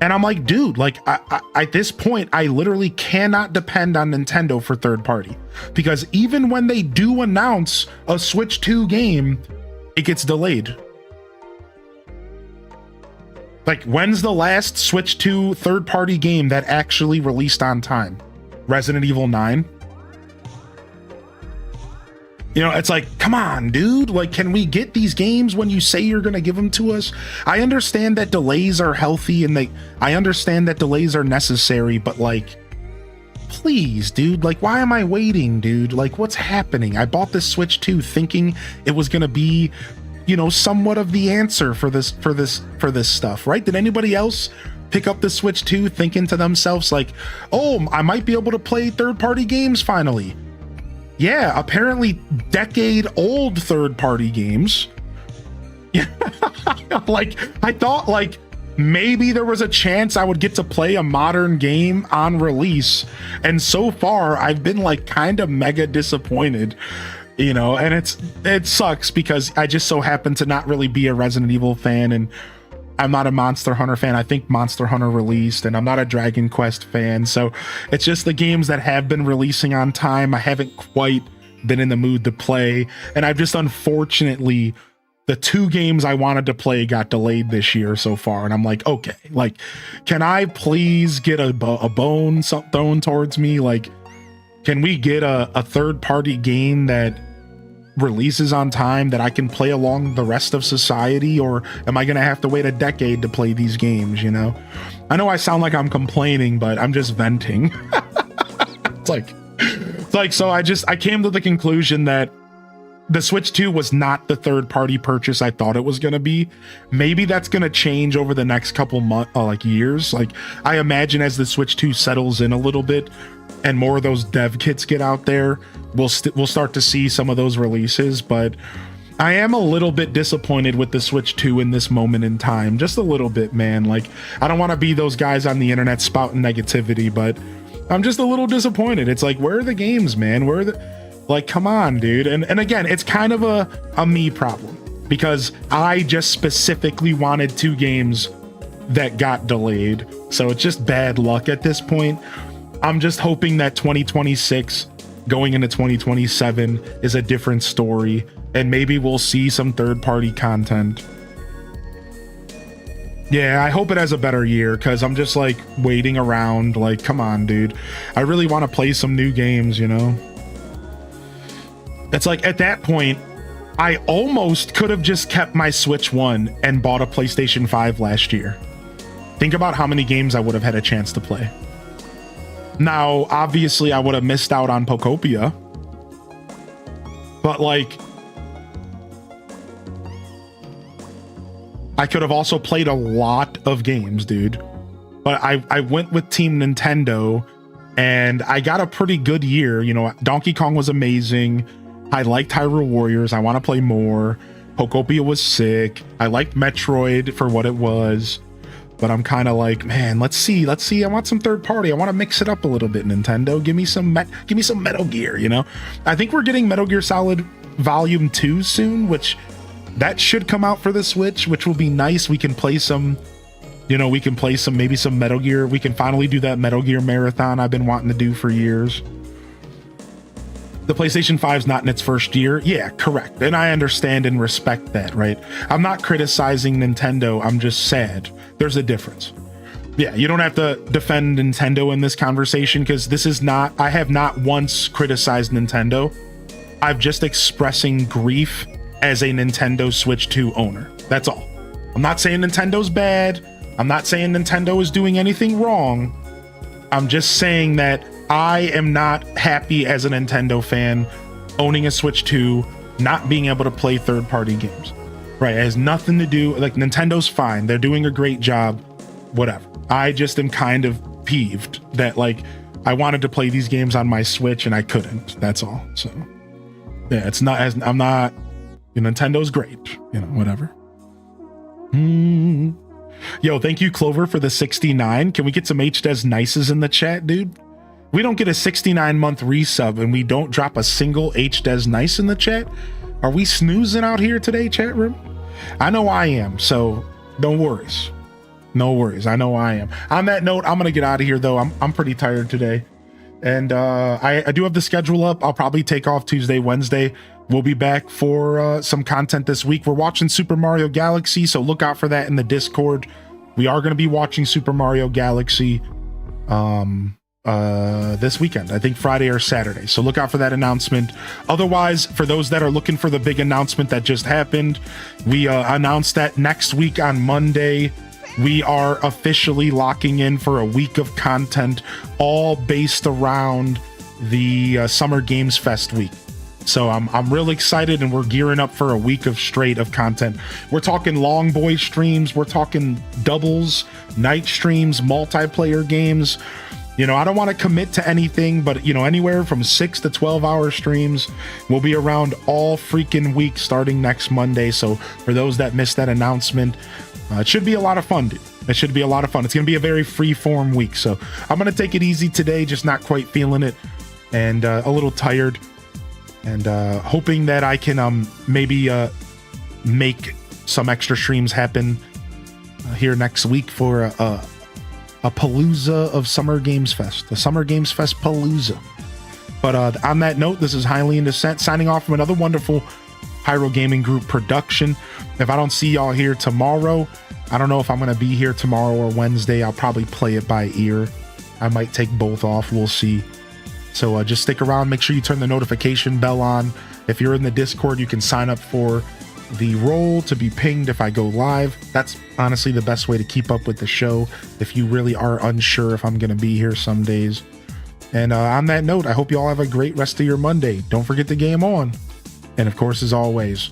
And I'm like, dude, like, I at this point, I literally cannot depend on Nintendo for third party. Because even when they do announce a Switch 2 game, it gets delayed. Like, when's the last Switch 2 third party game that actually released on time? Resident Evil 9? You know, it's like, come on, dude. Like, can we get these games when you say you're going to give them to us? I understand that delays are healthy and I understand that delays are necessary, but like, please, dude, like, why am I waiting, dude? Like, what's happening? I bought this Switch 2 thinking it was going to be, you know, somewhat of the answer for this stuff, right? Did anybody else pick up the Switch 2 thinking to themselves like, oh, I might be able to play third-party games finally? Yeah, apparently decade-old third-party games. Yeah, like, I thought, like, maybe there was a chance I would get to play a modern game on release, and so far, I've been, like, kind of mega disappointed, you know, and it sucks because I just so happen to not really be a Resident Evil fan, and I'm not a Monster Hunter fan. I think Monster Hunter released, and I'm not a Dragon Quest fan. So it's just the games that have been releasing on time. I haven't quite been in the mood to play. And I've just, unfortunately, the 2 games I wanted to play got delayed this year so far. And I'm like, okay, like, can I please get a bone thrown towards me? Like, can we get a third party game that releases on time that I can play along the rest of society, or am I gonna have to wait a decade to play these games? You know, I know I sound like I'm complaining, but I'm just venting. it's like so I came to the conclusion that the Switch 2 was not the third-party purchase I thought it was going to be. Maybe that's going to change over the next couple years. Like, I imagine as the Switch 2 settles in a little bit and more of those dev kits get out there, we'll start to see some of those releases. But I am a little bit disappointed with the Switch 2 in this moment in time. Just a little bit, man. Like, I don't want to be those guys on the internet spouting negativity, but I'm just a little disappointed. It's like, where are the games, man? Where are the... Like, come on, dude. And again, it's kind of a me problem because I just specifically wanted 2 games that got delayed. So it's just bad luck at this point. I'm just hoping that 2026 going into 2027 is a different story and maybe we'll see some third-party content. Yeah, I hope it has a better year because I'm just like waiting around. Like, come on, dude. I really want to play some new games, you know? It's like at that point, I almost could have just kept my Switch 1 and bought a PlayStation 5 last year. Think about how many games I would have had a chance to play. Now, obviously, I would have missed out on Pokopia. But like, I could have also played a lot of games, dude. But I went with Team Nintendo and I got a pretty good year. You know, Donkey Kong was amazing. I liked Hyrule Warriors. I want to play more. Pokopia was sick. I liked Metroid for what it was. But I'm kind of like, man, let's see. I want some third party. I want to mix it up a little bit, Nintendo. Give me some Metal Gear, you know? I think we're getting Metal Gear Solid Volume 2 soon, which that should come out for the Switch, which will be nice. We can play some, you know, maybe some Metal Gear. We can finally do that Metal Gear marathon I've been wanting to do for years. The PlayStation 5's not in its first year. Yeah, correct. And I understand and respect that, right? I'm not criticizing Nintendo. I'm just sad. There's a difference. Yeah, you don't have to defend Nintendo in this conversation because this is not, I have not once criticized Nintendo. I'm just expressing grief as a Nintendo Switch 2 owner. That's all. I'm not saying Nintendo's bad. I'm not saying Nintendo is doing anything wrong. I'm just saying that I am not happy as a Nintendo fan owning a Switch 2, not being able to play third-party games. Right, it has nothing to do, like, Nintendo's fine. They're doing a great job, whatever. I just am kind of peeved that, like, I wanted to play these games on my Switch and I couldn't. That's all. So, yeah, it's not as, I'm not, you know, Nintendo's great, you know, whatever. Yo, thank you, Clover, for the 69. Can we get some HDes Nices in the chat, dude? We don't get a 69-month resub and we don't drop a single HDes Nice in the chat. Are we snoozing out here today, chat room? I know I am, so no worries. No worries. I know I am. On that note, I'm gonna get out of here though. I'm pretty tired today. And I do have the schedule up. I'll probably take off Tuesday, Wednesday. We'll be back for some content this week. We're watching Super Mario Galaxy, so look out for that in the Discord. We are going to be watching Super Mario Galaxy this weekend, I think Friday or Saturday. So look out for that announcement. Otherwise, for those that are looking for the big announcement that just happened, we announced that next week on Monday, we are officially locking in for a week of content, all based around the Summer Games Fest week. So I'm really excited, and we're gearing up for a week of straight of content. We're talking long boy streams, we're talking doubles, night streams, multiplayer games. You know, I don't want to commit to anything, but, you know, anywhere from 6 to 12 hour streams will be around all freaking week starting next Monday. So for those that missed that announcement, it should be a lot of fun, dude. It should be a lot of fun. It's going to be a very free form week. So I'm going to take it easy today, just not quite feeling it and a little tired, and hoping that I can maybe make some extra streams happen here next week for a palooza of Summer Games Fest, the Summer Games Fest palooza. But on that note, this is Highly in Descent signing off from another wonderful Pyro Gaming Group production. If I don't see y'all here tomorrow, I don't know if I'm going to be here tomorrow or Wednesday. I'll probably play it by ear. I might take both off. We'll see. So just stick around. Make sure you turn the notification bell on. If you're in the Discord, you can sign up for the role to be pinged if I go live. That's honestly the best way to keep up with the show if you really are unsure if I'm going to be here some days. And on that note, I hope you all have a great rest of your Monday. Don't forget to game on. And of course, as always,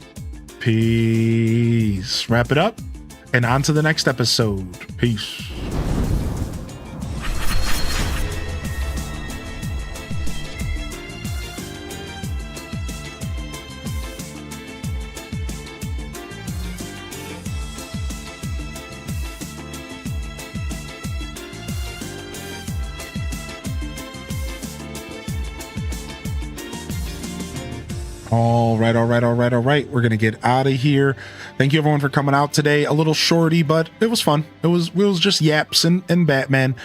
peace. Wrap it up and on to the next episode. Peace. All right. We're gonna get out of here. Thank you everyone for coming out today. A little shorty, but it was fun. It was just yaps and Batman.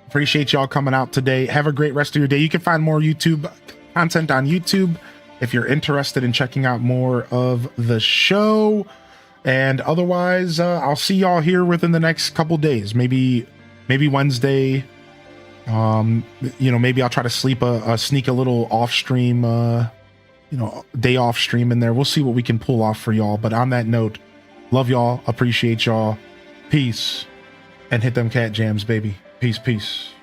Appreciate y'all coming out today. Have a great rest of your day. You can find more YouTube content on YouTube if you're interested in checking out more of the show. And otherwise, I'll see y'all here within the next couple days. Maybe Wednesday. Maybe I'll try to sneak a little off stream day off stream in there. We'll see what we can pull off for y'all. But on that note, love y'all, appreciate y'all, peace, and hit them cat jams, baby. Peace.